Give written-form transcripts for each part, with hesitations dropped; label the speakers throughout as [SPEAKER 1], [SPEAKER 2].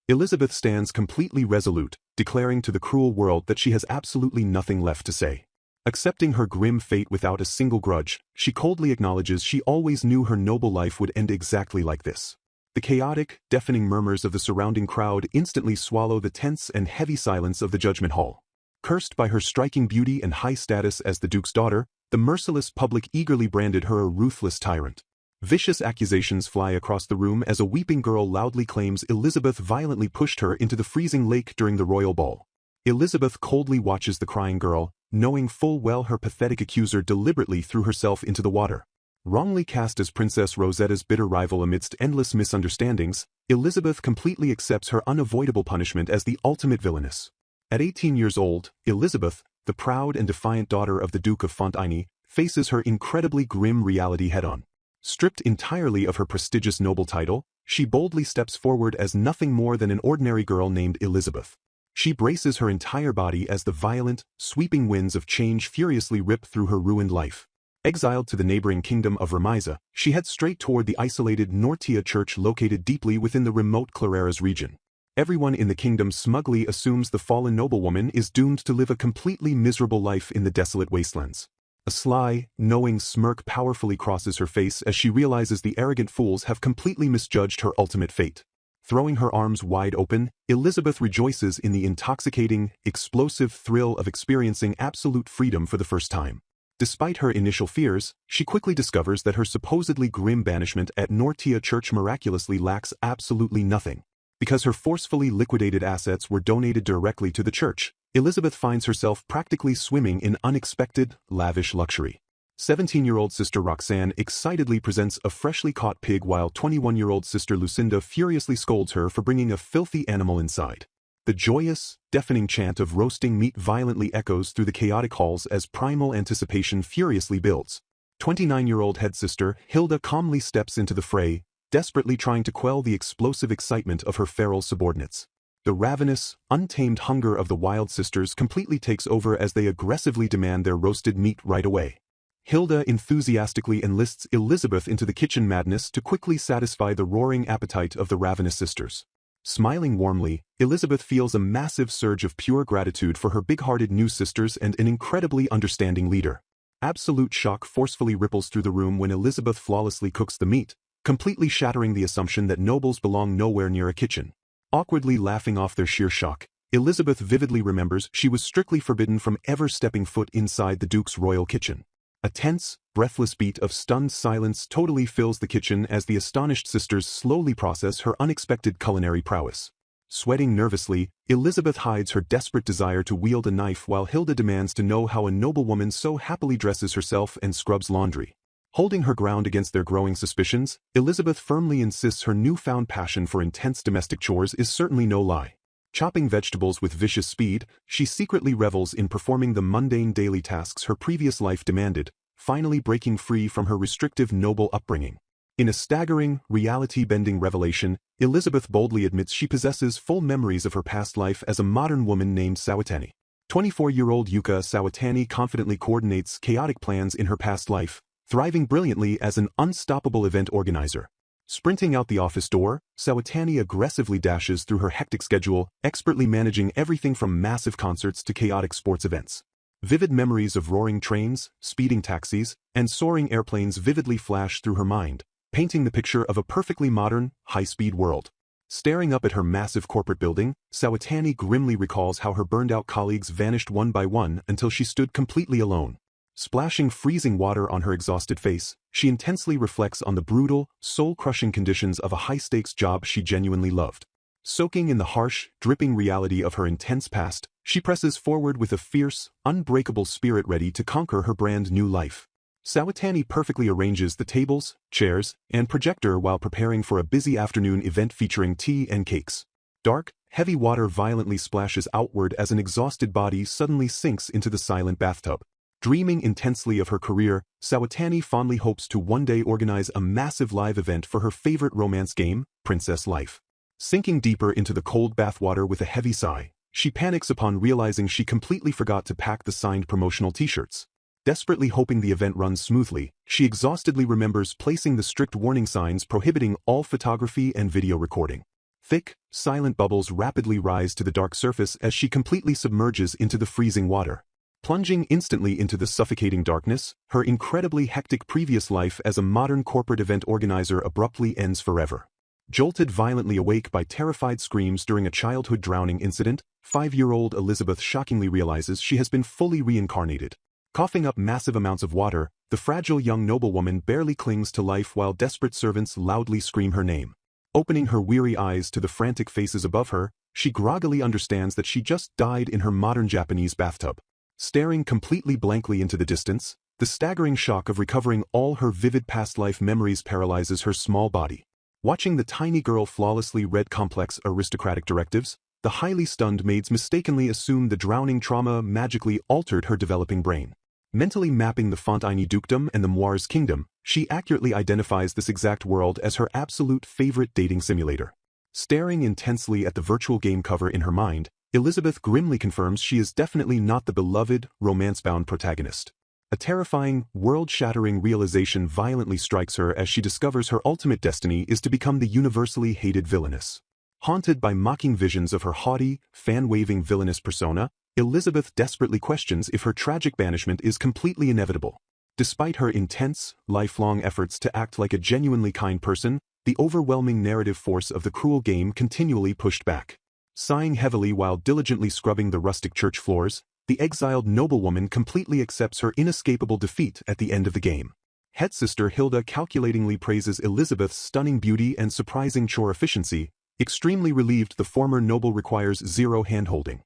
[SPEAKER 1] Elizabeth stands completely resolute, declaring to the cruel world that she has absolutely nothing left to say. Accepting her grim fate without a single grudge, she coldly acknowledges she always knew her noble life would end exactly like this. The chaotic, deafening murmurs of the surrounding crowd instantly swallow the tense and heavy silence of the judgment hall. Cursed by her striking beauty and high status as the Duke's daughter, the merciless public eagerly branded her a ruthless tyrant. Vicious accusations fly across the room as a weeping girl loudly claims Elizabeth violently pushed her into the freezing lake during the royal ball. Elizabeth coldly watches the crying girl, knowing full well her pathetic accuser deliberately threw herself into the water. Wrongly cast as Princess Rosetta's bitter rival amidst endless misunderstandings, Elizabeth completely accepts her unavoidable punishment as the ultimate villainess. At 18 years old, Elizabeth, the proud and defiant daughter of the Duke of Fontaine, faces her incredibly grim reality head-on. Stripped entirely of her prestigious noble title, she boldly steps forward as nothing more than an ordinary girl named Elizabeth. She braces her entire body as the violent, sweeping winds of change furiously rip through her ruined life. Exiled to the neighboring kingdom of Remisa, she heads straight toward the isolated Nortia church located deeply within the remote Clareras region. Everyone in the kingdom smugly assumes the fallen noblewoman is doomed to live a completely miserable life in the desolate wastelands. A sly, knowing smirk powerfully crosses her face as she realizes the arrogant fools have completely misjudged her ultimate fate. Throwing her arms wide open, Elizabeth rejoices in the intoxicating, explosive thrill of experiencing absolute freedom for the first time. Despite her initial fears, she quickly discovers that her supposedly grim banishment at Nortia Church miraculously lacks absolutely nothing. Because her forcefully liquidated assets were donated directly to the church, Elizabeth finds herself practically swimming in unexpected, lavish luxury. 17-year-old sister Roxanne excitedly presents a freshly caught pig while 21-year-old sister Lucinda furiously scolds her for bringing a filthy animal inside. The joyous, deafening chant of roasting meat violently echoes through the chaotic halls as primal anticipation furiously builds. 29-year-old head sister Hilda calmly steps into the fray, desperately trying to quell the explosive excitement of her feral subordinates. The ravenous, untamed hunger of the wild sisters completely takes over as they aggressively demand their roasted meat right away. Hilda enthusiastically enlists Elizabeth into the kitchen madness to quickly satisfy the roaring appetite of the ravenous sisters. Smiling warmly, Elizabeth feels a massive surge of pure gratitude for her big-hearted new sisters and an incredibly understanding leader. Absolute shock forcefully ripples through the room when Elizabeth flawlessly cooks the meat, completely shattering the assumption that nobles belong nowhere near a kitchen. Awkwardly laughing off their sheer shock, Elizabeth vividly remembers she was strictly forbidden from ever stepping foot inside the Duke's royal kitchen. A tense, breathless beat of stunned silence totally fills the kitchen as the astonished sisters slowly process her unexpected culinary prowess. Sweating nervously, Elizabeth hides her desperate desire to wield a knife while Hilda demands to know how a noblewoman so happily dresses herself and scrubs laundry. Holding her ground against their growing suspicions, Elizabeth firmly insists her newfound passion for intense domestic chores is certainly no lie. Chopping vegetables with vicious speed, she secretly revels in performing the mundane daily tasks her previous life demanded, finally breaking free from her restrictive noble upbringing. In a staggering, reality-bending revelation, Elizabeth boldly admits she possesses full memories of her past life as a modern woman named Sawatani. 24-year-old Yuka Sawatani confidently coordinates chaotic plans in her past life, thriving brilliantly as an unstoppable event organizer. Sprinting out the office door, Sawatani aggressively dashes through her hectic schedule, expertly managing everything from massive concerts to chaotic sports events. Vivid memories of roaring trains, speeding taxis, and soaring airplanes vividly flash through her mind, painting the picture of a perfectly modern, high-speed world. Staring up at her massive corporate building, Sawatani grimly recalls how her burned-out colleagues vanished one by one until she stood completely alone. Splashing freezing water on her exhausted face, she intensely reflects on the brutal, soul-crushing conditions of a high-stakes job she genuinely loved. Soaking in the harsh, dripping reality of her intense past, she presses forward with a fierce, unbreakable spirit ready to conquer her brand new life. Sawatani perfectly arranges the tables, chairs, and projector while preparing for a busy afternoon event featuring tea and cakes. Dark, heavy water violently splashes outward as an exhausted body suddenly sinks into the silent bathtub. Dreaming intensely of her career, Sawatani fondly hopes to one day organize a massive live event for her favorite romance game, Princess Life. Sinking deeper into the cold bathwater with a heavy sigh, she panics upon realizing she completely forgot to pack the signed promotional t-shirts. Desperately hoping the event runs smoothly, she exhaustedly remembers placing the strict warning signs prohibiting all photography and video recording. Thick, silent bubbles rapidly rise to the dark surface as she completely submerges into the freezing water. Plunging instantly into the suffocating darkness, her incredibly hectic previous life as a modern corporate event organizer abruptly ends forever. Jolted violently awake by terrified screams during a childhood drowning incident, 5-year-old Elizabeth shockingly realizes she has been fully reincarnated. Coughing up massive amounts of water, the fragile young noblewoman barely clings to life while desperate servants loudly scream her name. Opening her weary eyes to the frantic faces above her, she groggily understands that she just died in her modern Japanese bathtub. Staring completely blankly into the distance, the staggering shock of recovering all her vivid past life memories paralyzes her small body. Watching the tiny girl flawlessly read complex aristocratic directives, the highly stunned maids mistakenly assume the drowning trauma magically altered her developing brain. Mentally mapping the Fontaine dukedom and the Moir's kingdom, she accurately identifies this exact world as her absolute favorite dating simulator. Staring intensely at the virtual game cover in her mind, Elizabeth grimly confirms she is definitely not the beloved, romance-bound protagonist. A terrifying, world-shattering realization violently strikes her as she discovers her ultimate destiny is to become the universally hated Villainess. Haunted by mocking visions of her haughty, fan-waving villainous persona, Elizabeth desperately questions if her tragic banishment is completely inevitable. Despite her intense, lifelong efforts to act like a genuinely kind person, the overwhelming narrative force of the cruel game continually pushed back. Sighing heavily while diligently scrubbing the rustic church floors, the exiled noblewoman completely accepts her inescapable defeat at the end of the game. Head sister Hilda calculatingly praises Elizabeth's stunning beauty and surprising chore efficiency, extremely relieved the former noble requires zero handholding.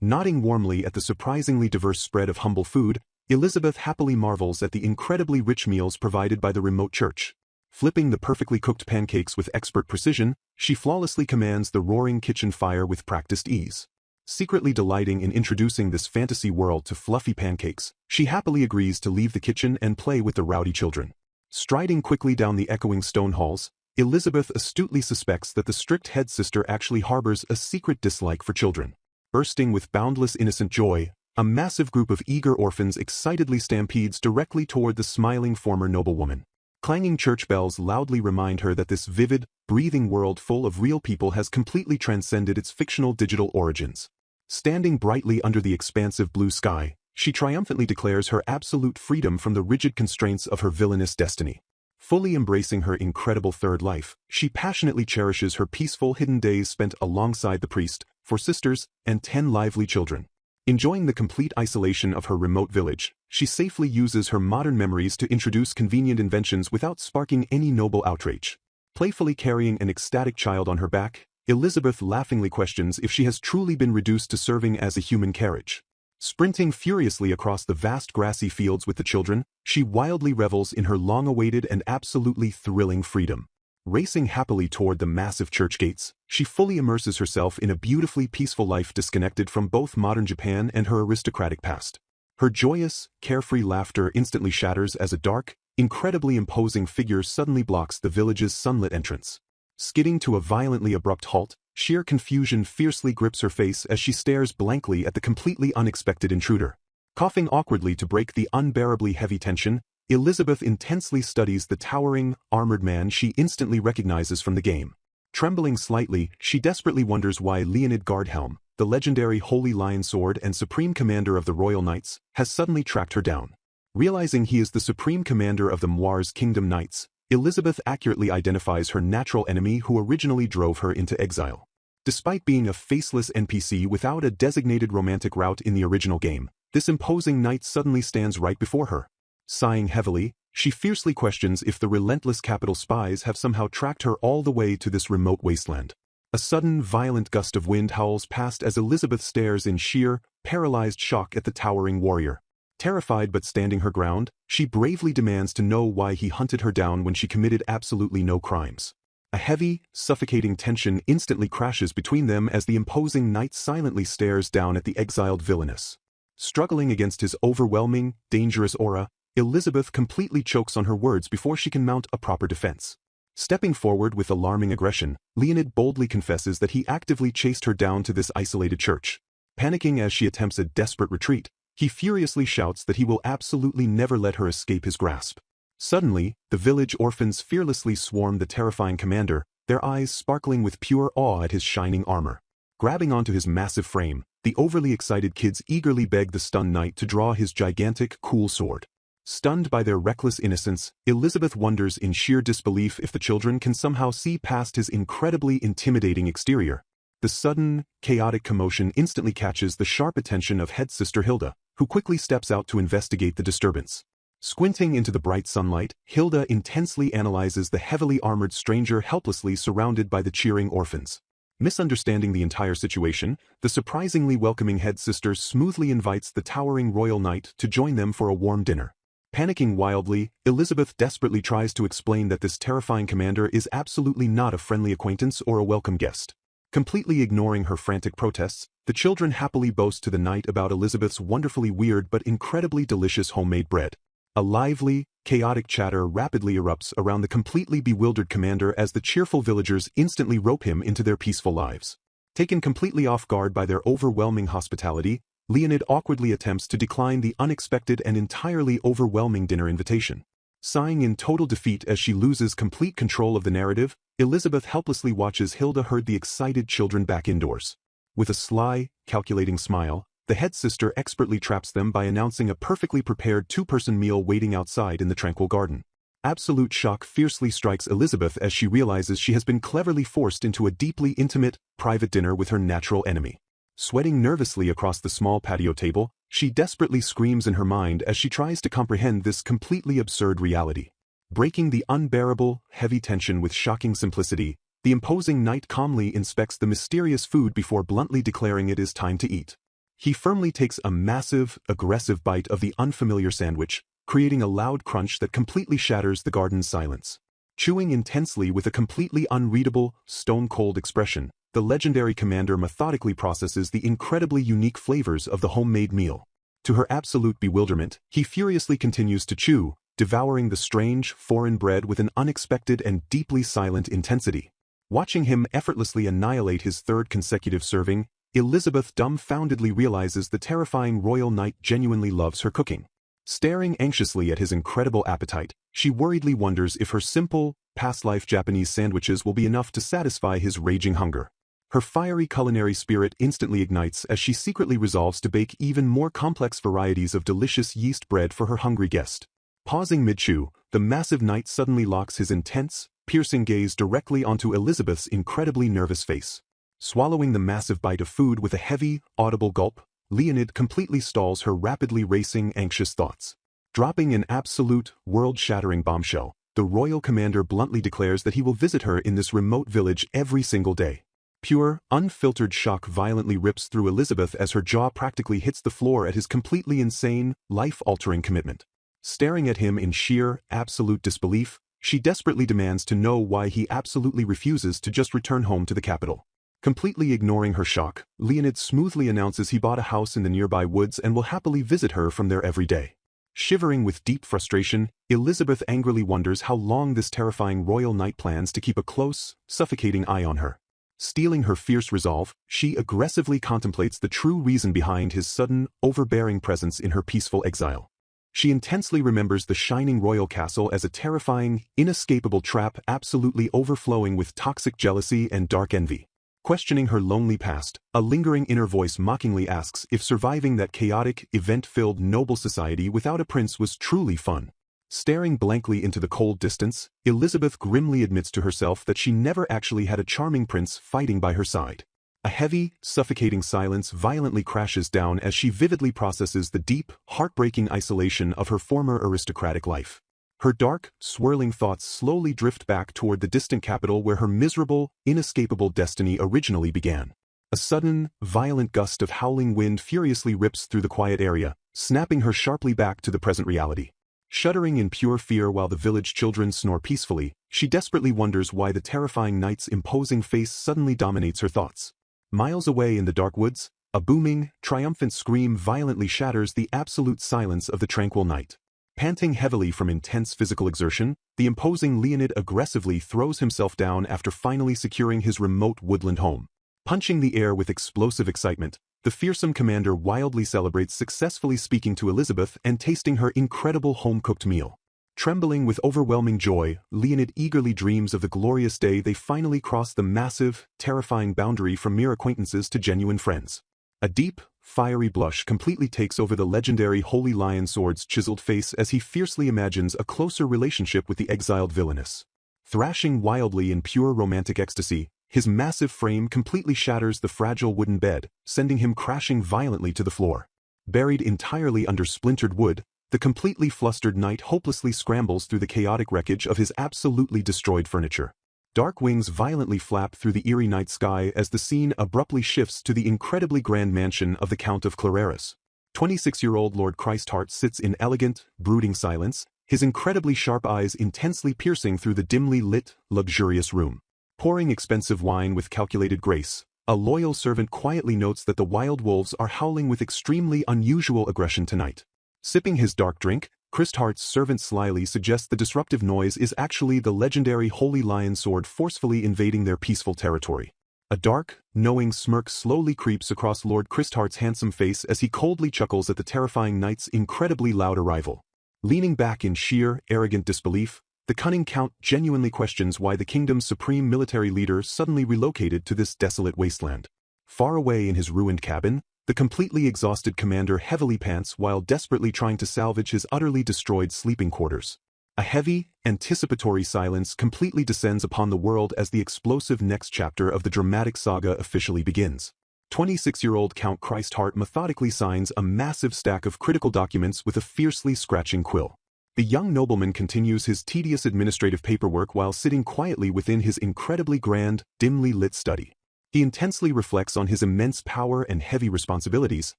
[SPEAKER 1] Nodding warmly at the surprisingly diverse spread of humble food, Elizabeth happily marvels at the incredibly rich meals provided by the remote church. Flipping the perfectly cooked pancakes with expert precision, she flawlessly commands the roaring kitchen fire with practiced ease. Secretly delighting in introducing this fantasy world to fluffy pancakes, she happily agrees to leave the kitchen and play with the rowdy children. Striding quickly down the echoing stone halls, Elizabeth astutely suspects that the strict head sister actually harbors a secret dislike for children. Bursting with boundless innocent joy, a massive group of eager orphans excitedly stampedes directly toward the smiling former noblewoman. Clanging church bells loudly remind her that this vivid, breathing world full of real people has completely transcended its fictional digital origins. Standing brightly under the expansive blue sky, she triumphantly declares her absolute freedom from the rigid constraints of her villainous destiny. Fully embracing her incredible third life, she passionately cherishes her peaceful hidden days spent alongside the priest, 4 sisters, and 10 lively children. Enjoying the complete isolation of her remote village, she safely uses her modern memories to introduce convenient inventions without sparking any noble outrage. Playfully carrying an ecstatic child on her back, Elizabeth laughingly questions if she has truly been reduced to serving as a human carriage. Sprinting furiously across the vast grassy fields with the children, she wildly revels in her long-awaited and absolutely thrilling freedom. Racing happily toward the massive church gates, she fully immerses herself in a beautifully peaceful life disconnected from both modern Japan and her aristocratic past. Her joyous, carefree laughter instantly shatters as a dark, incredibly imposing figure suddenly blocks the village's sunlit entrance. Skidding to a violently abrupt halt, sheer confusion fiercely grips her face as she stares blankly at the completely unexpected intruder. Coughing awkwardly to break the unbearably heavy tension, Elizabeth intensely studies the towering, armored man she instantly recognizes from the game. Trembling slightly, she desperately wonders why Leonid Guardhelm, the legendary Holy Lion Sword and Supreme Commander of the Royal Knights, has suddenly tracked her down. Realizing he is the Supreme Commander of the Moir's Kingdom Knights, Elizabeth accurately identifies her natural enemy who originally drove her into exile. Despite being a faceless NPC without a designated romantic route in the original game, this imposing knight suddenly stands right before her. Sighing heavily, she fiercely questions if the relentless capital spies have somehow tracked her all the way to this remote wasteland. A sudden, violent gust of wind howls past as Elizabeth stares in sheer, paralyzed shock at the towering warrior. Terrified but standing her ground, she bravely demands to know why he hunted her down when she committed absolutely no crimes. A heavy, suffocating tension instantly crashes between them as the imposing knight silently stares down at the exiled Villainess. Struggling against his overwhelming, dangerous aura, Elizabeth completely chokes on her words before she can mount a proper defense. Stepping forward with alarming aggression, Leonid boldly confesses that he actively chased her down to this isolated church. Panicking as she attempts a desperate retreat, he furiously shouts that he will absolutely never let her escape his grasp. Suddenly, the village orphans fearlessly swarm the terrifying commander, their eyes sparkling with pure awe at his shining armor. Grabbing onto his massive frame, the overly excited kids eagerly beg the stunned knight to draw his gigantic, cool sword. Stunned by their reckless innocence, Elizabeth wonders in sheer disbelief if the children can somehow see past his incredibly intimidating exterior. The sudden, chaotic commotion instantly catches the sharp attention of head sister Hilda, who quickly steps out to investigate the disturbance. Squinting into the bright sunlight, Hilda intensely analyzes the heavily armored stranger helplessly surrounded by the cheering orphans. Misunderstanding the entire situation, the surprisingly welcoming head sister smoothly invites the towering royal knight to join them for a warm dinner. Panicking wildly, Elizabeth desperately tries to explain that this terrifying commander is absolutely not a friendly acquaintance or a welcome guest. Completely ignoring her frantic protests, the children happily boast to the knight about Elizabeth's wonderfully weird but incredibly delicious homemade bread. A lively, chaotic chatter rapidly erupts around the completely bewildered commander as the cheerful villagers instantly rope him into their peaceful lives. Taken completely off guard by their overwhelming hospitality, Leonid awkwardly attempts to decline the unexpected and entirely overwhelming dinner invitation. Sighing in total defeat as she loses complete control of the narrative, Elizabeth helplessly watches Hilda herd the excited children back indoors. With a sly, calculating smile, the head sister expertly traps them by announcing a perfectly prepared two-person meal waiting outside in the tranquil garden. Absolute shock fiercely strikes Elizabeth as she realizes she has been cleverly forced into a deeply intimate, private dinner with her natural enemy. Sweating nervously across the small patio table, she desperately screams in her mind as she tries to comprehend this completely absurd reality. Breaking the unbearable, heavy tension with shocking simplicity, the imposing knight calmly inspects the mysterious food before bluntly declaring it is time to eat. He firmly takes a massive, aggressive bite of the unfamiliar sandwich, creating a loud crunch that completely shatters the garden's silence. Chewing intensely with a completely unreadable, stone-cold expression, the legendary commander methodically processes the incredibly unique flavors of the homemade meal. To her absolute bewilderment, he furiously continues to chew, devouring the strange, foreign bread with an unexpected and deeply silent intensity. Watching him effortlessly annihilate his third consecutive serving, Elizabeth dumbfoundedly realizes the terrifying royal knight genuinely loves her cooking. Staring anxiously at his incredible appetite, she worriedly wonders if her simple, past-life Japanese sandwiches will be enough to satisfy his raging hunger. Her fiery culinary spirit instantly ignites as she secretly resolves to bake even more complex varieties of delicious yeast bread for her hungry guest. Pausing mid-chew, the massive knight suddenly locks his intense, piercing gaze directly onto Elizabeth's incredibly nervous face. Swallowing the massive bite of food with a heavy, audible gulp, Leonid completely stalls her rapidly racing, anxious thoughts. Dropping an absolute, world-shattering bombshell, the royal commander bluntly declares that he will visit her in this remote village every single day. Pure, unfiltered shock violently rips through Elizabeth as her jaw practically hits the floor at his completely insane, life-altering commitment. Staring at him in sheer, absolute disbelief, she desperately demands to know why he absolutely refuses to just return home to the capital. Completely ignoring her shock, Leonid smoothly announces he bought a house in the nearby woods and will happily visit her from there every day. Shivering with deep frustration, Elizabeth angrily wonders how long this terrifying royal knight plans to keep a close, suffocating eye on her. Steeling her fierce resolve, she aggressively contemplates the true reason behind his sudden, overbearing presence in her peaceful exile. She intensely remembers the shining royal castle as a terrifying, inescapable trap absolutely overflowing with toxic jealousy and dark envy. Questioning her lonely past, a lingering inner voice mockingly asks if surviving that chaotic, event-filled noble society without a prince was truly fun. Staring blankly into the cold distance, Elizabeth grimly admits to herself that she never actually had a charming prince fighting by her side. A heavy, suffocating silence violently crashes down as she vividly processes the deep, heartbreaking isolation of her former aristocratic life. Her dark, swirling thoughts slowly drift back toward the distant capital where her miserable, inescapable destiny originally began. A sudden, violent gust of howling wind furiously rips through the quiet area, snapping her sharply back to the present reality. Shuddering in pure fear while the village children snore peacefully, she desperately wonders why the terrifying knight's imposing face suddenly dominates her thoughts. Miles away in the dark woods, a booming, triumphant scream violently shatters the absolute silence of the tranquil night. Panting heavily from intense physical exertion, the imposing Leonid aggressively throws himself down after finally securing his remote woodland home. Punching the air with explosive excitement, the fearsome commander wildly celebrates successfully speaking to Elizabeth and tasting her incredible home-cooked meal. Trembling with overwhelming joy, Leonid eagerly dreams of the glorious day they finally cross the massive, terrifying boundary from mere acquaintances to genuine friends. A deep, fiery blush completely takes over the legendary Holy Lion Sword's chiseled face as he fiercely imagines a closer relationship with the exiled Villainess. Thrashing wildly in pure romantic ecstasy, his massive frame completely shatters the fragile wooden bed, sending him crashing violently to the floor. Buried entirely under splintered wood, the completely flustered knight hopelessly scrambles through the chaotic wreckage of his absolutely destroyed furniture. Dark wings violently flap through the eerie night sky as the scene abruptly shifts to the incredibly grand mansion of the Count of Clararis. 26-year-old Lord Christheart sits in elegant, brooding silence, his incredibly sharp eyes intensely piercing through the dimly lit, luxurious room. Pouring expensive wine with calculated grace, a loyal servant quietly notes that the wild wolves are howling with extremely unusual aggression tonight. Sipping his dark drink, Christheart's servant slyly suggests the disruptive noise is actually the legendary Holy Lion Sword forcefully invading their peaceful territory. A dark, knowing smirk slowly creeps across Lord Christheart's handsome face as he coldly chuckles at the terrifying knight's incredibly loud arrival. Leaning back in sheer, arrogant disbelief, the cunning count genuinely questions why the kingdom's supreme military leader suddenly relocated to this desolate wasteland. Far away in his ruined cabin, the completely exhausted commander heavily pants while desperately trying to salvage his utterly destroyed sleeping quarters. A heavy, anticipatory silence completely descends upon the world as the explosive next chapter of the dramatic saga officially begins. 26-year-old Count Christheart methodically signs a massive stack of critical documents with a fiercely scratching quill. The young nobleman continues his tedious administrative paperwork while sitting quietly within his incredibly grand, dimly lit study. He intensely reflects on his immense power and heavy responsibilities,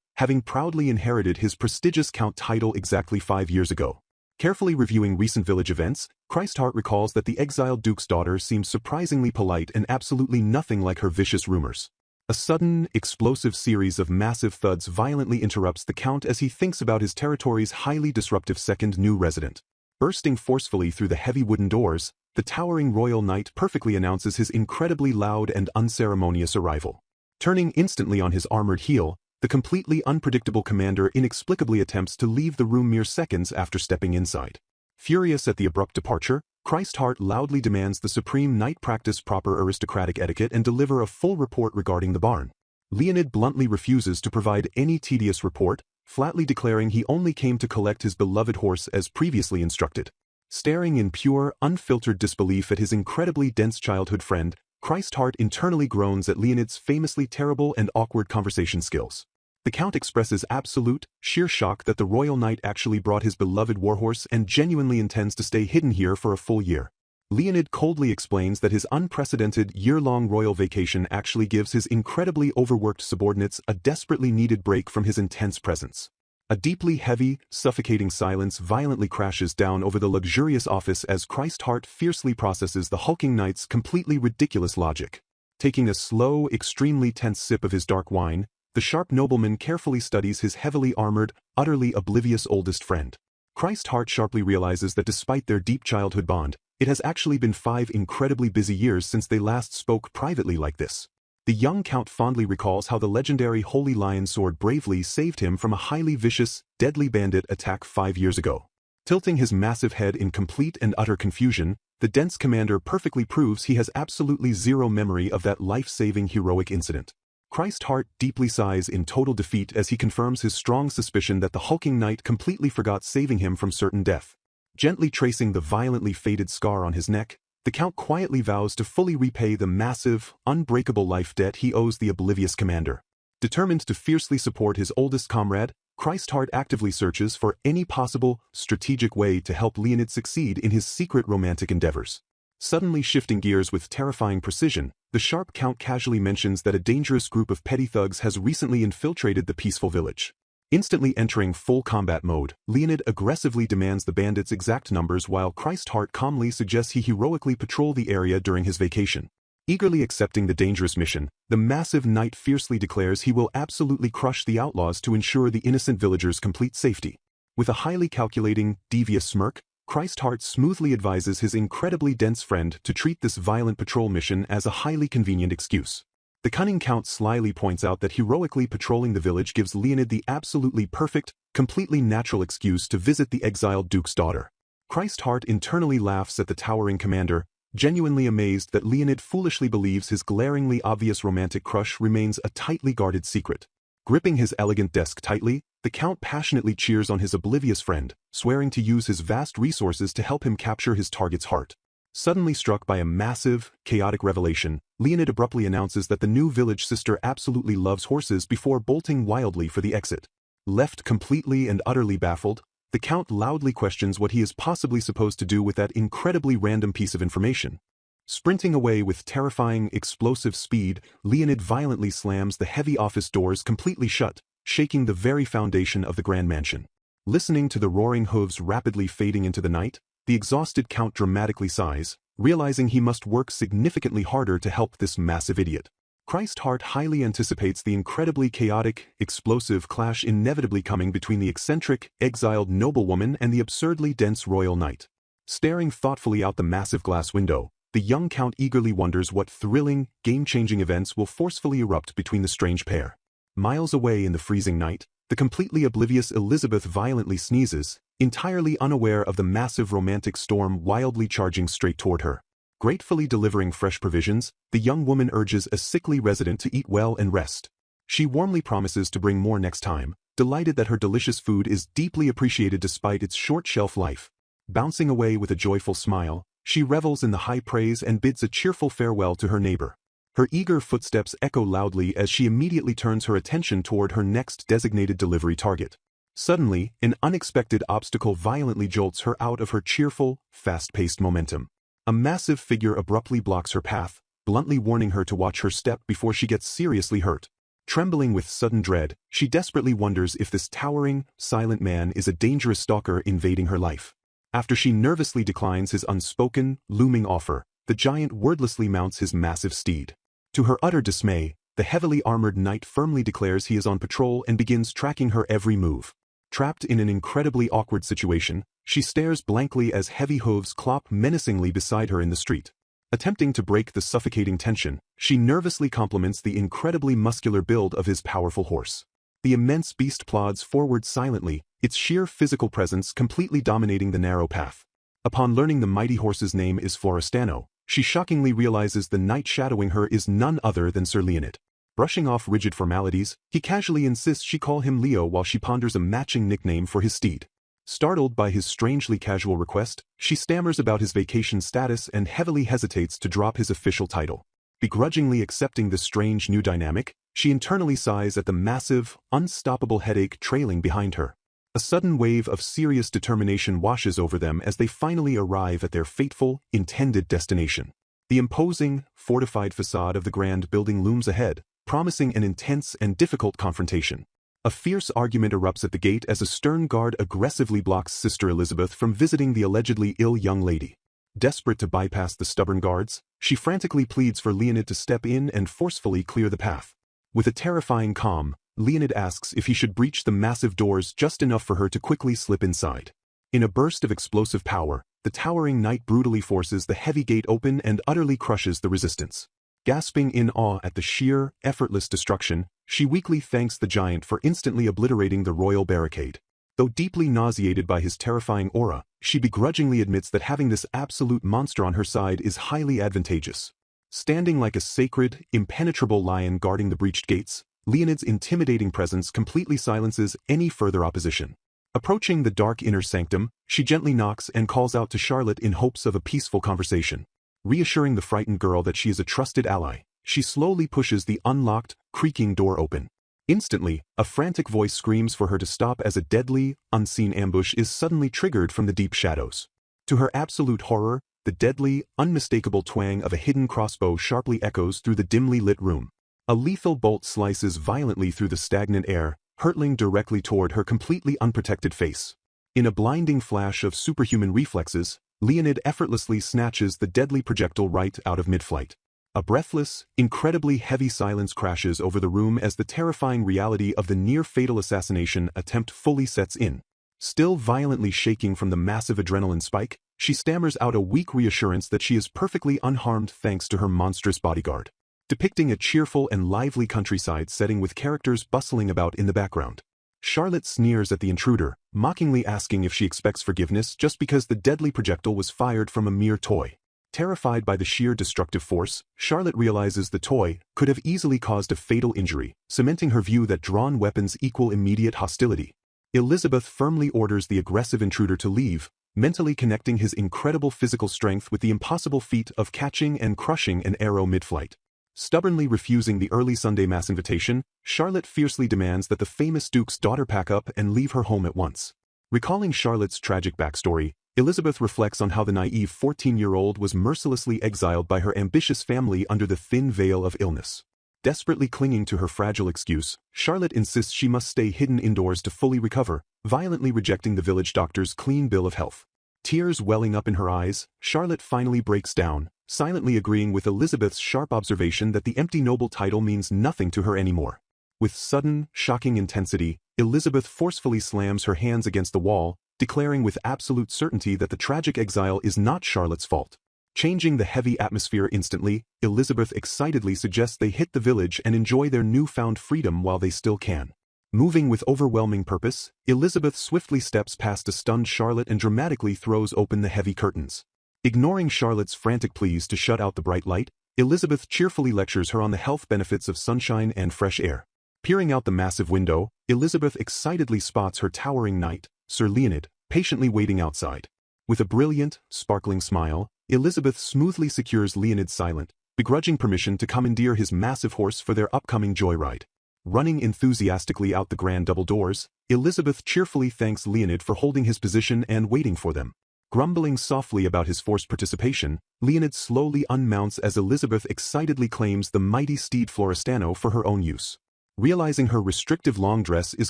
[SPEAKER 1] having proudly inherited his prestigious count title exactly 5 years ago. Carefully reviewing recent village events, Christheart recalls that the exiled duke's daughter seems surprisingly polite and absolutely nothing like her vicious rumors. A sudden, explosive series of massive thuds violently interrupts the count as he thinks about his territory's highly disruptive second new resident. Bursting forcefully through the heavy wooden doors, the towering royal knight perfectly announces his incredibly loud and unceremonious arrival. Turning instantly on his armored heel, the completely unpredictable commander inexplicably attempts to leave the room mere seconds after stepping inside. Furious at the abrupt departure, Christheart loudly demands the supreme knight practice proper aristocratic etiquette and deliver a full report regarding the barn. Leonid bluntly refuses to provide any tedious report, flatly declaring he only came to collect his beloved horse as previously instructed. Staring in pure, unfiltered disbelief at his incredibly dense childhood friend, Christheart internally groans at Leonid's famously terrible and awkward conversation skills. The count expresses absolute, sheer shock that the royal knight actually brought his beloved warhorse and genuinely intends to stay hidden here for a full year. Leonid coldly explains that his unprecedented year-long royal vacation actually gives his incredibly overworked subordinates a desperately needed break from his intense presence. A deeply heavy, suffocating silence violently crashes down over the luxurious office as Christheart fiercely processes the hulking knight's completely ridiculous logic. Taking a slow, extremely tense sip of his dark wine, the sharp nobleman carefully studies his heavily armored, utterly oblivious oldest friend. Christheart sharply realizes that despite their deep childhood bond, it has actually been 5 incredibly busy years since they last spoke privately like this. The young count fondly recalls how the legendary Holy Lion Sword bravely saved him from a highly vicious, deadly bandit attack 5 years ago. Tilting his massive head in complete and utter confusion, the dense commander perfectly proves he has absolutely zero memory of that life-saving heroic incident. Christheart deeply sighs in total defeat as he confirms his strong suspicion that the hulking knight completely forgot saving him from certain death. Gently tracing the violently faded scar on his neck, the count quietly vows to fully repay the massive, unbreakable life debt he owes the oblivious commander. Determined to fiercely support his oldest comrade, Christheart actively searches for any possible, strategic way to help Leonid succeed in his secret romantic endeavors. Suddenly shifting gears with terrifying precision, the sharp count casually mentions that a dangerous group of petty thugs has recently infiltrated the peaceful village. Instantly entering full combat mode, Leonid aggressively demands the bandits' exact numbers while Christheart calmly suggests he heroically patrol the area during his vacation. Eagerly accepting the dangerous mission, the massive knight fiercely declares he will absolutely crush the outlaws to ensure the innocent villagers' complete safety. With a highly calculating, devious smirk, Christheart smoothly advises his incredibly dense friend to treat this violent patrol mission as a highly convenient excuse. The cunning count slyly points out that heroically patrolling the village gives Leonid the absolutely perfect, completely natural excuse to visit the exiled duke's daughter. Christ Heart internally laughs at the towering commander, genuinely amazed that Leonid foolishly believes his glaringly obvious romantic crush remains a tightly guarded secret. Gripping his elegant desk tightly, the Count passionately cheers on his oblivious friend, swearing to use his vast resources to help him capture his target's heart. Suddenly struck by a massive, chaotic revelation, Leonid abruptly announces that the new village sister absolutely loves horses before bolting wildly for the exit. Left completely and utterly baffled, the Count loudly questions what he is possibly supposed to do with that incredibly random piece of information. Sprinting away with terrifying, explosive speed, Leonid violently slams the heavy office doors completely shut, shaking the very foundation of the grand mansion. Listening to the roaring hooves rapidly fading into the night, the exhausted Count dramatically sighs, realizing he must work significantly harder to help this massive idiot. Christ Heart highly anticipates the incredibly chaotic, explosive clash inevitably coming between the eccentric, exiled noblewoman and the absurdly dense royal knight. Staring thoughtfully out the massive glass window, the young Count eagerly wonders what thrilling, game-changing events will forcefully erupt between the strange pair. Miles away in the freezing night, the completely oblivious Elizabeth violently sneezes, entirely unaware of the massive romantic storm wildly charging straight toward her. Gratefully delivering fresh provisions, the young woman urges a sickly resident to eat well and rest. She warmly promises to bring more next time, delighted that her delicious food is deeply appreciated despite its short shelf life. Bouncing away with a joyful smile, she revels in the high praise and bids a cheerful farewell to her neighbor. Her eager footsteps echo loudly as she immediately turns her attention toward her next designated delivery target. Suddenly, an unexpected obstacle violently jolts her out of her cheerful, fast-paced momentum. A massive figure abruptly blocks her path, bluntly warning her to watch her step before she gets seriously hurt. Trembling with sudden dread, she desperately wonders if this towering, silent man is a dangerous stalker invading her life. After she nervously declines his unspoken, looming offer, the giant wordlessly mounts his massive steed. To her utter dismay, the heavily armored knight firmly declares he is on patrol and begins tracking her every move. Trapped in an incredibly awkward situation, she stares blankly as heavy hooves clop menacingly beside her in the street. Attempting to break the suffocating tension, she nervously compliments the incredibly muscular build of his powerful horse. The immense beast plods forward silently, its sheer physical presence completely dominating the narrow path. Upon learning the mighty horse's name is Florestano, she shockingly realizes the knight shadowing her is none other than Sir Leonid. Brushing off rigid formalities, he casually insists she call him Leo while she ponders a matching nickname for his steed. Startled by his strangely casual request, she stammers about his vacation status and heavily hesitates to drop his official title. Begrudgingly accepting this strange new dynamic, she internally sighs at the massive, unstoppable headache trailing behind her. A sudden wave of serious determination washes over them as they finally arrive at their fateful, intended destination. The imposing, fortified facade of the grand building looms ahead, promising an intense and difficult confrontation. A fierce argument erupts at the gate as a stern guard aggressively blocks Sister Elizabeth from visiting the allegedly ill young lady. Desperate to bypass the stubborn guards, she frantically pleads for Leonid to step in and forcefully clear the path. With a terrifying calm, Leonid asks if he should breach the massive doors just enough for her to quickly slip inside. In a burst of explosive power, the towering knight brutally forces the heavy gate open and utterly crushes the resistance. Gasping in awe at the sheer, effortless destruction, she weakly thanks the giant for instantly obliterating the royal barricade. Though deeply nauseated by his terrifying aura, she begrudgingly admits that having this absolute monster on her side is highly advantageous. Standing like a sacred, impenetrable lion guarding the breached gates, Leonid's intimidating presence completely silences any further opposition. Approaching the dark inner sanctum, she gently knocks and calls out to Charlotte in hopes of a peaceful conversation. Reassuring the frightened girl that she is a trusted ally, she slowly pushes the unlocked, creaking door open. Instantly, a frantic voice screams for her to stop as a deadly, unseen ambush is suddenly triggered from the deep shadows. To her absolute horror, the deadly, unmistakable twang of a hidden crossbow sharply echoes through the dimly lit room. A lethal bolt slices violently through the stagnant air, hurtling directly toward her completely unprotected face. In a blinding flash of superhuman reflexes, Leonid effortlessly snatches the deadly projectile right out of mid-flight. A breathless, incredibly heavy silence crashes over the room as the terrifying reality of the near-fatal assassination attempt fully sets in. Still violently shaking from the massive adrenaline spike, she stammers out a weak reassurance that she is perfectly unharmed thanks to her monstrous bodyguard. Depicting a cheerful and lively countryside setting with characters bustling about in the background. Charlotte sneers at the intruder, mockingly asking if she expects forgiveness just because the deadly projectile was fired from a mere toy. Terrified by the sheer destructive force, Charlotte realizes the toy could have easily caused a fatal injury, cementing her view that drawn weapons equal immediate hostility. Elizabeth firmly orders the aggressive intruder to leave, mentally connecting his incredible physical strength with the impossible feat of catching and crushing an arrow mid-flight. Stubbornly refusing the early Sunday Mass invitation, Charlotte fiercely demands that the famous Duke's daughter pack up and leave her home at once. Recalling Charlotte's tragic backstory, Elizabeth reflects on how the naive 14-year-old was mercilessly exiled by her ambitious family under the thin veil of illness. Desperately clinging to her fragile excuse, Charlotte insists she must stay hidden indoors to fully recover, violently rejecting the village doctor's clean bill of health. Tears welling up in her eyes, Charlotte finally breaks down, silently agreeing with Elizabeth's sharp observation that the empty noble title means nothing to her anymore. With sudden, shocking intensity, Elizabeth forcefully slams her hands against the wall, declaring with absolute certainty that the tragic exile is not Charlotte's fault. Changing the heavy atmosphere instantly, Elizabeth excitedly suggests they hit the village and enjoy their newfound freedom while they still can. Moving with overwhelming purpose, Elizabeth swiftly steps past a stunned Charlotte and dramatically throws open the heavy curtains. Ignoring Charlotte's frantic pleas to shut out the bright light, Elizabeth cheerfully lectures her on the health benefits of sunshine and fresh air. Peering out the massive window, Elizabeth excitedly spots her towering knight, Sir Leonid, patiently waiting outside. With a brilliant, sparkling smile, Elizabeth smoothly secures Leonid's silent, begrudging permission to commandeer his massive horse for their upcoming joyride. Running enthusiastically out the grand double doors, Elizabeth cheerfully thanks Leonid for holding his position and waiting for them. Grumbling softly about his forced participation, Leonid slowly unmounts as Elizabeth excitedly claims the mighty steed Florestano for her own use. Realizing her restrictive long dress is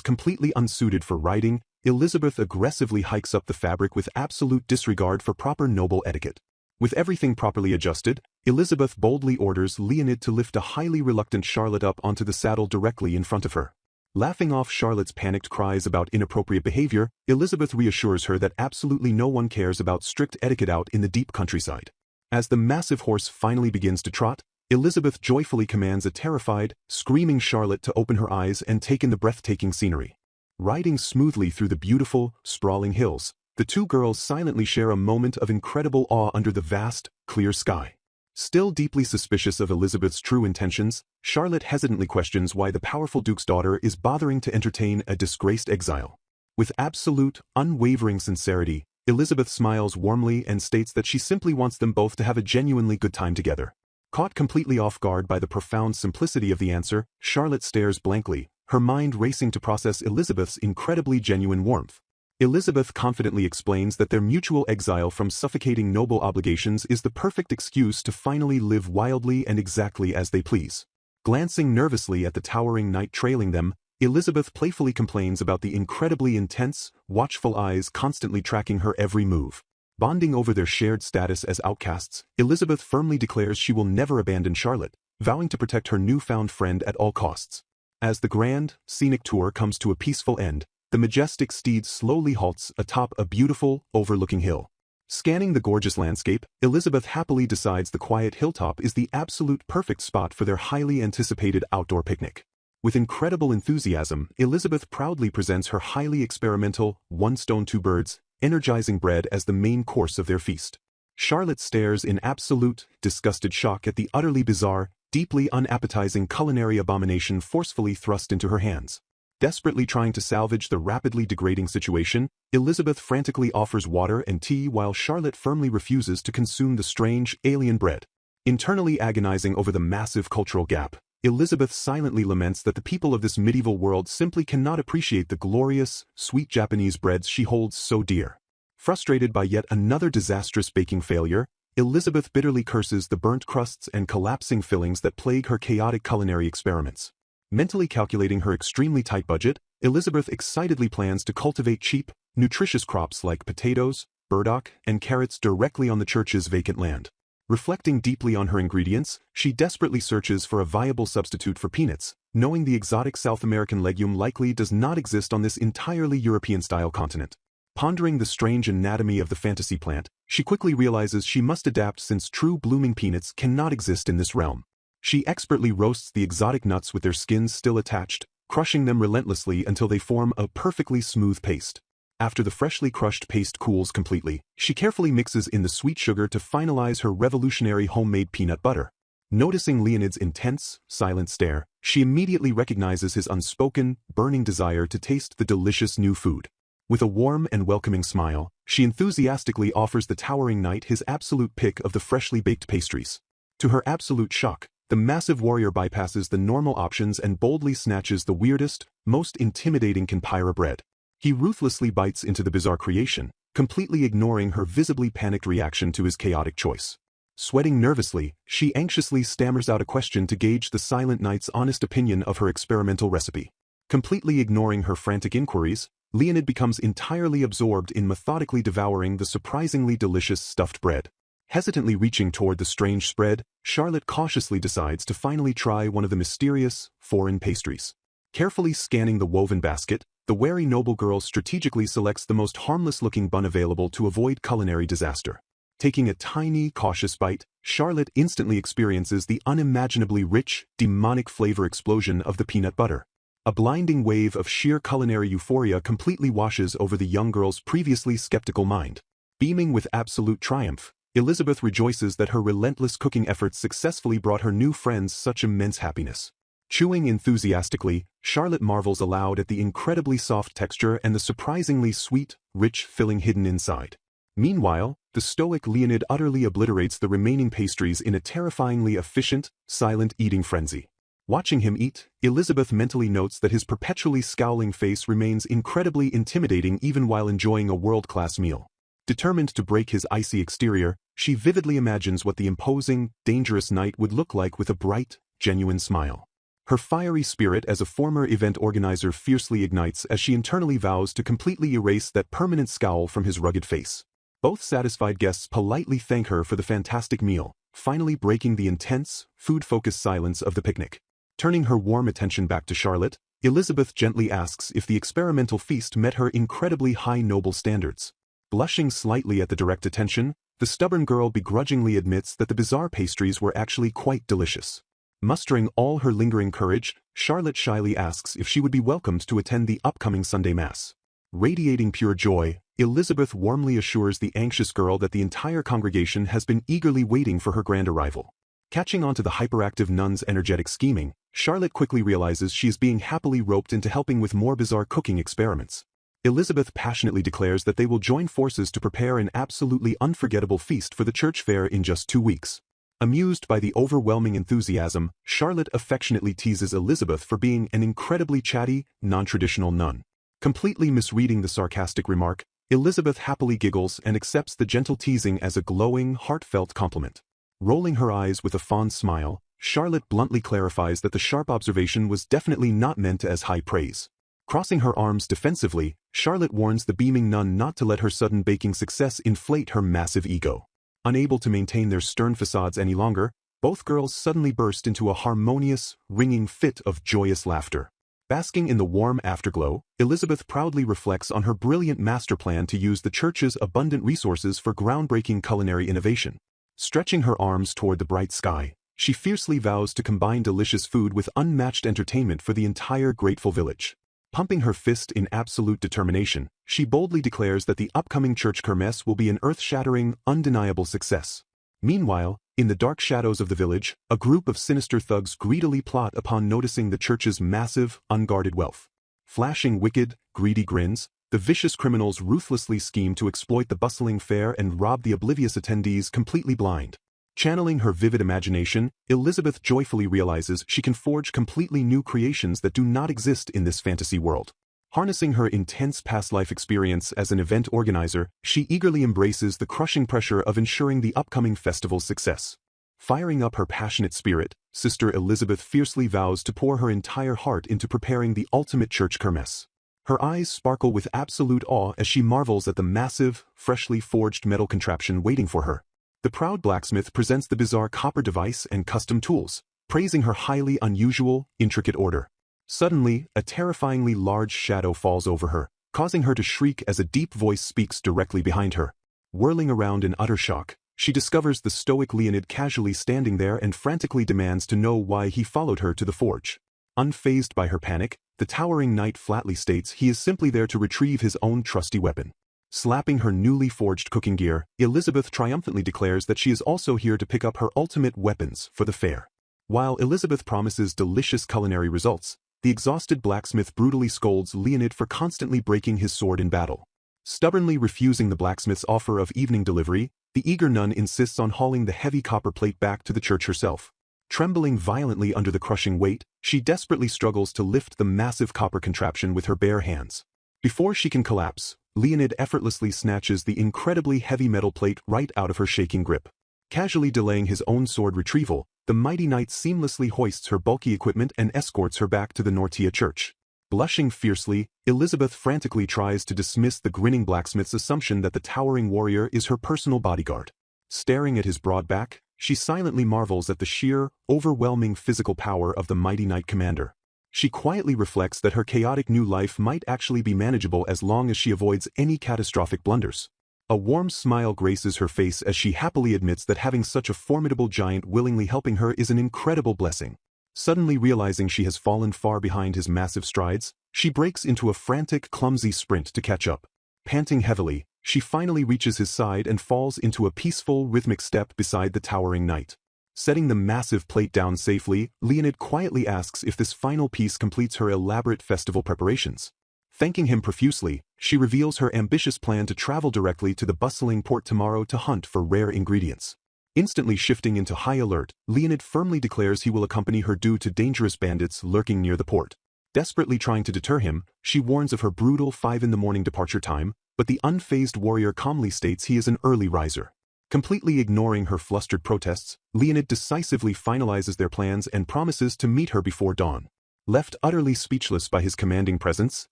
[SPEAKER 1] completely unsuited for riding, Elizabeth aggressively hikes up the fabric with absolute disregard for proper noble etiquette. With everything properly adjusted, Elizabeth boldly orders Leonid to lift a highly reluctant Charlotte up onto the saddle directly in front of her. Laughing off Charlotte's panicked cries about inappropriate behavior, Elizabeth reassures her that absolutely no one cares about strict etiquette out in the deep countryside. As the massive horse finally begins to trot, Elizabeth joyfully commands a terrified, screaming Charlotte to open her eyes and take in the breathtaking scenery. Riding smoothly through the beautiful, sprawling hills, the two girls silently share a moment of incredible awe under the vast, clear sky. Still deeply suspicious of Elizabeth's true intentions, Charlotte hesitantly questions why the powerful Duke's daughter is bothering to entertain a disgraced exile. With absolute, unwavering sincerity, Elizabeth smiles warmly and states that she simply wants them both to have a genuinely good time together. Caught completely off guard by the profound simplicity of the answer, Charlotte stares blankly, her mind racing to process Elizabeth's incredibly genuine warmth. Elizabeth confidently explains that their mutual exile from suffocating noble obligations is the perfect excuse to finally live wildly and exactly as they please. Glancing nervously at the towering knight trailing them, Elizabeth playfully complains about the incredibly intense, watchful eyes constantly tracking her every move. Bonding over their shared status as outcasts, Elizabeth firmly declares she will never abandon Charlotte, vowing to protect her newfound friend at all costs. As the grand, scenic tour comes to a peaceful end, the majestic steed slowly halts atop a beautiful, overlooking hill. Scanning the gorgeous landscape, Elizabeth happily decides the quiet hilltop is the absolute perfect spot for their highly anticipated outdoor picnic. With incredible enthusiasm, Elizabeth proudly presents her highly experimental, one stone two birds, energizing bread as the main course of their feast. Charlotte stares in absolute, disgusted shock at the utterly bizarre, deeply unappetizing culinary abomination forcefully thrust into her hands. Desperately trying to salvage the rapidly degrading situation, Elizabeth frantically offers water and tea while Charlotte firmly refuses to consume the strange, alien bread. Internally agonizing over the massive cultural gap, Elizabeth silently laments that the people of this medieval world simply cannot appreciate the glorious, sweet Japanese breads she holds so dear. Frustrated by yet another disastrous baking failure, Elizabeth bitterly curses the burnt crusts and collapsing fillings that plague her chaotic culinary experiments. Mentally calculating her extremely tight budget, Elizabeth excitedly plans to cultivate cheap, nutritious crops like potatoes, burdock, and carrots directly on the church's vacant land. Reflecting deeply on her ingredients, she desperately searches for a viable substitute for peanuts, knowing the exotic South American legume likely does not exist on this entirely European-style continent. Pondering the strange anatomy of the fantasy plant, she quickly realizes she must adapt since true blooming peanuts cannot exist in this realm. She expertly roasts the exotic nuts with their skins still attached, crushing them relentlessly until they form a perfectly smooth paste. After the freshly crushed paste cools completely, she carefully mixes in the sweet sugar to finalize her revolutionary homemade peanut butter. Noticing Leonid's intense, silent stare, she immediately recognizes his unspoken, burning desire to taste the delicious new food. With a warm and welcoming smile, she enthusiastically offers the towering knight his absolute pick of the freshly baked pastries. To her absolute shock, the massive warrior bypasses the normal options and boldly snatches the weirdest, most intimidating Kanpira bread. He ruthlessly bites into the bizarre creation, completely ignoring her visibly panicked reaction to his chaotic choice. Sweating nervously, she anxiously stammers out a question to gauge the silent knight's honest opinion of her experimental recipe. Completely ignoring her frantic inquiries, Leonid becomes entirely absorbed in methodically devouring the surprisingly delicious stuffed bread. Hesitantly reaching toward the strange spread, Charlotte cautiously decides to finally try one of the mysterious, foreign pastries. Carefully scanning the woven basket, the wary noble girl strategically selects the most harmless-looking bun available to avoid culinary disaster. Taking a tiny, cautious bite, Charlotte instantly experiences the unimaginably rich, demonic flavor explosion of the peanut butter. A blinding wave of sheer culinary euphoria completely washes over the young girl's previously skeptical mind. Beaming with absolute triumph, Elizabeth rejoices that her relentless cooking efforts successfully brought her new friends such immense happiness. Chewing enthusiastically, Charlotte marvels aloud at the incredibly soft texture and the surprisingly sweet, rich filling hidden inside. Meanwhile, the stoic Leonid utterly obliterates the remaining pastries in a terrifyingly efficient, silent eating frenzy. Watching him eat, Elizabeth mentally notes that his perpetually scowling face remains incredibly intimidating even while enjoying a world-class meal. Determined to break his icy exterior, she vividly imagines what the imposing, dangerous knight would look like with a bright, genuine smile. Her fiery spirit as a former event organizer fiercely ignites as she internally vows to completely erase that permanent scowl from his rugged face. Both satisfied guests politely thank her for the fantastic meal, finally breaking the intense, food-focused silence of the picnic. Turning her warm attention back to Charlotte, Elizabeth gently asks if the experimental feast met her incredibly high noble standards. Blushing slightly at the direct attention, the stubborn girl begrudgingly admits that the bizarre pastries were actually quite delicious. Mustering all her lingering courage, Charlotte shyly asks if she would be welcomed to attend the upcoming Sunday Mass. Radiating pure joy, Elizabeth warmly assures the anxious girl that the entire congregation has been eagerly waiting for her grand arrival. Catching on to the hyperactive nun's energetic scheming, Charlotte quickly realizes she is being happily roped into helping with more bizarre cooking experiments. Elizabeth passionately declares that they will join forces to prepare an absolutely unforgettable feast for the church fair in just 2 weeks. Amused by the overwhelming enthusiasm, Charlotte affectionately teases Elizabeth for being an incredibly chatty, non-traditional nun. Completely misreading the sarcastic remark, Elizabeth happily giggles and accepts the gentle teasing as a glowing, heartfelt compliment. Rolling her eyes with a fond smile, Charlotte bluntly clarifies that the sharp observation was definitely not meant as high praise. Crossing her arms defensively, Charlotte warns the beaming nun not to let her sudden baking success inflate her massive ego. Unable to maintain their stern facades any longer, both girls suddenly burst into a harmonious, ringing fit of joyous laughter. Basking in the warm afterglow, Elizabeth proudly reflects on her brilliant master plan to use the church's abundant resources for groundbreaking culinary innovation. Stretching her arms toward the bright sky, she fiercely vows to combine delicious food with unmatched entertainment for the entire grateful village. Pumping her fist in absolute determination, she boldly declares that the upcoming church kermesse will be an earth-shattering, undeniable success. Meanwhile, in the dark shadows of the village, a group of sinister thugs greedily plot upon noticing the church's massive, unguarded wealth. Flashing wicked, greedy grins, the vicious criminals ruthlessly scheme to exploit the bustling fair and rob the oblivious attendees completely blind. Channeling her vivid imagination, Elizabeth joyfully realizes she can forge completely new creations that do not exist in this fantasy world. Harnessing her intense past life experience as an event organizer, she eagerly embraces the crushing pressure of ensuring the upcoming festival's success. Firing up her passionate spirit, Sister Elizabeth fiercely vows to pour her entire heart into preparing the ultimate church kermesse. Her eyes sparkle with absolute awe as she marvels at the massive, freshly forged metal contraption waiting for her. The proud blacksmith presents the bizarre copper device and custom tools, praising her highly unusual, intricate order. Suddenly, a terrifyingly large shadow falls over her, causing her to shriek as a deep voice speaks directly behind her. Whirling around in utter shock, she discovers the stoic Leonid casually standing there and frantically demands to know why he followed her to the forge. Unfazed by her panic, the towering knight flatly states he is simply there to retrieve his own trusty weapon. Slapping her newly forged cooking gear, Elizabeth triumphantly declares that she is also here to pick up her ultimate weapons for the fair. While Elizabeth promises delicious culinary results, the exhausted blacksmith brutally scolds Leonid for constantly breaking his sword in battle. Stubbornly refusing the blacksmith's offer of evening delivery, the eager nun insists on hauling the heavy copper plate back to the church herself. Trembling violently under the crushing weight, she desperately struggles to lift the massive copper contraption with her bare hands. Before she can collapse, Leonid effortlessly snatches the incredibly heavy metal plate right out of her shaking grip. Casually delaying his own sword retrieval, the mighty knight seamlessly hoists her bulky equipment and escorts her back to the Nortia church. Blushing fiercely, Elizabeth frantically tries to dismiss the grinning blacksmith's assumption that the towering warrior is her personal bodyguard. Staring at his broad back, she silently marvels at the sheer, overwhelming physical power of the mighty knight commander. She quietly reflects that her chaotic new life might actually be manageable as long as she avoids any catastrophic blunders. A warm smile graces her face as she happily admits that having such a formidable giant willingly helping her is an incredible blessing. Suddenly realizing she has fallen far behind his massive strides, she breaks into a frantic, clumsy sprint to catch up. Panting heavily, she finally reaches his side and falls into a peaceful, rhythmic step beside the towering knight. Setting the massive plate down safely, Leonid quietly asks if this final piece completes her elaborate festival preparations. Thanking him profusely, she reveals her ambitious plan to travel directly to the bustling port tomorrow to hunt for rare ingredients. Instantly shifting into high alert, Leonid firmly declares he will accompany her due to dangerous bandits lurking near the port. Desperately trying to deter him, she warns of her brutal 5 a.m. departure time, but the unfazed warrior calmly states he is an early riser. Completely ignoring her flustered protests, Leonid decisively finalizes their plans and promises to meet her before dawn. Left utterly speechless by his commanding presence,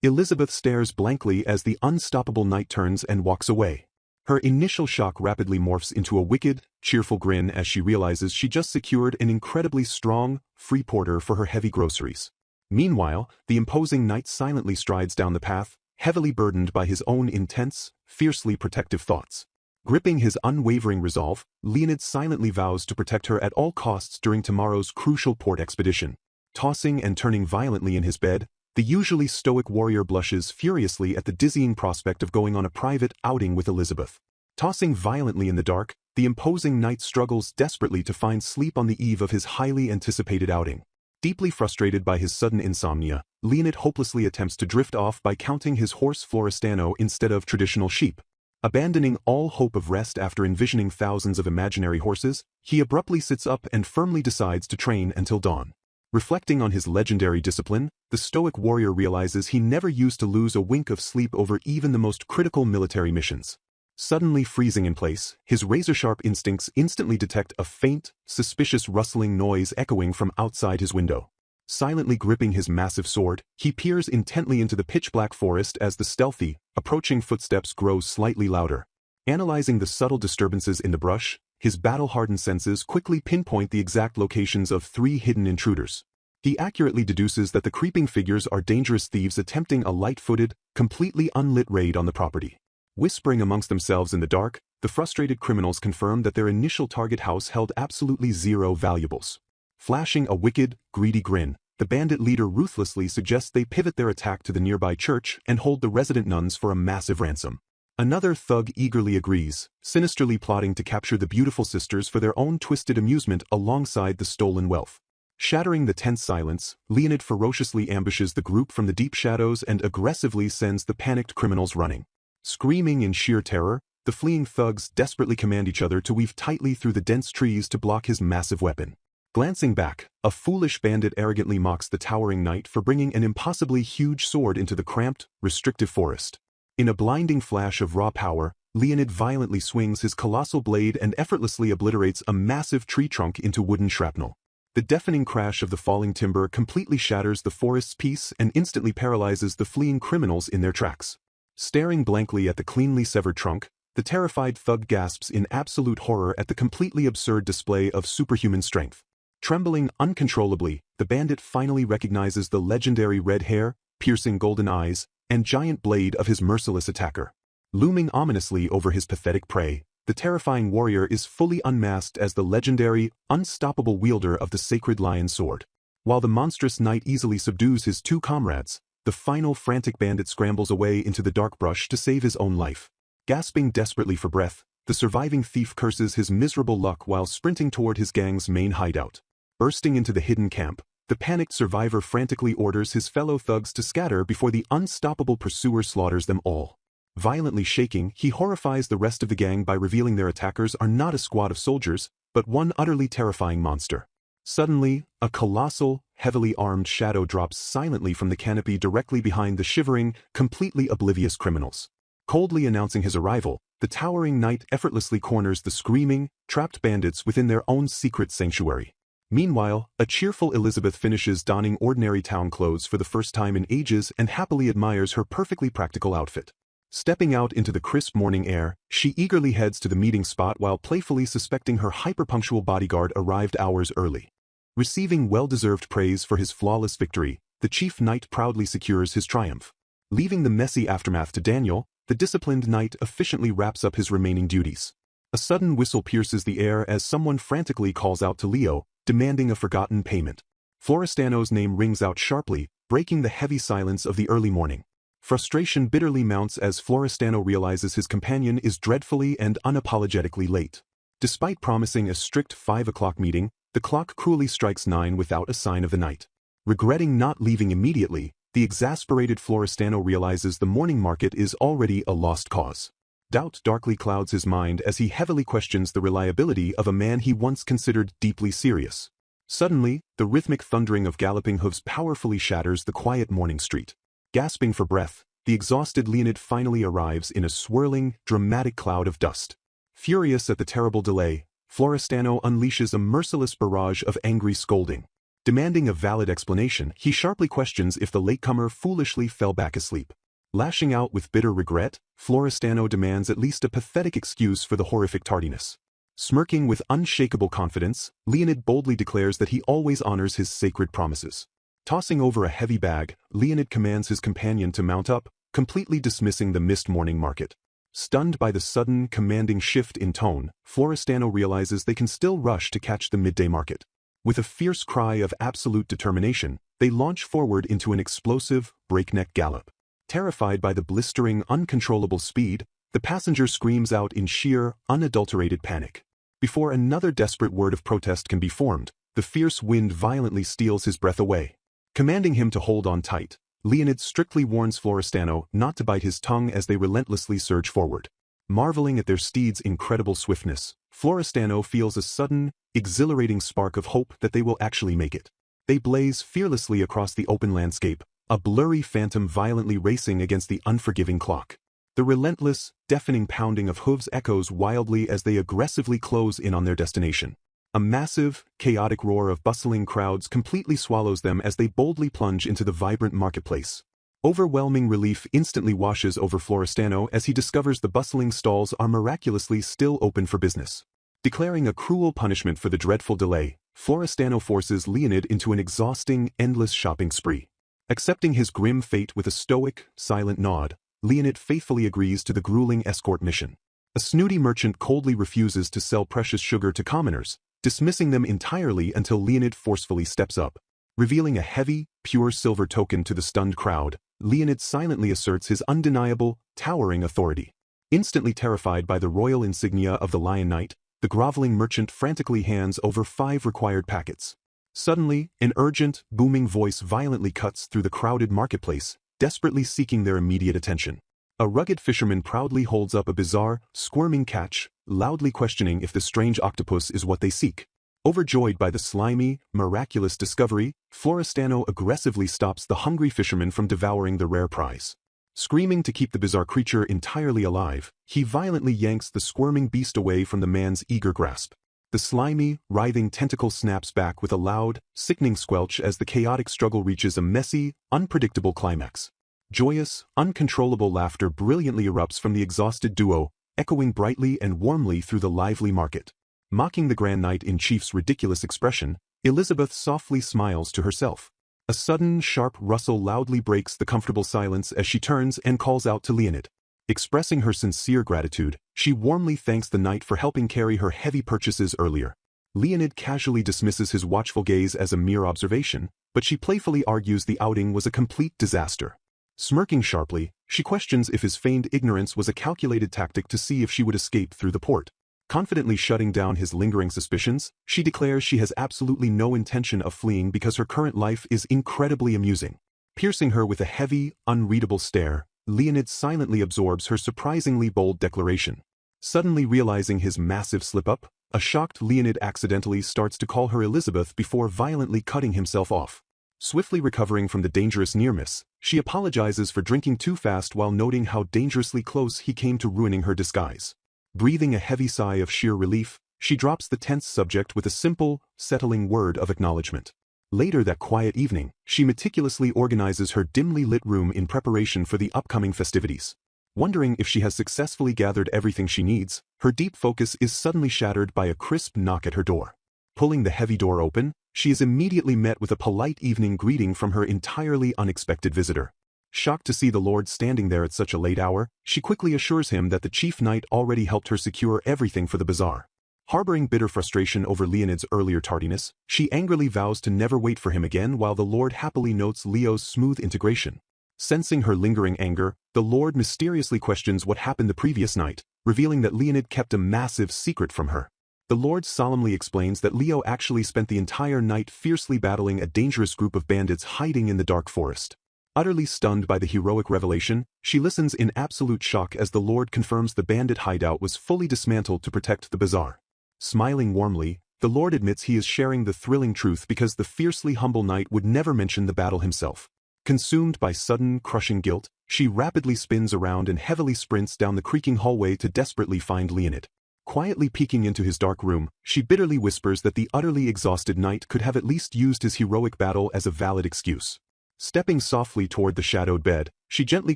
[SPEAKER 1] Elizabeth stares blankly as the unstoppable knight turns and walks away. Her initial shock rapidly morphs into a wicked, cheerful grin as she realizes she just secured an incredibly strong, free porter for her heavy groceries. Meanwhile, the imposing knight silently strides down the path, heavily burdened by his own intense, fiercely protective thoughts. Gripping his unwavering resolve, Leonid silently vows to protect her at all costs during tomorrow's crucial port expedition. Tossing and turning violently in his bed, the usually stoic warrior blushes furiously at the dizzying prospect of going on a private outing with Elizabeth. Tossing violently in the dark, the imposing knight struggles desperately to find sleep on the eve of his highly anticipated outing. Deeply frustrated by his sudden insomnia, Leonid hopelessly attempts to drift off by counting his horse Florestano instead of traditional sheep. Abandoning all hope of rest after envisioning thousands of imaginary horses, he abruptly sits up and firmly decides to train until dawn. Reflecting on his legendary discipline, the stoic warrior realizes he never used to lose a wink of sleep over even the most critical military missions. Suddenly freezing in place, his razor-sharp instincts instantly detect a faint, suspicious rustling noise echoing from outside his window. Silently gripping his massive sword, he peers intently into the pitch-black forest as the stealthy, approaching footsteps grow slightly louder. Analyzing the subtle disturbances in the brush, his battle-hardened senses quickly pinpoint the exact locations of 3 hidden intruders. He accurately deduces that the creeping figures are dangerous thieves attempting a light-footed, completely unlit raid on the property. Whispering amongst themselves in the dark, the frustrated criminals confirm that their initial target house held absolutely zero valuables. Flashing a wicked, greedy grin, the bandit leader ruthlessly suggests they pivot their attack to the nearby church and hold the resident nuns for a massive ransom. Another thug eagerly agrees, sinisterly plotting to capture the beautiful sisters for their own twisted amusement alongside the stolen wealth. Shattering the tense silence, Leonid ferociously ambushes the group from the deep shadows and aggressively sends the panicked criminals running. Screaming in sheer terror, the fleeing thugs desperately command each other to weave tightly through the dense trees to block his massive weapon. Glancing back, a foolish bandit arrogantly mocks the towering knight for bringing an impossibly huge sword into the cramped, restrictive forest. In a blinding flash of raw power, Leonid violently swings his colossal blade and effortlessly obliterates a massive tree trunk into wooden shrapnel. The deafening crash of the falling timber completely shatters the forest's peace and instantly paralyzes the fleeing criminals in their tracks. Staring blankly at the cleanly severed trunk, the terrified thug gasps in absolute horror at the completely absurd display of superhuman strength. Trembling uncontrollably, the bandit finally recognizes the legendary red hair, piercing golden eyes, and giant blade of his merciless attacker. Looming ominously over his pathetic prey, the terrifying warrior is fully unmasked as the legendary, unstoppable wielder of the sacred lion sword. While the monstrous knight easily subdues his two comrades, the final frantic bandit scrambles away into the dark brush to save his own life. Gasping desperately for breath, the surviving thief curses his miserable luck while sprinting toward his gang's main hideout. Bursting into the hidden camp, the panicked survivor frantically orders his fellow thugs to scatter before the unstoppable pursuer slaughters them all. Violently shaking, he horrifies the rest of the gang by revealing their attackers are not a squad of soldiers, but one utterly terrifying monster. Suddenly, a colossal, heavily armed shadow drops silently from the canopy directly behind the shivering, completely oblivious criminals. Coldly announcing his arrival, the towering knight effortlessly corners the screaming, trapped bandits within their own secret sanctuary. Meanwhile, a cheerful Elizabeth finishes donning ordinary town clothes for the first time in ages and happily admires her perfectly practical outfit. Stepping out into the crisp morning air, she eagerly heads to the meeting spot while playfully suspecting her hyper-punctual bodyguard arrived hours early. Receiving well-deserved praise for his flawless victory, the chief knight proudly secures his triumph. Leaving the messy aftermath to Daniel, the disciplined knight efficiently wraps up his remaining duties. A sudden whistle pierces the air as someone frantically calls out to Leo, demanding a forgotten payment. Florestano's name rings out sharply, breaking the heavy silence of the early morning. Frustration bitterly mounts as Florestano realizes his companion is dreadfully and unapologetically late. Despite promising a strict 5 o'clock meeting, the clock cruelly strikes 9 without a sign of the knight. Regretting not leaving immediately, the exasperated Florestano realizes the morning market is already a lost cause. Doubt darkly clouds his mind as he heavily questions the reliability of a man he once considered deeply serious. Suddenly, the rhythmic thundering of galloping hooves powerfully shatters the quiet morning street. Gasping for breath, the exhausted Leonid finally arrives in a swirling, dramatic cloud of dust. Furious at the terrible delay, Florestano unleashes a merciless barrage of angry scolding. Demanding a valid explanation, he sharply questions if the latecomer foolishly fell back asleep. Lashing out with bitter regret, Florestano demands at least a pathetic excuse for the horrific tardiness. Smirking with unshakable confidence, Leonid boldly declares that he always honors his sacred promises. Tossing over a heavy bag, Leonid commands his companion to mount up, completely dismissing the missed morning market. Stunned by the sudden, commanding shift in tone, Florestano realizes they can still rush to catch the midday market. With a fierce cry of absolute determination, they launch forward into an explosive, breakneck gallop. Terrified by the blistering, uncontrollable speed, the passenger screams out in sheer, unadulterated panic. Before another desperate word of protest can be formed, the fierce wind violently steals his breath away. Commanding him to hold on tight, Leonid strictly warns Florestano not to bite his tongue as they relentlessly surge forward. Marveling at their steeds' incredible swiftness, Florestano feels a sudden, exhilarating spark of hope that they will actually make it. They blaze fearlessly across the open landscape, a blurry phantom violently racing against the unforgiving clock. The relentless, deafening pounding of hooves echoes wildly as they aggressively close in on their destination. A massive, chaotic roar of bustling crowds completely swallows them as they boldly plunge into the vibrant marketplace. Overwhelming relief instantly washes over Florestano as he discovers the bustling stalls are miraculously still open for business. Declaring a cruel punishment for the dreadful delay, Florestano forces Leonid into an exhausting, endless shopping spree. Accepting his grim fate with a stoic, silent nod, Leonid faithfully agrees to the grueling escort mission. A snooty merchant coldly refuses to sell precious sugar to commoners, dismissing them entirely until Leonid forcefully steps up. Revealing a heavy, pure silver token to the stunned crowd, Leonid silently asserts his undeniable, towering authority. Instantly terrified by the royal insignia of the Lion Knight, the groveling merchant frantically hands over 5 required packets. Suddenly, an urgent, booming voice violently cuts through the crowded marketplace, desperately seeking their immediate attention. A rugged fisherman proudly holds up a bizarre, squirming catch, loudly questioning if the strange octopus is what they seek. Overjoyed by the slimy, miraculous discovery, Florestano aggressively stops the hungry fisherman from devouring the rare prize. Screaming to keep the bizarre creature entirely alive, he violently yanks the squirming beast away from the man's eager grasp. The slimy, writhing tentacle snaps back with a loud, sickening squelch as the chaotic struggle reaches a messy, unpredictable climax. Joyous, uncontrollable laughter brilliantly erupts from the exhausted duo, echoing brightly and warmly through the lively market. Mocking the Grand Knight-in-Chief's ridiculous expression, Elizabeth softly smiles to herself. A sudden, sharp rustle loudly breaks the comfortable silence as she turns and calls out to Leonid. Expressing her sincere gratitude, she warmly thanks the knight for helping carry her heavy purchases earlier. Leonid casually dismisses his watchful gaze as a mere observation, but she playfully argues the outing was a complete disaster. Smirking sharply, she questions if his feigned ignorance was a calculated tactic to see if she would escape through the port. Confidently shutting down his lingering suspicions, she declares she has absolutely no intention of fleeing because her current life is incredibly amusing. Piercing her with a heavy, unreadable stare, Leonid silently absorbs her surprisingly bold declaration. Suddenly realizing his massive slip-up, a shocked Leonid accidentally starts to call her Elizabeth before violently cutting himself off. Swiftly recovering from the dangerous near-miss, she apologizes for drinking too fast while noting how dangerously close he came to ruining her disguise. Breathing a heavy sigh of sheer relief, she drops the tense subject with a simple, settling word of acknowledgement. Later that quiet evening, she meticulously organizes her dimly lit room in preparation for the upcoming festivities. Wondering if she has successfully gathered everything she needs, her deep focus is suddenly shattered by a crisp knock at her door. Pulling the heavy door open, she is immediately met with a polite evening greeting from her entirely unexpected visitor. Shocked to see the Lord standing there at such a late hour, she quickly assures him that the chief knight already helped her secure everything for the bazaar. Harboring bitter frustration over Leonid's earlier tardiness, she angrily vows to never wait for him again while the Lord happily notes Leo's smooth integration. Sensing her lingering anger, the Lord mysteriously questions what happened the previous night, revealing that Leonid kept a massive secret from her. The Lord solemnly explains that Leo actually spent the entire night fiercely battling a dangerous group of bandits hiding in the dark forest. Utterly stunned by the heroic revelation, she listens in absolute shock as the Lord confirms the bandit hideout was fully dismantled to protect the bazaar. Smiling warmly, the Lord admits he is sharing the thrilling truth because the fiercely humble knight would never mention the battle himself. Consumed by sudden, crushing guilt, she rapidly spins around and heavily sprints down the creaking hallway to desperately find Leonid. Quietly peeking into his dark room, she bitterly whispers that the utterly exhausted knight could have at least used his heroic battle as a valid excuse. Stepping softly toward the shadowed bed, she gently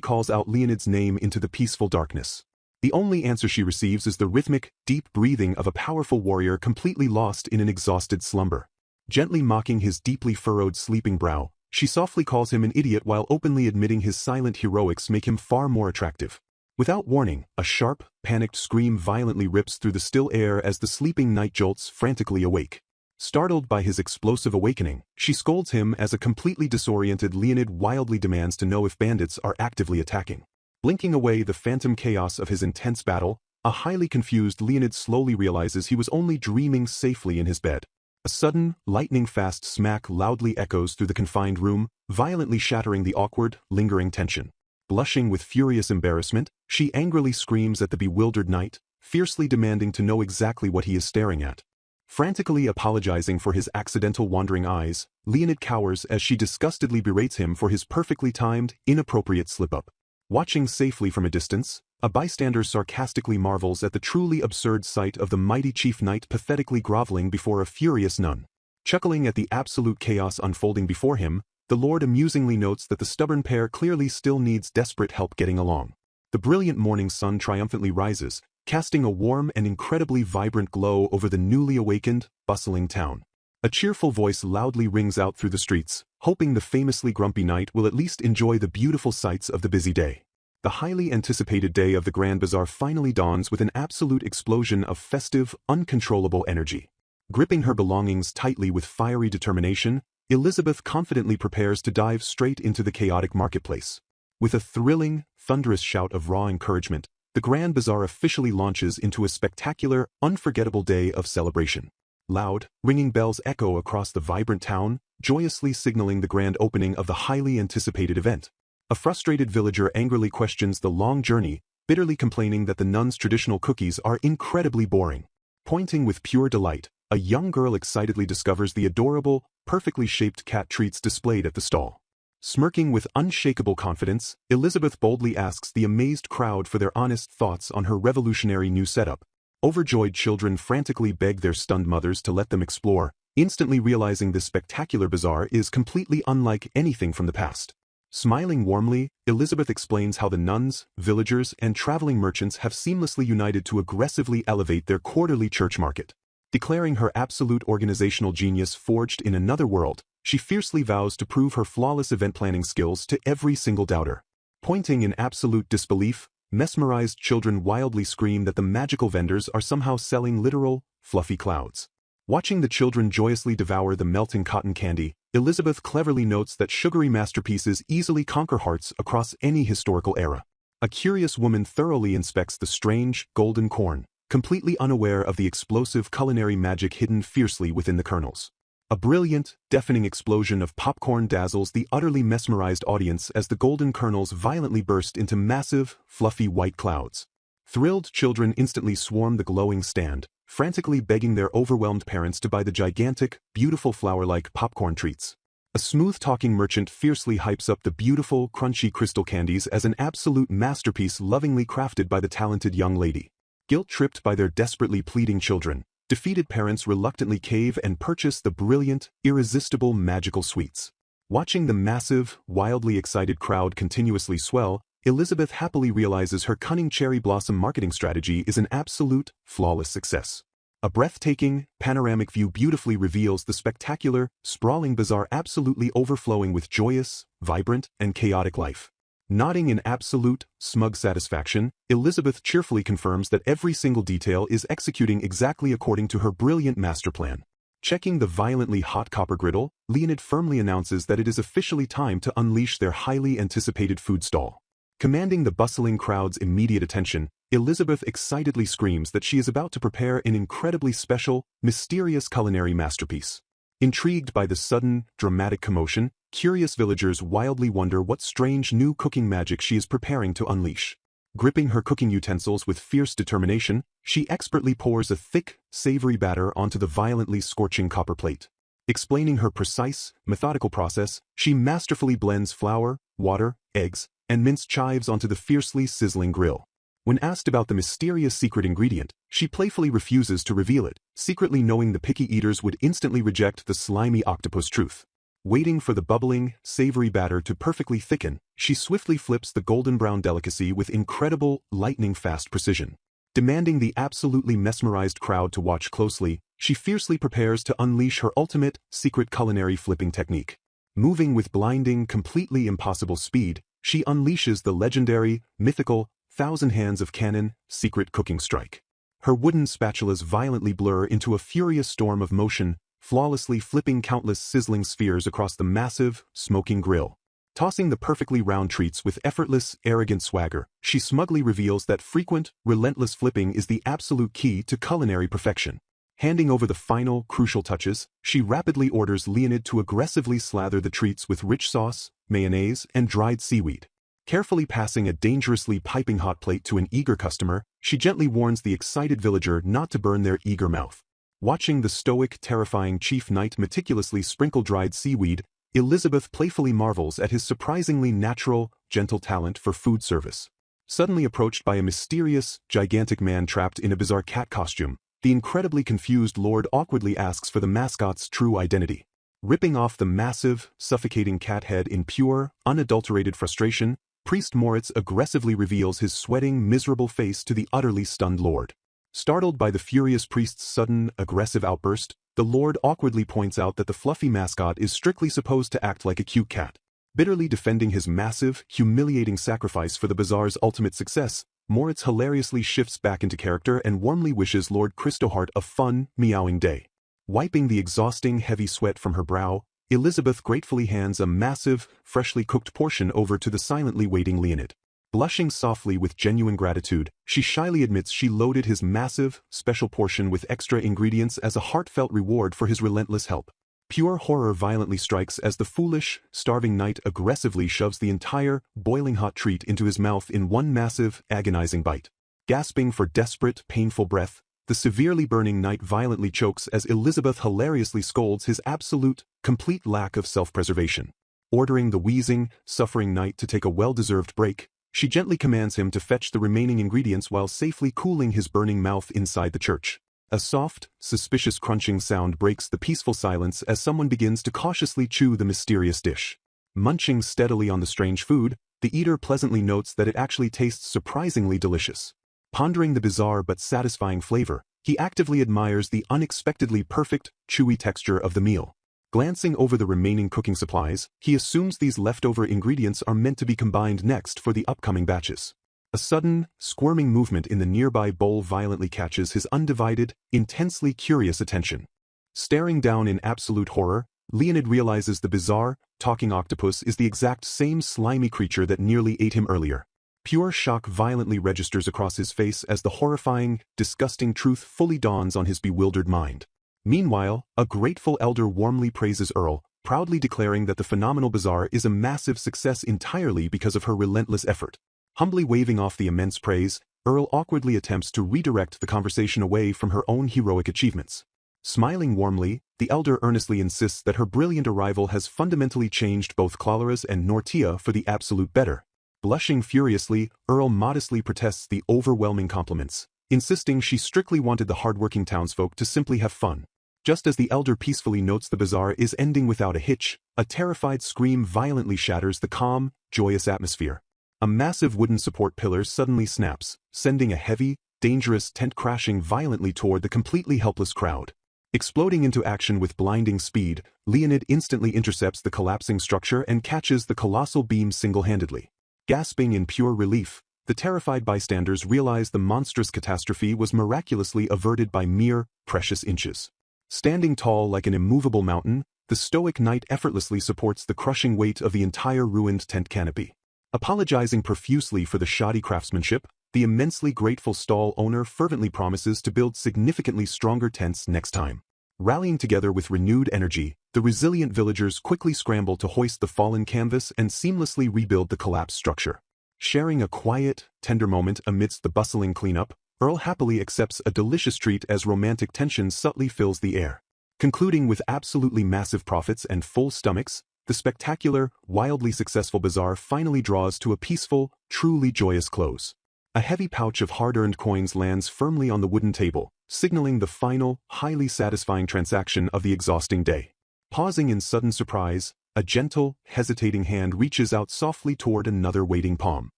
[SPEAKER 1] calls out Leonid's name into the peaceful darkness. The only answer she receives is the rhythmic, deep breathing of a powerful warrior completely lost in an exhausted slumber. Gently mocking his deeply furrowed sleeping brow, she softly calls him an idiot while openly admitting his silent heroics make him far more attractive. Without warning, a sharp, panicked scream violently rips through the still air as the sleeping knight jolts frantically awake. Startled by his explosive awakening, she scolds him as a completely disoriented Leonid wildly demands to know if bandits are actively attacking. Blinking away the phantom chaos of his intense battle, a highly confused Leonid slowly realizes he was only dreaming safely in his bed. A sudden, lightning-fast smack loudly echoes through the confined room, violently shattering the awkward, lingering tension. Blushing with furious embarrassment, she angrily screams at the bewildered knight, fiercely demanding to know exactly what he is staring at. Frantically apologizing for his accidental wandering eyes, Leonid cowers as she disgustedly berates him for his perfectly timed, inappropriate slip-up. Watching safely from a distance, a bystander sarcastically marvels at the truly absurd sight of the mighty chief knight pathetically groveling before a furious nun. Chuckling at the absolute chaos unfolding before him, the Lord amusingly notes that the stubborn pair clearly still needs desperate help getting along. The brilliant morning sun triumphantly rises, casting a warm and incredibly vibrant glow over the newly awakened, bustling town. A cheerful voice loudly rings out through the streets, hoping the famously grumpy knight will at least enjoy the beautiful sights of the busy day. The highly anticipated day of the Grand Bazaar finally dawns with an absolute explosion of festive, uncontrollable energy. Gripping her belongings tightly with fiery determination, Elizabeth confidently prepares to dive straight into the chaotic marketplace. With a thrilling, thunderous shout of raw encouragement, the Grand Bazaar officially launches into a spectacular, unforgettable day of celebration. Loud, ringing bells echo across the vibrant town, joyously signaling the grand opening of the highly anticipated event. A frustrated villager angrily questions the long journey, bitterly complaining that the nuns' traditional cookies are incredibly boring. Pointing with pure delight, a young girl excitedly discovers the adorable, perfectly shaped cat treats displayed at the stall. Smirking with unshakable confidence, Elizabeth boldly asks the amazed crowd for their honest thoughts on her revolutionary new setup. Overjoyed children frantically beg their stunned mothers to let them explore, instantly realizing this spectacular bazaar is completely unlike anything from the past. Smiling warmly, Elizabeth explains how the nuns, villagers, and traveling merchants have seamlessly united to aggressively elevate their quarterly church market. Declaring her absolute organizational genius forged in another world, she fiercely vows to prove her flawless event planning skills to every single doubter. Pointing in absolute disbelief, mesmerized children wildly scream that the magical vendors are somehow selling literal, fluffy clouds. Watching the children joyously devour the melting cotton candy, Elizabeth cleverly notes that sugary masterpieces easily conquer hearts across any historical era. A curious woman thoroughly inspects the strange, golden corn, completely unaware of the explosive culinary magic hidden fiercely within the kernels. A brilliant, deafening explosion of popcorn dazzles the utterly mesmerized audience as the golden kernels violently burst into massive, fluffy white clouds. Thrilled children instantly swarm the glowing stand, frantically begging their overwhelmed parents to buy the gigantic, beautiful flower-like popcorn treats. A smooth-talking merchant fiercely hypes up the beautiful, crunchy crystal candies as an absolute masterpiece lovingly crafted by the talented young lady. Guilt-tripped by their desperately pleading children, defeated parents reluctantly cave and purchase the brilliant, irresistible magical sweets. Watching the massive, wildly excited crowd continuously swell, Elizabeth happily realizes her cunning cherry blossom marketing strategy is an absolute, flawless success. A breathtaking, panoramic view beautifully reveals the spectacular, sprawling bazaar absolutely overflowing with joyous, vibrant, and chaotic life. Nodding in absolute, smug satisfaction, Elizabeth cheerfully confirms that every single detail is executing exactly according to her brilliant master plan. Checking the violently hot copper griddle, Leonid firmly announces that it is officially time to unleash their highly anticipated food stall. Commanding the bustling crowd's immediate attention, Elizabeth excitedly screams that she is about to prepare an incredibly special, mysterious culinary masterpiece. Intrigued by the sudden, dramatic commotion, curious villagers wildly wonder what strange new cooking magic she is preparing to unleash. Gripping her cooking utensils with fierce determination, she expertly pours a thick, savory batter onto the violently scorching copper plate. Explaining her precise, methodical process, she masterfully blends flour, water, eggs, and minced chives onto the fiercely sizzling grill. When asked about the mysterious secret ingredient, she playfully refuses to reveal it, secretly knowing the picky eaters would instantly reject the slimy octopus truth. Waiting for the bubbling, savory batter to perfectly thicken, she swiftly flips the golden brown delicacy with incredible, lightning-fast precision. Demanding the absolutely mesmerized crowd to watch closely, she fiercely prepares to unleash her ultimate, secret culinary flipping technique. Moving with blinding, completely impossible speed, she unleashes the legendary, mythical, thousand hands of cannon, secret cooking strike. Her wooden spatulas violently blur into a furious storm of motion, flawlessly flipping countless sizzling spheres across the massive, smoking grill. Tossing the perfectly round treats with effortless, arrogant swagger, she smugly reveals that frequent, relentless flipping is the absolute key to culinary perfection. Handing over the final, crucial touches, she rapidly orders Leonid to aggressively slather the treats with rich sauce, mayonnaise, and dried seaweed. Carefully passing a dangerously piping hot plate to an eager customer, she gently warns the excited villager not to burn their eager mouth. Watching the stoic, terrifying chief knight meticulously sprinkle dried seaweed, Elizabeth playfully marvels at his surprisingly natural, gentle talent for food service. Suddenly approached by a mysterious, gigantic man trapped in a bizarre cat costume, the incredibly confused lord awkwardly asks for the mascot's true identity. Ripping off the massive, suffocating cat head in pure, unadulterated frustration, Priest Moritz aggressively reveals his sweating, miserable face to the utterly stunned lord. Startled by the furious priest's sudden, aggressive outburst, the lord awkwardly points out that the fluffy mascot is strictly supposed to act like a cute cat. Bitterly defending his massive, humiliating sacrifice for the bazaar's ultimate success, Moritz hilariously shifts back into character and warmly wishes Lord Cristohart a fun, meowing day. Wiping the exhausting, heavy sweat from her brow, Elizabeth gratefully hands a massive, freshly cooked portion over to the silently waiting Leonid. Blushing softly with genuine gratitude, she shyly admits she loaded his massive, special portion with extra ingredients as a heartfelt reward for his relentless help. Pure horror violently strikes as the foolish, starving knight aggressively shoves the entire, boiling hot treat into his mouth in one massive, agonizing bite. Gasping for desperate, painful breath, the severely burning knight violently chokes as Elizabeth hilariously scolds his absolute, complete lack of self-preservation. Ordering the wheezing, suffering knight to take a well-deserved break, she gently commands him to fetch the remaining ingredients while safely cooling his burning mouth inside the church. A soft, suspicious crunching sound breaks the peaceful silence as someone begins to cautiously chew the mysterious dish. Munching steadily on the strange food, the eater pleasantly notes that it actually tastes surprisingly delicious. Pondering the bizarre but satisfying flavor, he actively admires the unexpectedly perfect, chewy texture of the meal. Glancing over the remaining cooking supplies, he assumes these leftover ingredients are meant to be combined next for the upcoming batches. A sudden, squirming movement in the nearby bowl violently catches his undivided, intensely curious attention. Staring down in absolute horror, Leonid realizes the bizarre, talking octopus is the exact same slimy creature that nearly ate him earlier. Pure shock violently registers across his face as the horrifying, disgusting truth fully dawns on his bewildered mind. Meanwhile, a grateful elder warmly praises Earl, proudly declaring that the phenomenal bazaar is a massive success entirely because of her relentless effort. Humbly waving off the immense praise, Earl awkwardly attempts to redirect the conversation away from her own heroic achievements. Smiling warmly, the elder earnestly insists that her brilliant arrival has fundamentally changed both Clara's and Nortia for the absolute better. Blushing furiously, Earl modestly protests the overwhelming compliments, insisting she strictly wanted the hardworking townsfolk to simply have fun. Just as the elder peacefully notes the bazaar is ending without a hitch, a terrified scream violently shatters the calm, joyous atmosphere. A massive wooden support pillar suddenly snaps, sending a heavy, dangerous tent crashing violently toward the completely helpless crowd. Exploding into action with blinding speed, Leonid instantly intercepts the collapsing structure and catches the colossal beam single-handedly. Gasping in pure relief, the terrified bystanders realize the monstrous catastrophe was miraculously averted by mere, precious inches. Standing tall like an immovable mountain, the stoic knight effortlessly supports the crushing weight of the entire ruined tent canopy. Apologizing profusely for the shoddy craftsmanship, the immensely grateful stall owner fervently promises to build significantly stronger tents next time. Rallying together with renewed energy, the resilient villagers quickly scramble to hoist the fallen canvas and seamlessly rebuild the collapsed structure. Sharing a quiet, tender moment amidst the bustling cleanup, Earl happily accepts a delicious treat as romantic tension subtly fills the air. Concluding with absolutely massive profits and full stomachs, the spectacular, wildly successful bazaar finally draws to a peaceful, truly joyous close. A heavy pouch of hard-earned coins lands firmly on the wooden table, signaling the final, highly satisfying transaction of the exhausting day. Pausing in sudden surprise, a gentle, hesitating hand reaches out softly toward another waiting palm.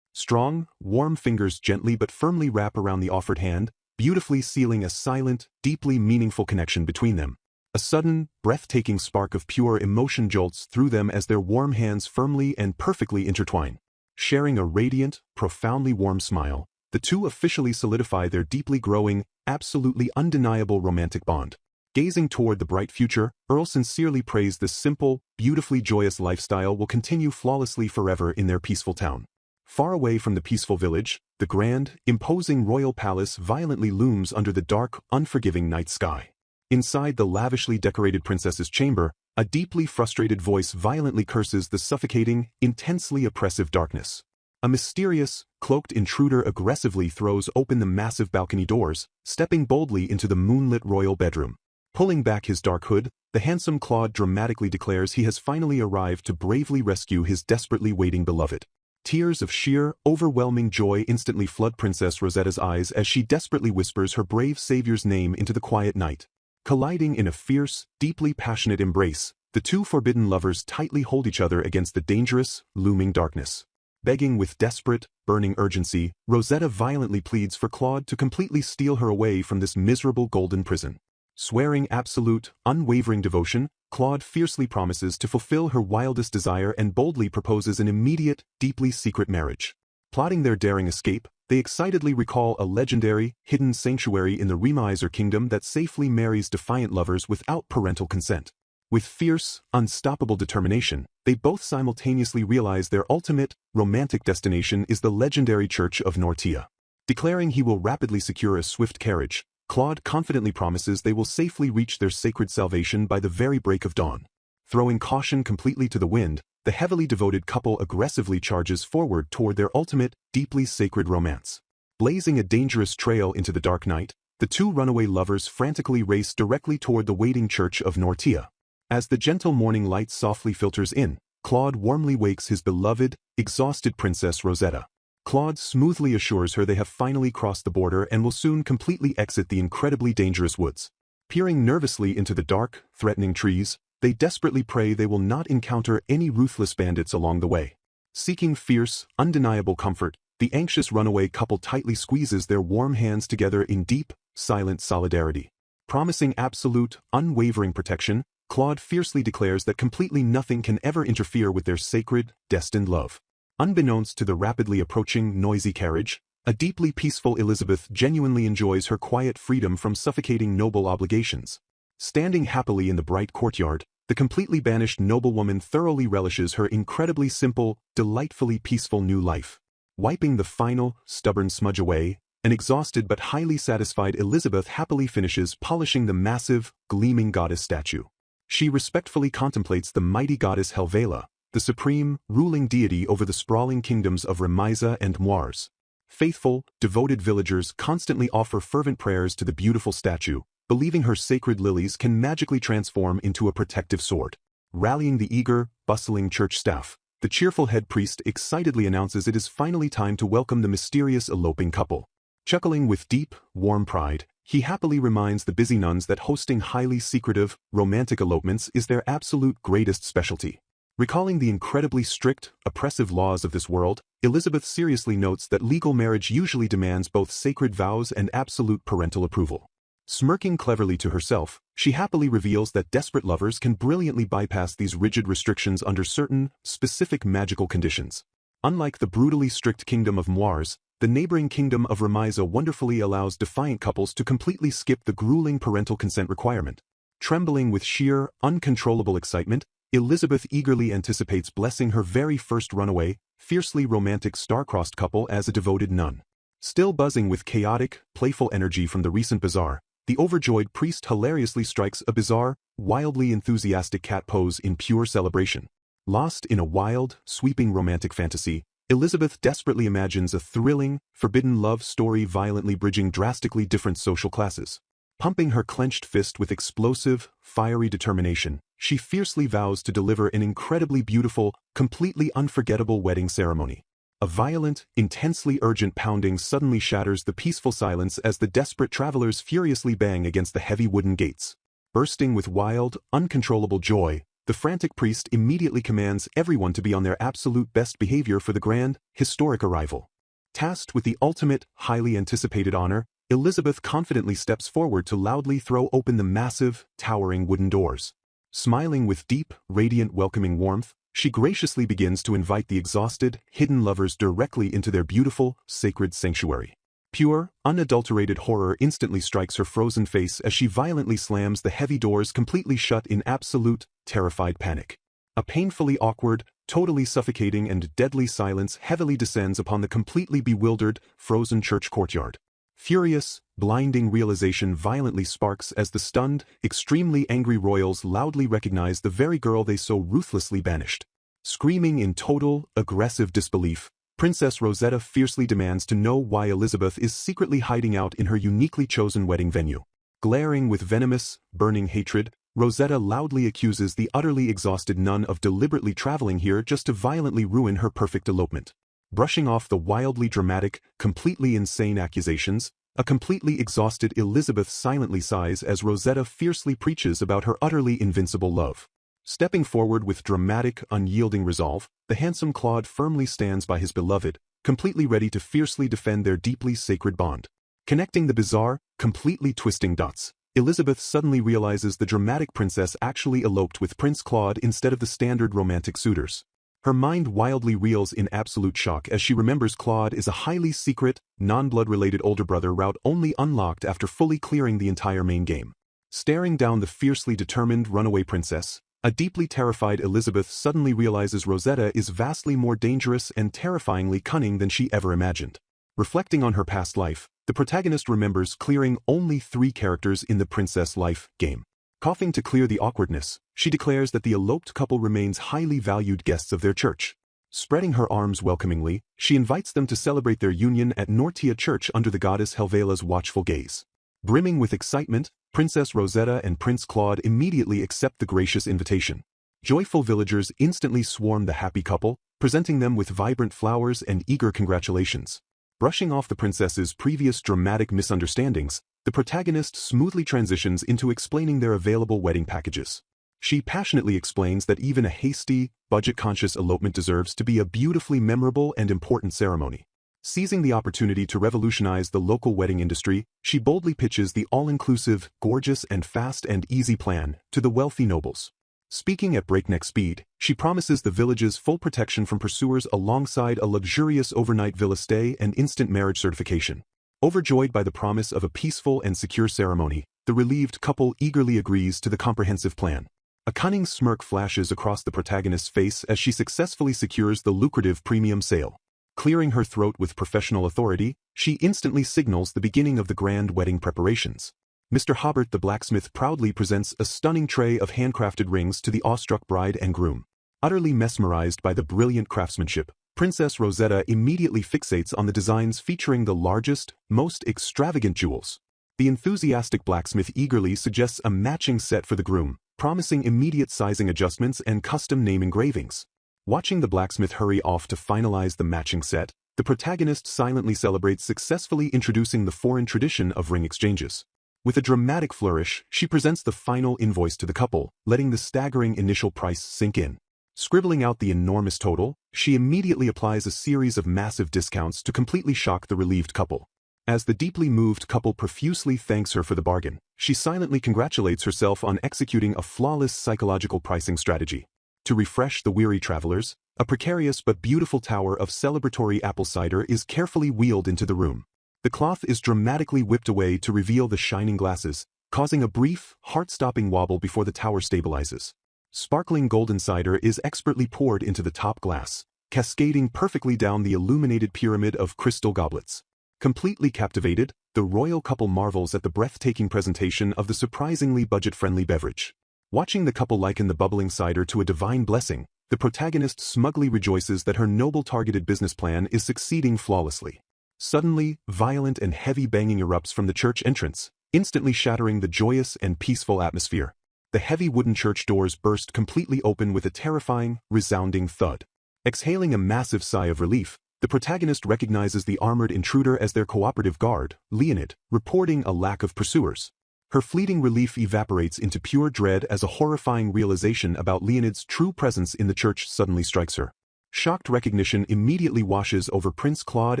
[SPEAKER 1] Strong, warm fingers gently but firmly wrap around the offered hand, beautifully sealing a silent, deeply meaningful connection between them. A sudden, breathtaking spark of pure emotion jolts through them as their warm hands firmly and perfectly intertwine. Sharing a radiant, profoundly warm smile, the two officially solidify their deeply growing, absolutely undeniable romantic bond. Gazing toward the bright future, Earl sincerely prays this simple, beautifully joyous lifestyle will continue flawlessly forever in their peaceful town. Far away from the peaceful village, the grand, imposing royal palace violently looms under the dark, unforgiving night sky. Inside the lavishly decorated princess's chamber, a deeply frustrated voice violently curses the suffocating, intensely oppressive darkness. A mysterious, cloaked intruder aggressively throws open the massive balcony doors, stepping boldly into the moonlit royal bedroom. Pulling back his dark hood, the handsome Claude dramatically declares he has finally arrived to bravely rescue his desperately waiting beloved. Tears of sheer, overwhelming joy instantly flood Princess Rosetta's eyes as she desperately whispers her brave savior's name into the quiet night. Colliding in a fierce, deeply passionate embrace, the two forbidden lovers tightly hold each other against the dangerous, looming darkness. Begging with desperate, burning urgency, Rosetta violently pleads for Claude to completely steal her away from this miserable golden prison. Swearing absolute, unwavering devotion, Claude fiercely promises to fulfill her wildest desire and boldly proposes an immediate, deeply secret marriage. Plotting their daring escape, they excitedly recall a legendary, hidden sanctuary in the Remaiser kingdom that safely marries defiant lovers without parental consent. With fierce, unstoppable determination, they both simultaneously realize their ultimate, romantic destination is the legendary Church of Nortia. Declaring he will rapidly secure a swift carriage, Claude confidently promises they will safely reach their sacred salvation by the very break of dawn. Throwing caution completely to the wind, the heavily devoted couple aggressively charges forward toward their ultimate, deeply sacred romance. Blazing a dangerous trail into the dark night, the two runaway lovers frantically race directly toward the waiting Church of Nortia. As the gentle morning light softly filters in, Claude warmly wakes his beloved, exhausted Princess Rosetta. Claude smoothly assures her they have finally crossed the border and will soon completely exit the incredibly dangerous woods. Peering nervously into the dark, threatening trees, they desperately pray they will not encounter any ruthless bandits along the way. Seeking fierce, undeniable comfort, the anxious runaway couple tightly squeezes their warm hands together in deep, silent solidarity. Promising absolute, unwavering protection, Claude fiercely declares that completely nothing can ever interfere with their sacred, destined love. Unbeknownst to the rapidly approaching, noisy carriage, a deeply peaceful Elizabeth genuinely enjoys her quiet freedom from suffocating noble obligations. Standing happily in the bright courtyard, the completely banished noblewoman thoroughly relishes her incredibly simple, delightfully peaceful new life. Wiping the final, stubborn smudge away, an exhausted but highly satisfied Elizabeth happily finishes polishing the massive, gleaming goddess statue. She respectfully contemplates the mighty goddess Helvela, the supreme, ruling deity over the sprawling kingdoms of Remisa and Moires. Faithful, devoted villagers constantly offer fervent prayers to the beautiful statue, believing her sacred lilies can magically transform into a protective sword. Rallying the eager, bustling church staff, the cheerful head priest excitedly announces it is finally time to welcome the mysterious eloping couple. Chuckling with deep, warm pride, he happily reminds the busy nuns that hosting highly secretive, romantic elopements is their absolute greatest specialty. Recalling the incredibly strict, oppressive laws of this world, Elizabeth seriously notes that legal marriage usually demands both sacred vows and absolute parental approval. Smirking cleverly to herself, she happily reveals that desperate lovers can brilliantly bypass these rigid restrictions under certain, specific magical conditions. Unlike the brutally strict kingdom of Moires, the neighboring kingdom of Remisa wonderfully allows defiant couples to completely skip the grueling parental consent requirement. Trembling with sheer, uncontrollable excitement, Elizabeth eagerly anticipates blessing her very first runaway, fiercely romantic star-crossed couple as a devoted nun. Still buzzing with chaotic, playful energy from the recent bazaar, the overjoyed priest hilariously strikes a bizarre, wildly enthusiastic cat pose in pure celebration. Lost in a wild, sweeping romantic fantasy, Elizabeth desperately imagines a thrilling, forbidden love story violently bridging drastically different social classes. Pumping her clenched fist with explosive, fiery determination, she fiercely vows to deliver an incredibly beautiful, completely unforgettable wedding ceremony. A violent, intensely urgent pounding suddenly shatters the peaceful silence as the desperate travelers furiously bang against the heavy wooden gates. Bursting with wild, uncontrollable joy, the frantic priest immediately commands everyone to be on their absolute best behavior for the grand, historic arrival. Tasked with the ultimate, highly anticipated honor, Elizabeth confidently steps forward to loudly throw open the massive, towering wooden doors. Smiling with deep, radiant welcoming warmth, she graciously begins to invite the exhausted, hidden lovers directly into their beautiful, sacred sanctuary. Pure, unadulterated horror instantly strikes her frozen face as she violently slams the heavy doors completely shut in absolute, terrified panic. A painfully awkward, totally suffocating and deadly silence heavily descends upon the completely bewildered, frozen church courtyard. Furious, blinding realization violently sparks as the stunned, extremely angry royals loudly recognize the very girl they so ruthlessly banished. Screaming in total, aggressive disbelief, Princess Rosetta fiercely demands to know why Elizabeth is secretly hiding out in her uniquely chosen wedding venue. Glaring with venomous, burning hatred, Rosetta loudly accuses the utterly exhausted nun of deliberately traveling here just to violently ruin her perfect elopement. Brushing off the wildly dramatic, completely insane accusations, a completely exhausted Elizabeth silently sighs as Rosetta fiercely preaches about her utterly invincible love. Stepping forward with dramatic, unyielding resolve, the handsome Claude firmly stands by his beloved, completely ready to fiercely defend their deeply sacred bond. Connecting the bizarre, completely twisting dots, Elizabeth suddenly realizes the dramatic princess actually eloped with Prince Claude instead of the standard romantic suitors. Her mind wildly reels in absolute shock as she remembers Claude is a highly secret, non-blood-related older brother route only unlocked after fully clearing the entire main game. Staring down the fiercely determined runaway princess, a deeply terrified Elizabeth suddenly realizes Rosetta is vastly more dangerous and terrifyingly cunning than she ever imagined. Reflecting on her past life, the protagonist remembers clearing only 3 characters in the Princess Life game. Coughing to clear the awkwardness, she declares that the eloped couple remains highly valued guests of their church. Spreading her arms welcomingly, she invites them to celebrate their union at Nortia Church under the goddess Helvela's watchful gaze. Brimming with excitement, Princess Rosetta and Prince Claude immediately accept the gracious invitation. Joyful villagers instantly swarm the happy couple, presenting them with vibrant flowers and eager congratulations. Brushing off the princess's previous dramatic misunderstandings, the protagonist smoothly transitions into explaining their available wedding packages. She passionately explains that even a hasty, budget-conscious elopement deserves to be a beautifully memorable and important ceremony. Seizing the opportunity to revolutionize the local wedding industry, she boldly pitches the all-inclusive, gorgeous and fast and easy plan to the wealthy nobles. Speaking at breakneck speed, she promises the village's full protection from pursuers alongside a luxurious overnight villa stay and instant marriage certification. Overjoyed by the promise of a peaceful and secure ceremony, The relieved couple eagerly agrees to the comprehensive plan. A cunning smirk flashes across the protagonist's face as she successfully secures the lucrative premium sale. Clearing her throat with professional authority, she instantly signals the beginning of the grand wedding preparations. Mr. Hobbart the blacksmith proudly presents a stunning tray of handcrafted rings to the awestruck bride and groom. Utterly mesmerized by the brilliant craftsmanship, Princess Rosetta immediately fixates on the designs featuring the largest, most extravagant jewels. The enthusiastic blacksmith eagerly suggests a matching set for the groom, promising immediate sizing adjustments and custom name engravings. Watching the blacksmith hurry off to finalize the matching set, the protagonist silently celebrates successfully introducing the foreign tradition of ring exchanges. With a dramatic flourish, she presents the final invoice to the couple, letting the staggering initial price sink in. Scribbling out the enormous total, she immediately applies a series of massive discounts to completely shock the relieved couple. As the deeply moved couple profusely thanks her for the bargain, she silently congratulates herself on executing a flawless psychological pricing strategy. To refresh the weary travelers, a precarious but beautiful tower of celebratory apple cider is carefully wheeled into the room. The cloth is dramatically whipped away to reveal the shining glasses, causing a brief, heart-stopping wobble before the tower stabilizes. Sparkling golden cider is expertly poured into the top glass, cascading perfectly down the illuminated pyramid of crystal goblets. Completely captivated, the royal couple marvels at the breathtaking presentation of the surprisingly budget-friendly beverage. Watching the couple liken the bubbling cider to a divine blessing, the protagonist smugly rejoices that her noble targeted business plan is succeeding flawlessly. Suddenly, violent and heavy banging erupts from the church entrance, instantly shattering the joyous and peaceful atmosphere. The heavy wooden church doors burst completely open with a terrifying, resounding thud. Exhaling a massive sigh of relief, the protagonist recognizes the armored intruder as their cooperative guard, Leonid, reporting a lack of pursuers. Her fleeting relief evaporates into pure dread as a horrifying realization about Leonid's true presence in the church suddenly strikes her. Shocked recognition immediately washes over Prince Claude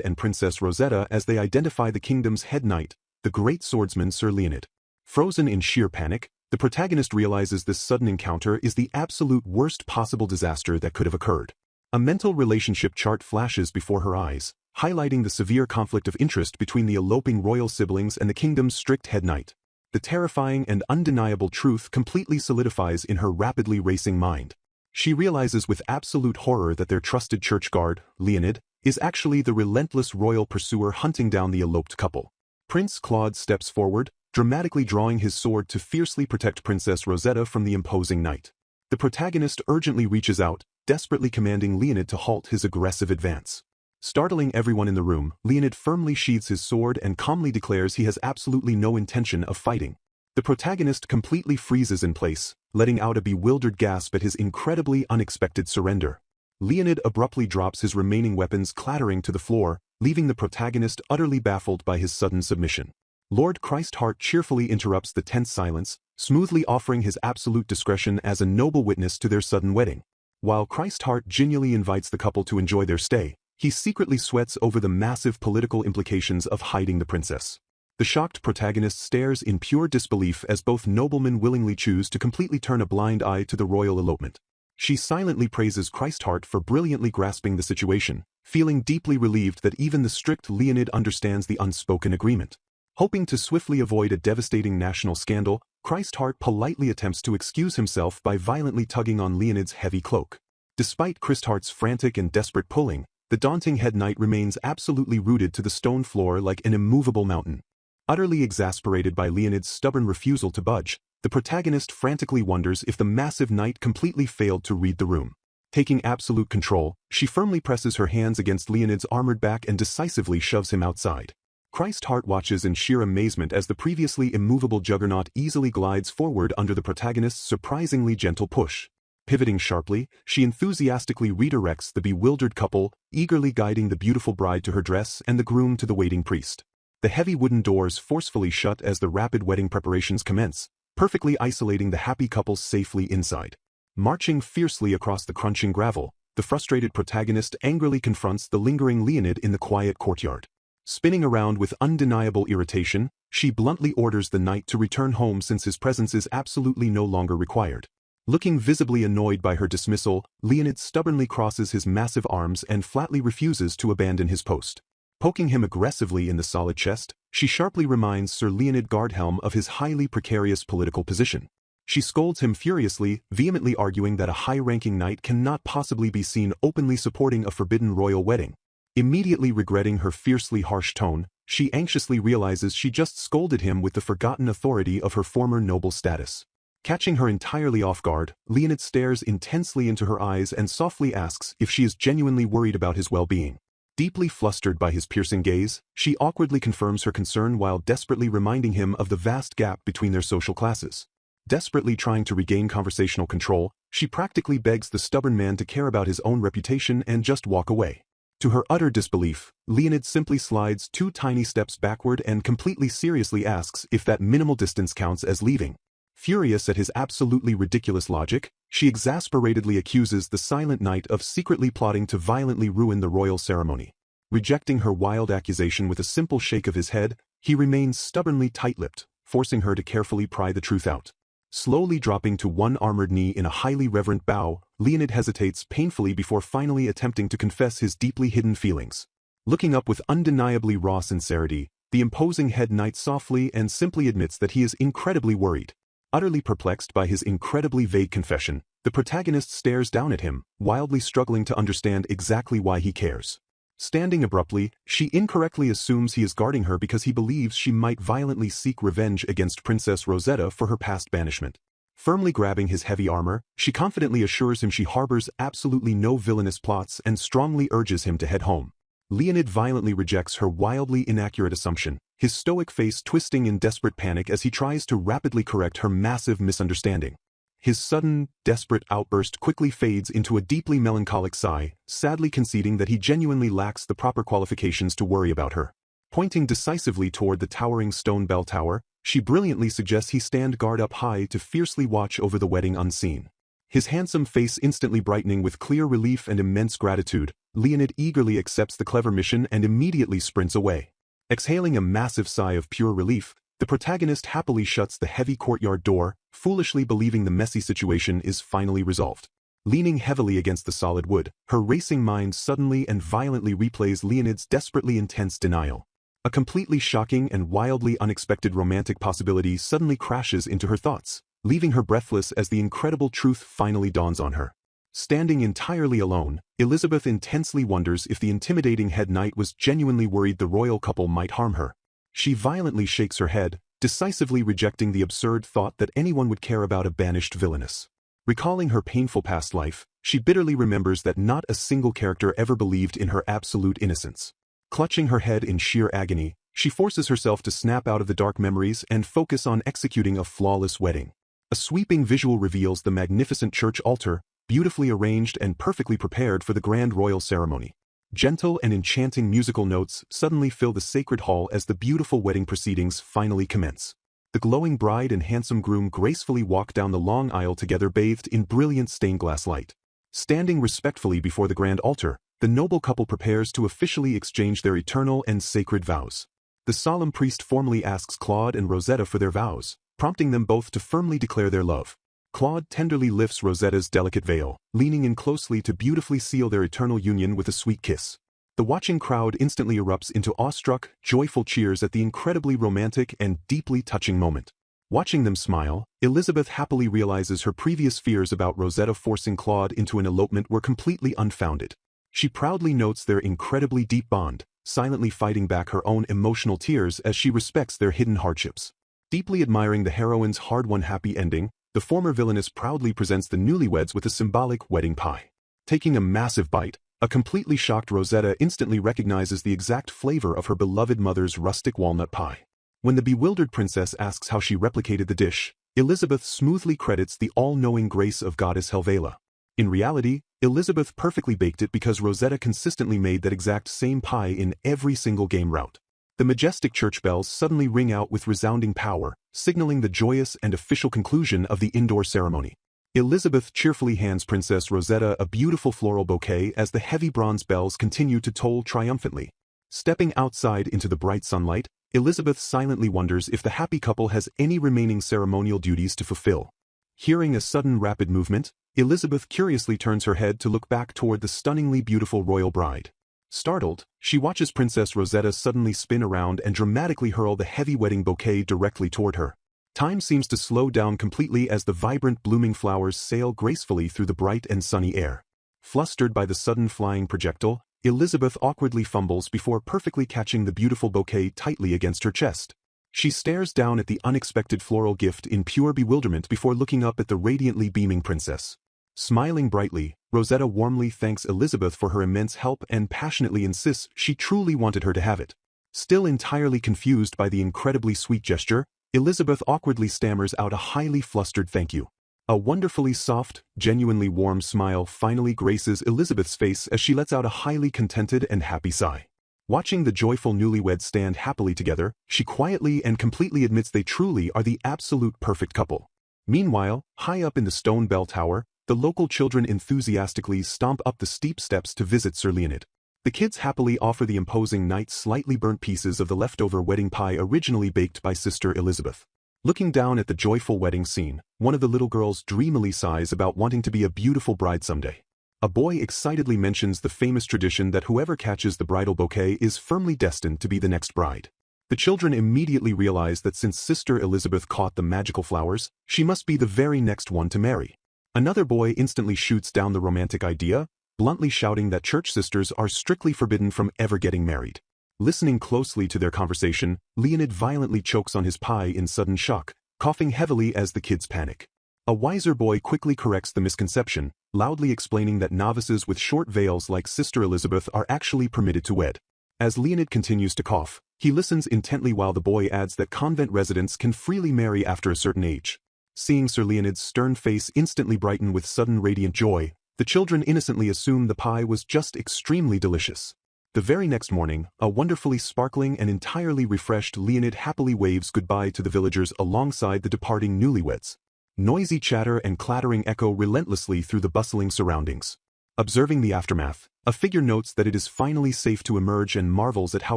[SPEAKER 1] and Princess Rosetta as they identify the kingdom's head knight, the great swordsman Sir Leonid. Frozen in sheer panic, the protagonist realizes this sudden encounter is the absolute worst possible disaster that could have occurred. A mental relationship chart flashes before her eyes, highlighting the severe conflict of interest between the eloping royal siblings and the kingdom's strict head knight. The terrifying and undeniable truth completely solidifies in her rapidly racing mind. She realizes with absolute horror that their trusted church guard, Leonid, is actually the relentless royal pursuer hunting down the eloped couple. Prince Claude steps forward, dramatically drawing his sword to fiercely protect Princess Rosetta from the imposing knight. The protagonist urgently reaches out, desperately commanding Leonid to halt his aggressive advance. Startling everyone in the room, Leonid firmly sheathes his sword and calmly declares he has absolutely no intention of fighting. The protagonist completely freezes in place, letting out a bewildered gasp at his incredibly unexpected surrender. Leonid abruptly drops his remaining weapons clattering to the floor, leaving the protagonist utterly baffled by his sudden submission. Lord Christheart cheerfully interrupts the tense silence, smoothly offering his absolute discretion as a noble witness to their sudden wedding. While Christheart genuinely invites the couple to enjoy their stay, he secretly sweats over the massive political implications of hiding the princess. The shocked protagonist stares in pure disbelief as both noblemen willingly choose to completely turn a blind eye to the royal elopement. She silently praises Christheart for brilliantly grasping the situation, feeling deeply relieved that even the strict Leonid understands the unspoken agreement. Hoping to swiftly avoid a devastating national scandal, Christheart politely attempts to excuse himself by violently tugging on Leonid's heavy cloak. Despite Christheart's frantic and desperate pulling, the daunting head knight remains absolutely rooted to the stone floor like an immovable mountain. Utterly exasperated by Leonid's stubborn refusal to budge, the protagonist frantically wonders if the massive knight completely failed to read the room. Taking absolute control, she firmly presses her hands against Leonid's armored back and decisively shoves him outside. Christheart watches in sheer amazement as the previously immovable juggernaut easily glides forward under the protagonist's surprisingly gentle push. Pivoting sharply, she enthusiastically redirects the bewildered couple, eagerly guiding the beautiful bride to her dress and the groom to the waiting priest. The heavy wooden doors forcefully shut as the rapid wedding preparations commence, perfectly isolating the happy couple safely inside. Marching fiercely across the crunching gravel, the frustrated protagonist angrily confronts the lingering Leonid in the quiet courtyard. Spinning around with undeniable irritation, she bluntly orders the knight to return home since his presence is absolutely no longer required. Looking visibly annoyed by her dismissal, Leonid stubbornly crosses his massive arms and flatly refuses to abandon his post. Poking him aggressively in the solid chest, she sharply reminds Sir Leonid Gardhelm of his highly precarious political position. She scolds him furiously, vehemently arguing that a high-ranking knight cannot possibly be seen openly supporting a forbidden royal wedding. Immediately regretting her fiercely harsh tone, she anxiously realizes she just scolded him with the forgotten authority of her former noble status. Catching her entirely off guard, Leonid stares intensely into her eyes and softly asks if she is genuinely worried about his well-being. Deeply flustered by his piercing gaze, she awkwardly confirms her concern while desperately reminding him of the vast gap between their social classes. Desperately trying to regain conversational control, she practically begs the stubborn man to care about his own reputation and just walk away. To her utter disbelief, Leonid simply slides 2 tiny steps backward and completely seriously asks if that minimal distance counts as leaving. Furious at his absolutely ridiculous logic, she exasperatedly accuses the silent knight of secretly plotting to violently ruin the royal ceremony. Rejecting her wild accusation with a simple shake of his head, he remains stubbornly tight-lipped, forcing her to carefully pry the truth out. Slowly dropping to one armored knee in a highly reverent bow, Leonid hesitates painfully before finally attempting to confess his deeply hidden feelings. Looking up with undeniably raw sincerity, the imposing head knight softly and simply admits that he is incredibly worried. Utterly perplexed by his incredibly vague confession, the protagonist stares down at him, wildly struggling to understand exactly why he cares. Standing abruptly, she incorrectly assumes he is guarding her because he believes she might violently seek revenge against Princess Rosetta for her past banishment. Firmly grabbing his heavy armor, she confidently assures him she harbors absolutely no villainous plots and strongly urges him to head home. Leonid violently rejects her wildly inaccurate assumption, his stoic face twisting in desperate panic as he tries to rapidly correct her massive misunderstanding. His sudden, desperate outburst quickly fades into a deeply melancholic sigh, sadly conceding that he genuinely lacks the proper qualifications to worry about her. Pointing decisively toward the towering stone bell tower, she brilliantly suggests he stand guard up high to fiercely watch over the wedding unseen. His handsome face instantly brightening with clear relief and immense gratitude, Leonid eagerly accepts the clever mission and immediately sprints away. Exhaling a massive sigh of pure relief, the protagonist happily shuts the heavy courtyard door, foolishly believing the messy situation is finally resolved. Leaning heavily against the solid wood, her racing mind suddenly and violently replays Leonid's desperately intense denial. A completely shocking and wildly unexpected romantic possibility suddenly crashes into her thoughts, leaving her breathless as the incredible truth finally dawns on her. Standing entirely alone, Elizabeth intensely wonders if the intimidating head knight was genuinely worried the royal couple might harm her. She violently shakes her head, decisively rejecting the absurd thought that anyone would care about a banished villainess. Recalling her painful past life, she bitterly remembers that not a single character ever believed in her absolute innocence. Clutching her head in sheer agony, she forces herself to snap out of the dark memories and focus on executing a flawless wedding. A sweeping visual reveals the magnificent church altar, beautifully arranged and perfectly prepared for the grand royal ceremony. Gentle and enchanting musical notes suddenly fill the sacred hall as the beautiful wedding proceedings finally commence. The glowing bride and handsome groom gracefully walk down the long aisle together bathed in brilliant stained glass light. Standing respectfully before the grand altar, the noble couple prepares to officially exchange their eternal and sacred vows. The solemn priest formally asks Claude and Rosetta for their vows, prompting them both to firmly declare their love. Claude tenderly lifts Rosetta's delicate veil, leaning in closely to beautifully seal their eternal union with a sweet kiss. The watching crowd instantly erupts into awestruck, joyful cheers at the incredibly romantic and deeply touching moment. Watching them smile, Elizabeth happily realizes her previous fears about Rosetta forcing Claude into an elopement were completely unfounded. She proudly notes their incredibly deep bond, silently fighting back her own emotional tears as she respects their hidden hardships. Deeply admiring the heroine's hard-won happy ending, the former villainess proudly presents the newlyweds with a symbolic wedding pie. Taking a massive bite, a completely shocked Rosetta instantly recognizes the exact flavor of her beloved mother's rustic walnut pie. When the bewildered princess asks how she replicated the dish, Elizabeth smoothly credits the all-knowing grace of goddess Helvela. In reality, Elizabeth perfectly baked it because Rosetta consistently made that exact same pie in every single game route. The majestic church bells suddenly ring out with resounding power, signaling the joyous and official conclusion of the indoor ceremony. Elizabeth cheerfully hands Princess Rosetta a beautiful floral bouquet as the heavy bronze bells continue to toll triumphantly. Stepping outside into the bright sunlight, Elizabeth silently wonders if the happy couple has any remaining ceremonial duties to fulfill. Hearing a sudden rapid movement, Elizabeth curiously turns her head to look back toward the stunningly beautiful royal bride. Startled, she watches Princess Rosetta suddenly spin around and dramatically hurl the heavy wedding bouquet directly toward her. Time seems to slow down completely as the vibrant blooming flowers sail gracefully through the bright and sunny air. Flustered by the sudden flying projectile, Elizabeth awkwardly fumbles before perfectly catching the beautiful bouquet tightly against her chest. She stares down at the unexpected floral gift in pure bewilderment before looking up at the radiantly beaming princess. Smiling brightly, Rosetta warmly thanks Elizabeth for her immense help and passionately insists she truly wanted her to have it. Still entirely confused by the incredibly sweet gesture, Elizabeth awkwardly stammers out a highly flustered thank you. A wonderfully soft, genuinely warm smile finally graces Elizabeth's face as she lets out a highly contented and happy sigh. Watching the joyful newlyweds stand happily together, she quietly and completely admits they truly are the absolute perfect couple. Meanwhile, high up in the stone bell tower, the local children enthusiastically stomp up the steep steps to visit Sir Leonid. The kids happily offer the imposing knight slightly burnt pieces of the leftover wedding pie originally baked by Sister Elizabeth. Looking down at the joyful wedding scene, one of the little girls dreamily sighs about wanting to be a beautiful bride someday. A boy excitedly mentions the famous tradition that whoever catches the bridal bouquet is firmly destined to be the next bride. The children immediately realize that since Sister Elizabeth caught the magical flowers, she must be the very next one to marry. Another boy instantly shoots down the romantic idea, bluntly shouting that church sisters are strictly forbidden from ever getting married. Listening closely to their conversation, Leonid violently chokes on his pie in sudden shock, coughing heavily as the kids panic. A wiser boy quickly corrects the misconception, loudly explaining that novices with short veils like Sister Elizabeth are actually permitted to wed. As Leonid continues to cough, he listens intently while the boy adds that convent residents can freely marry after a certain age. Seeing Sir Leonid's stern face instantly brighten with sudden radiant joy, the children innocently assume the pie was just extremely delicious. The very next morning, a wonderfully sparkling and entirely refreshed Leonid happily waves goodbye to the villagers alongside the departing newlyweds. Noisy chatter and clattering echo relentlessly through the bustling surroundings. Observing the aftermath, a figure notes that it is finally safe to emerge and marvels at how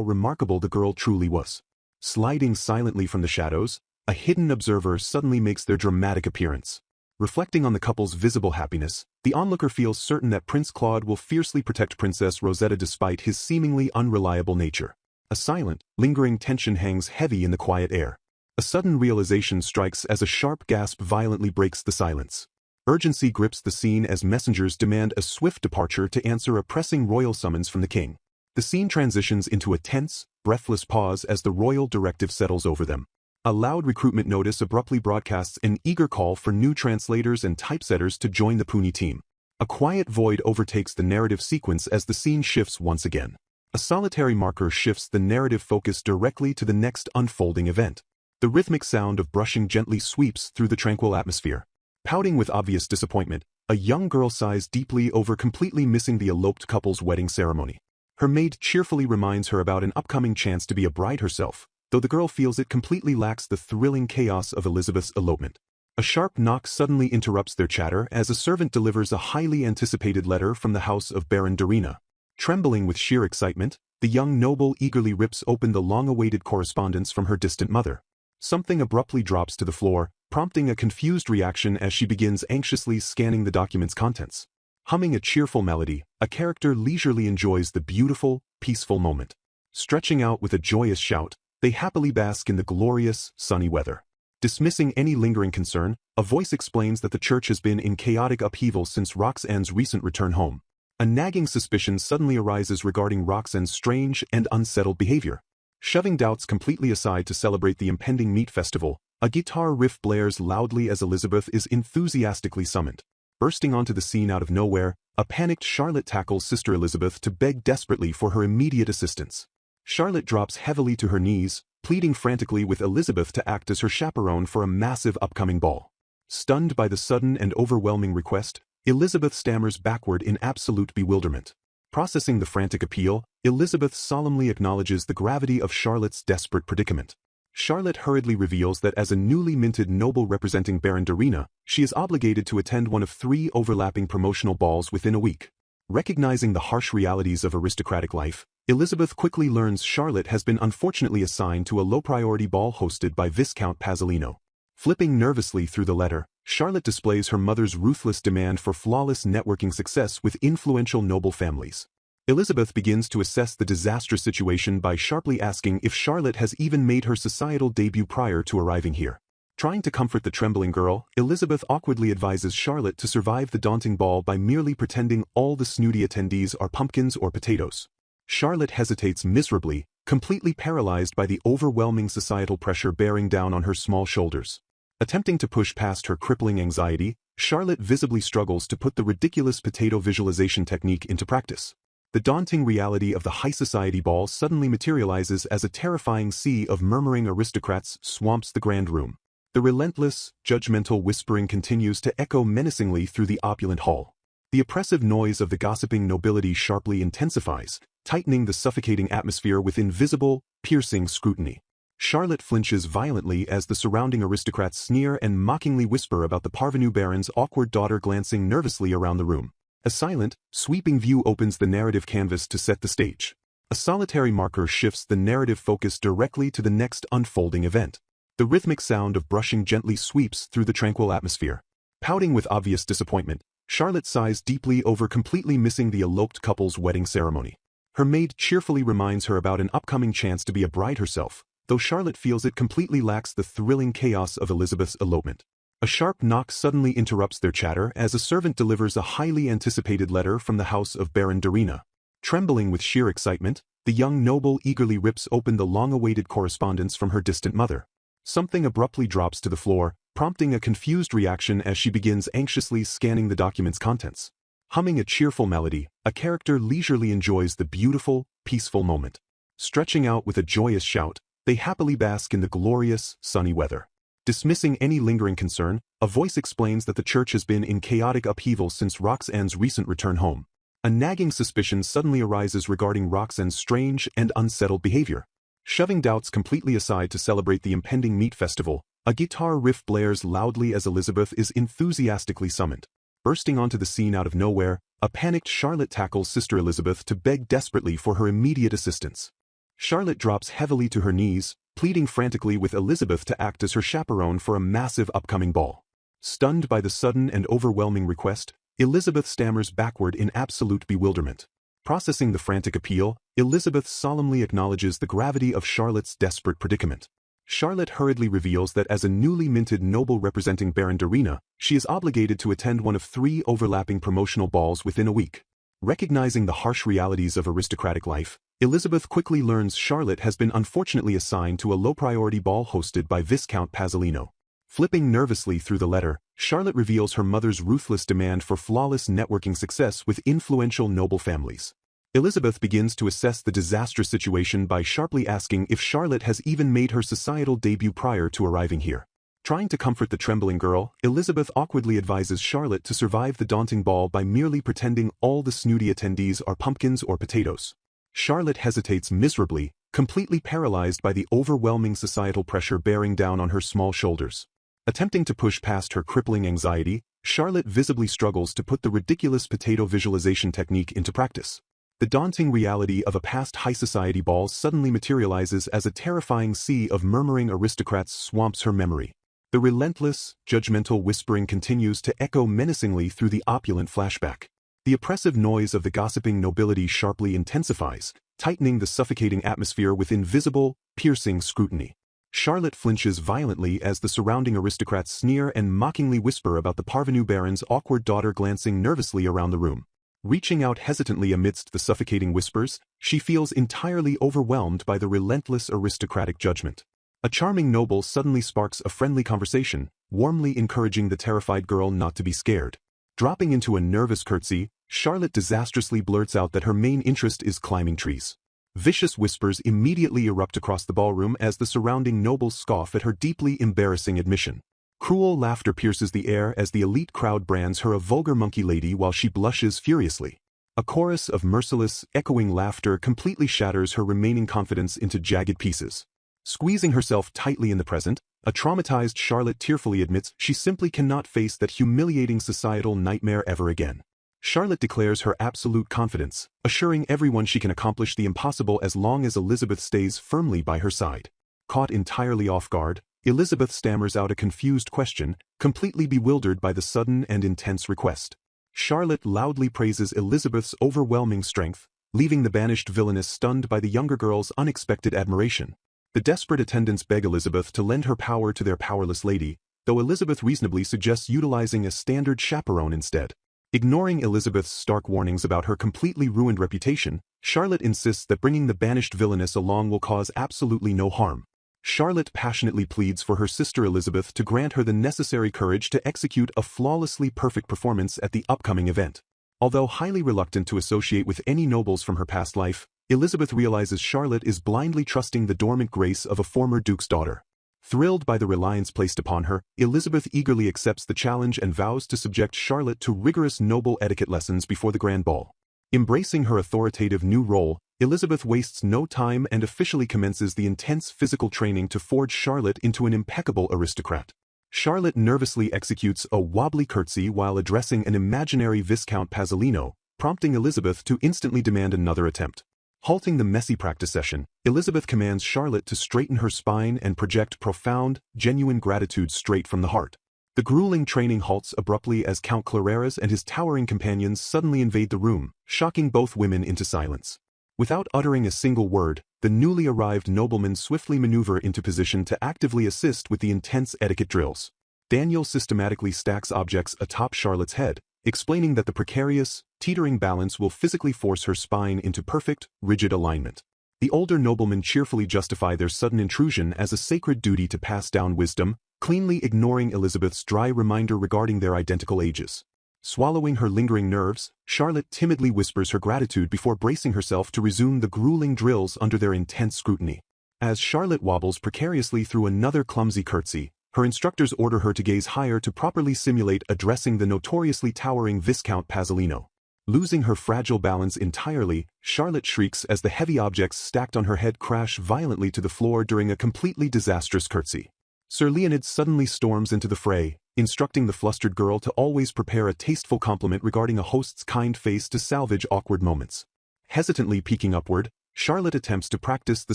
[SPEAKER 1] remarkable the girl truly was. Sliding silently from the shadows, a hidden observer suddenly makes their dramatic appearance. Reflecting on the couple's visible happiness, the onlooker feels certain that Prince Claude will fiercely protect Princess Rosetta despite his seemingly unreliable nature. A silent, lingering tension hangs heavy in the quiet air. A sudden realization strikes as a sharp gasp violently breaks the silence. Urgency grips the scene as messengers demand a swift departure to answer a pressing royal summons from the king. The scene transitions into a tense, breathless pause as the royal directive settles over them. A loud recruitment notice abruptly broadcasts an eager call for new translators and typesetters to join the Puni team. A quiet void overtakes the narrative sequence as the scene shifts once again. A solitary marker shifts the narrative focus directly to the next unfolding event. The rhythmic sound of brushing gently sweeps through the tranquil atmosphere. Pouting with obvious disappointment, a young girl sighs deeply over completely missing the eloped couple's wedding ceremony. Her maid cheerfully reminds her about an upcoming chance to be a bride herself, though the girl feels it completely lacks the thrilling chaos of Elizabeth's elopement. A sharp knock suddenly interrupts their chatter as a servant delivers a highly anticipated letter from the house of Baron Darina. Trembling with sheer excitement, the young noble eagerly rips open the long-awaited correspondence from her distant mother. Something abruptly drops to the floor, prompting a confused reaction as she begins anxiously scanning the document's contents. Humming a cheerful melody, a character leisurely enjoys the beautiful, peaceful moment. Stretching out with a joyous shout, they happily bask in the glorious, sunny weather. Dismissing any lingering concern, a voice explains that the church has been in chaotic upheaval since Roxanne's recent return home. A nagging suspicion suddenly arises regarding Roxanne's strange and unsettled behavior. Shoving doubts completely aside to celebrate the impending meat festival, a guitar riff blares loudly as Elizabeth is enthusiastically summoned. Bursting onto the scene out of nowhere, a panicked Charlotte tackles Sister Elizabeth to beg desperately for her immediate assistance. Charlotte drops heavily to her knees, pleading frantically with Elizabeth to act as her chaperone for a massive upcoming ball. Stunned by the sudden and overwhelming request, Elizabeth stammers backward in absolute bewilderment. Processing the frantic appeal, Elizabeth solemnly acknowledges the gravity of Charlotte's desperate predicament. Charlotte hurriedly reveals that as a newly minted noble representing Baron Darina, she is obligated to attend one of 3 overlapping promotional balls within a week. Recognizing the harsh realities of aristocratic life, Elizabeth quickly learns Charlotte has been unfortunately assigned to a low-priority ball hosted by Viscount Pasolino. Flipping nervously through the letter, Charlotte displays her mother's ruthless demand for flawless networking success with influential noble families. Elizabeth begins to assess the disastrous situation by sharply asking if Charlotte has even made her societal debut prior to arriving here. Trying to comfort the trembling girl, Elizabeth awkwardly advises Charlotte to survive the daunting ball by merely pretending all the snooty attendees are pumpkins or potatoes. Charlotte hesitates miserably, completely paralyzed by the overwhelming societal pressure bearing down on her small shoulders. Attempting to push past her crippling anxiety, Charlotte visibly struggles to put the ridiculous potato visualization technique into practice. The daunting reality of the high society ball suddenly materializes as a terrifying sea of murmuring aristocrats swamps the grand room. The relentless, judgmental whispering continues to echo menacingly through the opulent hall. The oppressive noise of the gossiping nobility sharply intensifies, tightening the suffocating atmosphere with invisible, piercing scrutiny. Charlotte flinches violently as the surrounding aristocrats sneer and mockingly whisper about the parvenu baron's awkward daughter, glancing nervously around the room. A silent, sweeping view opens the narrative canvas to set the stage. A solitary marker shifts the narrative focus directly to the next unfolding event. The rhythmic sound of brushing gently sweeps through the tranquil atmosphere. Pouting with obvious disappointment, Charlotte sighs deeply over completely missing the eloped couple's wedding ceremony. Her maid cheerfully reminds her about an upcoming chance to be a bride herself, though Charlotte feels it completely lacks the thrilling chaos of Elizabeth's elopement. A sharp knock suddenly interrupts their chatter as a servant delivers a highly anticipated letter from the house of Baron Darina. Trembling with sheer excitement, the young noble eagerly rips open the long-awaited correspondence from her distant mother. Something abruptly drops to the floor, prompting a confused reaction as she begins anxiously scanning the document's contents. Humming a cheerful melody, a character leisurely enjoys the beautiful, peaceful moment. Stretching out with a joyous shout, they happily bask in the glorious, sunny weather. Dismissing any lingering concern, a voice explains that the church has been in chaotic upheaval since Roxanne's recent return home. A nagging suspicion suddenly arises regarding Roxanne's strange and unsettled behavior. Shoving doubts completely aside to celebrate the impending meat festival, a guitar riff blares loudly as Elizabeth is enthusiastically summoned. Bursting onto the scene out of nowhere, a panicked Charlotte tackles Sister Elizabeth to beg desperately for her immediate assistance. Charlotte drops heavily to her knees, pleading frantically with Elizabeth to act as her chaperone for a massive upcoming ball. Stunned by the sudden and overwhelming request, Elizabeth stammers backward in absolute bewilderment. Processing the frantic appeal, Elizabeth solemnly acknowledges the gravity of Charlotte's desperate predicament. Charlotte hurriedly reveals that as a newly minted noble representing Baron Darina, she is obligated to attend one of 3 overlapping promotional balls within a week. Recognizing the harsh realities of aristocratic life, Elizabeth quickly learns Charlotte has been unfortunately assigned to a low-priority ball hosted by Viscount Pasolino. Flipping nervously through the letter, Charlotte reveals her mother's ruthless demand for flawless networking success with influential noble families. Elizabeth begins to assess the disastrous situation by sharply asking if Charlotte has even made her societal debut prior to arriving here. Trying to comfort the trembling girl, Elizabeth awkwardly advises Charlotte to survive the daunting ball by merely pretending all the snooty attendees are pumpkins or potatoes. Charlotte hesitates miserably, completely paralyzed by the overwhelming societal pressure bearing down on her small shoulders. Attempting to push past her crippling anxiety, Charlotte visibly struggles to put the ridiculous potato visualization technique into practice. The daunting reality of a past high society ball suddenly materializes as a terrifying sea of murmuring aristocrats swamps her memory. The relentless, judgmental whispering continues to echo menacingly through the opulent flashback. The oppressive noise of the gossiping nobility sharply intensifies, tightening the suffocating atmosphere with invisible, piercing scrutiny. Charlotte flinches violently as the surrounding aristocrats sneer and mockingly whisper about the parvenu baron's awkward daughter, glancing nervously around the room. Reaching out hesitantly amidst the suffocating whispers, she feels entirely overwhelmed by the relentless aristocratic judgment. A charming noble suddenly sparks a friendly conversation, warmly encouraging the terrified girl not to be scared. Dropping into a nervous curtsy, Charlotte disastrously blurts out that her main interest is climbing trees. Vicious whispers immediately erupt across the ballroom as the surrounding nobles scoff at her deeply embarrassing admission. Cruel laughter pierces the air as the elite crowd brands her a vulgar monkey lady while she blushes furiously. A chorus of merciless, echoing laughter completely shatters her remaining confidence into jagged pieces. Squeezing herself tightly in the present, a traumatized Charlotte tearfully admits she simply cannot face that humiliating societal nightmare ever again. Charlotte declares her absolute confidence, assuring everyone she can accomplish the impossible as long as Elizabeth stays firmly by her side. Caught entirely off guard, Elizabeth stammers out a confused question, completely bewildered by the sudden and intense request. Charlotte loudly praises Elizabeth's overwhelming strength, leaving the banished Villainess stunned by the younger girl's unexpected admiration. The desperate attendants beg Elizabeth to lend her power to their powerless lady, though Elizabeth reasonably suggests utilizing a standard chaperone instead. Ignoring Elizabeth's stark warnings about her completely ruined reputation, Charlotte insists that bringing the banished Villainess along will cause absolutely no harm. Charlotte passionately pleads for her sister Elizabeth to grant her the necessary courage to execute a flawlessly perfect performance at the upcoming event. Although highly reluctant to associate with any nobles from her past life, Elizabeth realizes Charlotte is blindly trusting the dormant grace of a former duke's daughter. Thrilled by the reliance placed upon her, Elizabeth eagerly accepts the challenge and vows to subject Charlotte to rigorous noble etiquette lessons before the grand ball. Embracing her authoritative new role, Elizabeth wastes no time and officially commences the intense physical training to forge Charlotte into an impeccable aristocrat. Charlotte nervously executes a wobbly curtsy while addressing an imaginary Viscount Pasolino, prompting Elizabeth to instantly demand another attempt. Halting the messy practice session, Elizabeth commands Charlotte to straighten her spine and project profound, genuine gratitude straight from the heart. The grueling training halts abruptly as Count Clareras and his towering companions suddenly invade the room, shocking both women into silence. Without uttering a single word, the newly arrived noblemen swiftly maneuver into position to actively assist with the intense etiquette drills. Daniel systematically stacks objects atop Charlotte's head, explaining that the precarious, teetering balance will physically force her spine into perfect, rigid alignment. The older noblemen cheerfully justify their sudden intrusion as a sacred duty to pass down wisdom, cleanly ignoring Elizabeth's dry reminder regarding their identical ages. Swallowing her lingering nerves, Charlotte timidly whispers her gratitude before bracing herself to resume the grueling drills under their intense scrutiny. As Charlotte wobbles precariously through another clumsy curtsy, her instructors order her to gaze higher to properly simulate addressing the notoriously towering Viscount Pasolino. Losing her fragile balance entirely, Charlotte shrieks as the heavy objects stacked on her head crash violently to the floor during a completely disastrous curtsy. Sir Leonid suddenly storms into the fray, instructing the flustered girl to always prepare a tasteful compliment regarding a host's kind face to salvage awkward moments. Hesitantly peeking upward, Charlotte attempts to practice the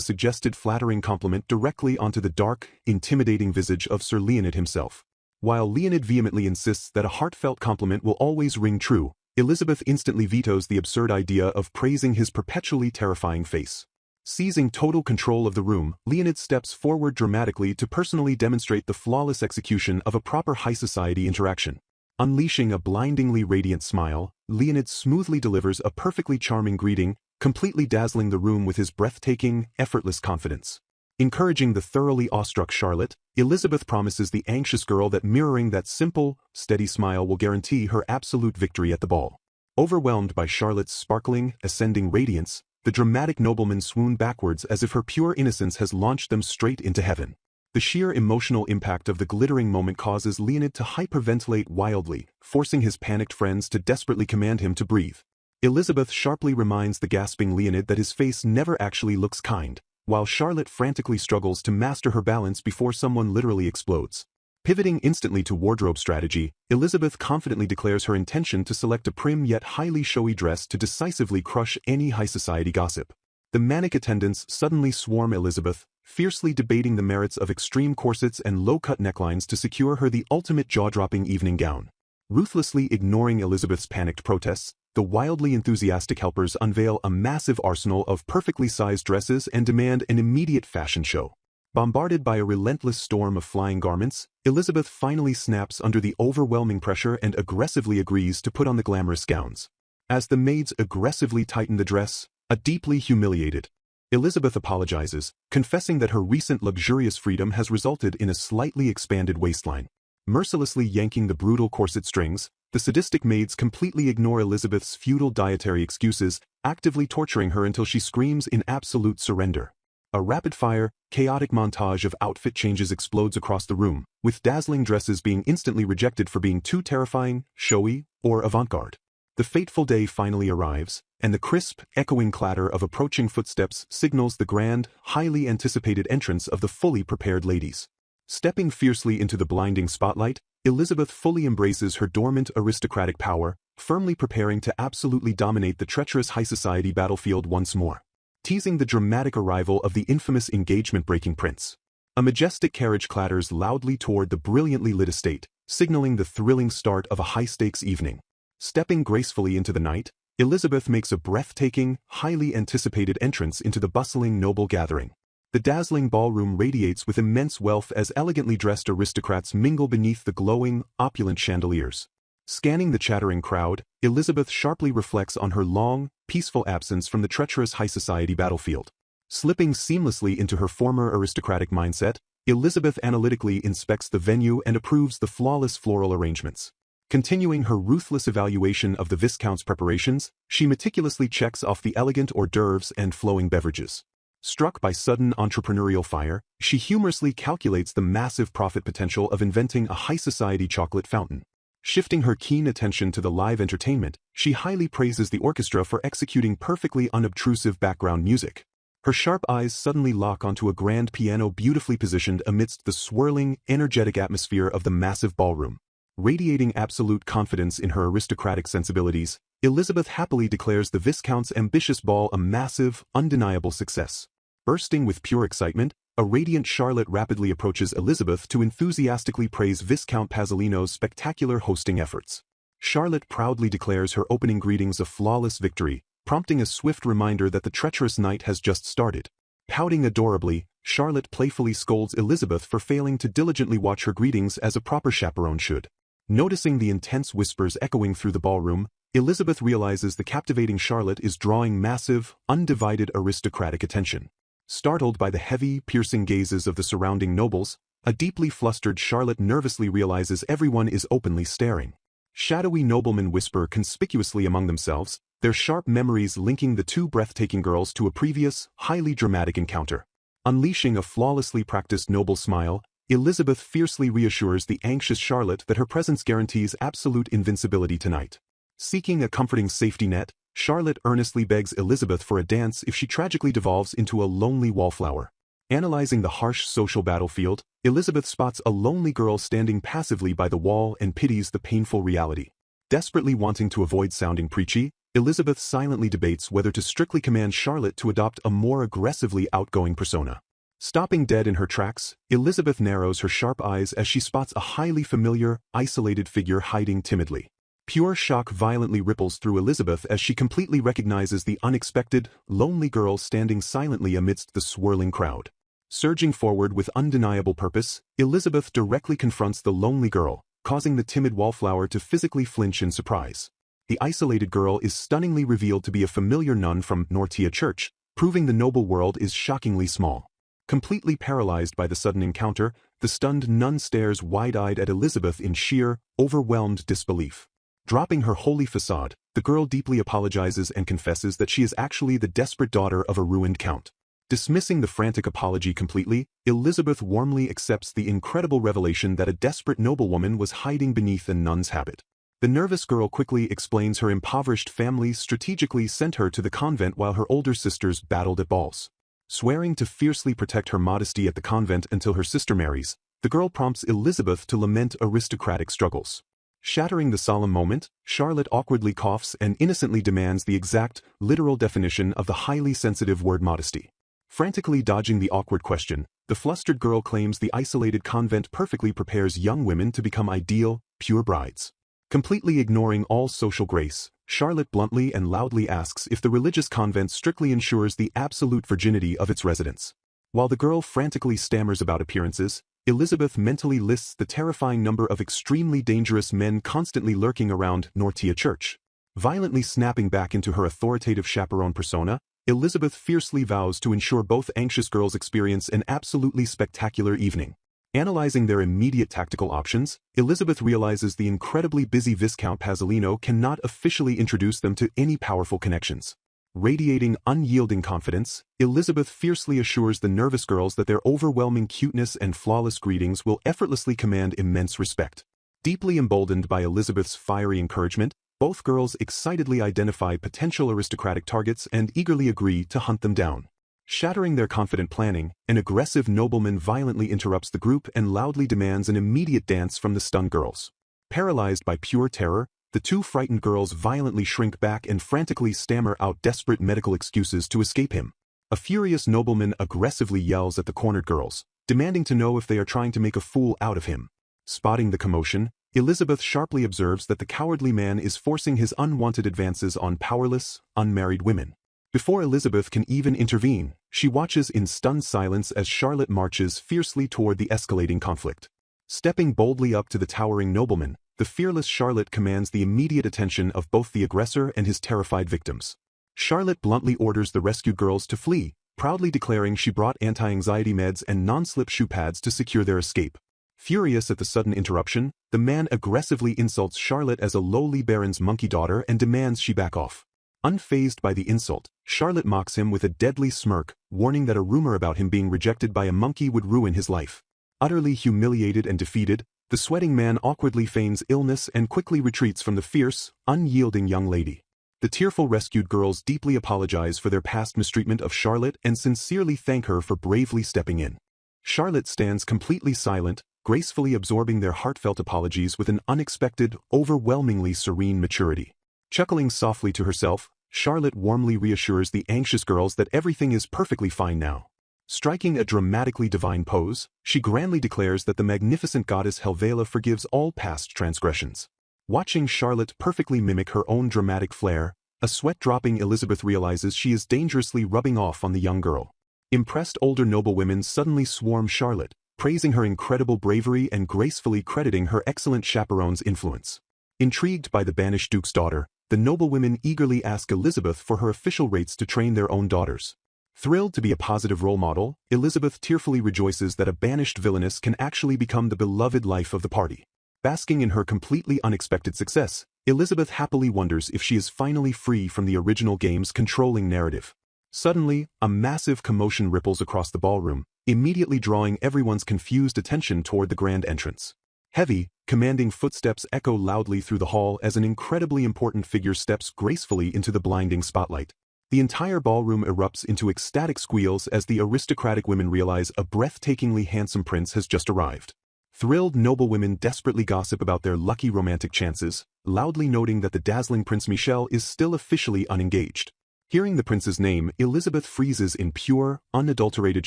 [SPEAKER 1] suggested flattering compliment directly onto the dark, intimidating visage of Sir Leonid himself. While Leonid vehemently insists that a heartfelt compliment will always ring true, Elizabeth instantly vetoes the absurd idea of praising his perpetually terrifying face. Seizing total control of the room, Leonid steps forward dramatically to personally demonstrate the flawless execution of a proper high society interaction. Unleashing a blindingly radiant smile, Leonid smoothly delivers a perfectly charming greeting, completely dazzling the room with his breathtaking, effortless confidence. Encouraging the thoroughly awestruck Charlotte, Elizabeth promises the anxious girl that mirroring that simple, steady smile will guarantee her absolute victory at the ball. Overwhelmed by Charlotte's sparkling, ascending radiance, the dramatic noblemen swoon backwards as if her pure innocence has launched them straight into heaven. The sheer emotional impact of the glittering moment causes Leonid to hyperventilate wildly, forcing his panicked friends to desperately command him to breathe. Elizabeth sharply reminds the gasping Leonid that his face never actually looks kind, while Charlotte frantically struggles to master her balance before someone literally explodes. Pivoting instantly to wardrobe strategy, Elizabeth confidently declares her intention to select a prim yet highly showy dress to decisively crush any high society gossip. The manic attendants suddenly swarm Elizabeth, fiercely debating the merits of extreme corsets and low-cut necklines to secure her the ultimate jaw-dropping evening gown. Ruthlessly ignoring Elizabeth's panicked protests, the wildly enthusiastic helpers unveil a massive arsenal of perfectly sized dresses and demand an immediate fashion show. Bombarded by a relentless storm of flying garments, Elizabeth finally snaps under the overwhelming pressure and aggressively agrees to put on the glamorous gowns. As the maids aggressively tighten the dress, deeply humiliated, Elizabeth apologizes, confessing that her recent luxurious freedom has resulted in a slightly expanded waistline. Mercilessly yanking the brutal corset strings, the sadistic maids completely ignore Elizabeth's futile dietary excuses, actively torturing her until she screams in absolute surrender. A rapid-fire, chaotic montage of outfit changes explodes across the room, with dazzling dresses being instantly rejected for being too terrifying, showy, or avant-garde. The fateful day finally arrives, and the crisp, echoing clatter of approaching footsteps signals the grand, highly anticipated entrance of the fully prepared ladies. Stepping fiercely into the blinding spotlight, Elizabeth fully embraces her dormant aristocratic power, firmly preparing to absolutely dominate the treacherous high society battlefield once more. Teasing the dramatic arrival of the infamous engagement-breaking prince. A majestic carriage clatters loudly toward the brilliantly lit estate, signaling the thrilling start of a high-stakes evening. Stepping gracefully into the night, Elizabeth makes a breathtaking, highly anticipated entrance into the bustling noble gathering. The dazzling ballroom radiates with immense wealth as elegantly dressed aristocrats mingle beneath the glowing, opulent chandeliers. Scanning the chattering crowd, Elizabeth sharply reflects on her long, peaceful absence from the treacherous high society battlefield. Slipping seamlessly into her former aristocratic mindset, Elizabeth analytically inspects the venue and approves the flawless floral arrangements. Continuing her ruthless evaluation of the Viscount's preparations, she meticulously checks off the elegant hors d'oeuvres and flowing beverages. Struck by sudden entrepreneurial fire, she humorously calculates the massive profit potential of inventing a high society chocolate fountain. Shifting her keen attention to the live entertainment, she highly praises the orchestra for executing perfectly unobtrusive background music. Her sharp eyes suddenly lock onto a grand piano beautifully positioned amidst the swirling, energetic atmosphere of the massive ballroom. Radiating absolute confidence in her aristocratic sensibilities, Elizabeth happily declares the Viscount's ambitious ball a massive, undeniable success. Bursting with pure excitement, a radiant Charlotte rapidly approaches Elizabeth to enthusiastically praise Viscount Pasolino's spectacular hosting efforts. Charlotte proudly declares her opening greetings a flawless victory, prompting a swift reminder that the treacherous night has just started. Pouting adorably, Charlotte playfully scolds Elizabeth for failing to diligently watch her greetings as a proper chaperone should. Noticing the intense whispers echoing through the ballroom, Elizabeth realizes the captivating Charlotte is drawing massive, undivided aristocratic attention. Startled by the heavy, piercing gazes of the surrounding nobles, a deeply flustered Charlotte nervously realizes everyone is openly staring. Shadowy noblemen whisper conspicuously among themselves, their sharp memories linking the two breathtaking girls to a previous, highly dramatic encounter. Unleashing a flawlessly practiced noble smile, Elizabeth fiercely reassures the anxious Charlotte that her presence guarantees absolute invincibility tonight. Seeking a comforting safety net, Charlotte earnestly begs Elizabeth for a dance if she tragically devolves into a lonely wallflower. Analyzing the harsh social battlefield, Elizabeth spots a lonely girl standing passively by the wall and pities the painful reality. Desperately wanting to avoid sounding preachy, Elizabeth silently debates whether to strictly command Charlotte to adopt a more aggressively outgoing persona. Stopping dead in her tracks, Elizabeth narrows her sharp eyes as she spots a highly familiar, isolated figure hiding timidly. Pure shock violently ripples through Elizabeth as she completely recognizes the unexpected, lonely girl standing silently amidst the swirling crowd. Surging forward with undeniable purpose, Elizabeth directly confronts the lonely girl, causing the timid wallflower to physically flinch in surprise. The isolated girl is stunningly revealed to be a familiar nun from Nortia Church, proving the noble world is shockingly small. Completely paralyzed by the sudden encounter, the stunned nun stares wide-eyed at Elizabeth in sheer, overwhelmed disbelief. Dropping her holy facade, the girl deeply apologizes and confesses that she is actually the desperate daughter of a ruined count. Dismissing the frantic apology completely, Elizabeth warmly accepts the incredible revelation that a desperate noblewoman was hiding beneath a nun's habit. The nervous girl quickly explains her impoverished family strategically sent her to the convent while her older sisters battled at balls. Swearing to fiercely protect her modesty at the convent until her sister marries, the girl prompts Elizabeth to lament aristocratic struggles. Shattering the solemn moment, Charlotte awkwardly coughs and innocently demands the exact, literal definition of the highly sensitive word modesty. Frantically dodging the awkward question, the flustered girl claims the isolated convent perfectly prepares young women to become ideal, pure brides. Completely ignoring all social grace, Charlotte bluntly and loudly asks if the religious convent strictly ensures the absolute virginity of its residents. While the girl frantically stammers about appearances, Elizabeth mentally lists the terrifying number of extremely dangerous men constantly lurking around Nortia Church. Violently snapping back into her authoritative chaperone persona, Elizabeth fiercely vows to ensure both anxious girls experience an absolutely spectacular evening. Analyzing their immediate tactical options, Elizabeth realizes the incredibly busy Viscount Pasolino cannot officially introduce them to any powerful connections. Radiating unyielding confidence, Elizabeth fiercely assures the nervous girls that their overwhelming cuteness and flawless greetings will effortlessly command immense respect. Deeply emboldened by Elizabeth's fiery encouragement, both girls excitedly identify potential aristocratic targets and eagerly agree to hunt them down. Shattering their confident planning, an aggressive nobleman violently interrupts the group and loudly demands an immediate dance from the stunned girls. Paralyzed by pure terror, the two frightened girls violently shrink back and frantically stammer out desperate medical excuses to escape him. A furious nobleman aggressively yells at the cornered girls, demanding to know if they are trying to make a fool out of him. Spotting the commotion, Elizabeth sharply observes that the cowardly man is forcing his unwanted advances on powerless, unmarried women. Before Elizabeth can even intervene, she watches in stunned silence as Charlotte marches fiercely toward the escalating conflict. Stepping boldly up to the towering nobleman, the fearless Charlotte commands the immediate attention of both the aggressor and his terrified victims. Charlotte bluntly orders the rescued girls to flee, proudly declaring she brought anti-anxiety meds and non-slip shoe pads to secure their escape. Furious at the sudden interruption, the man aggressively insults Charlotte as a lowly baron's monkey daughter and demands she back off. Unfazed by the insult, Charlotte mocks him with a deadly smirk, warning that a rumor about him being rejected by a monkey would ruin his life. Utterly humiliated and defeated, the sweating man awkwardly feigns illness and quickly retreats from the fierce, unyielding young lady. The tearful rescued girls deeply apologize for their past mistreatment of Charlotte and sincerely thank her for bravely stepping in. Charlotte stands completely silent, gracefully absorbing their heartfelt apologies with an unexpected, overwhelmingly serene maturity. Chuckling softly to herself, Charlotte warmly reassures the anxious girls that everything is perfectly fine now. Striking a dramatically divine pose, she grandly declares that the magnificent goddess Helvela forgives all past transgressions. Watching Charlotte perfectly mimic her own dramatic flair, a sweat-dropping Elizabeth realizes she is dangerously rubbing off on the young girl. Impressed older noblewomen suddenly swarm Charlotte, praising her incredible bravery and gracefully crediting her excellent chaperone's influence. Intrigued by the banished duke's daughter, the noblewomen eagerly ask Elizabeth for her official rates to train their own daughters. Thrilled to be a positive role model, Elizabeth tearfully rejoices that a banished villainess can actually become the beloved life of the party. Basking in her completely unexpected success, Elizabeth happily wonders if she is finally free from the original game's controlling narrative. Suddenly, a massive commotion ripples across the ballroom, immediately drawing everyone's confused attention toward the grand entrance. Heavy, commanding footsteps echo loudly through the hall as an incredibly important figure steps gracefully into the blinding spotlight. The entire ballroom erupts into ecstatic squeals as the aristocratic women realize a breathtakingly handsome prince has just arrived. Thrilled noblewomen desperately gossip about their lucky romantic chances, loudly noting that the dazzling Prince Michel is still officially unengaged. Hearing the prince's name, Elizabeth freezes in pure, unadulterated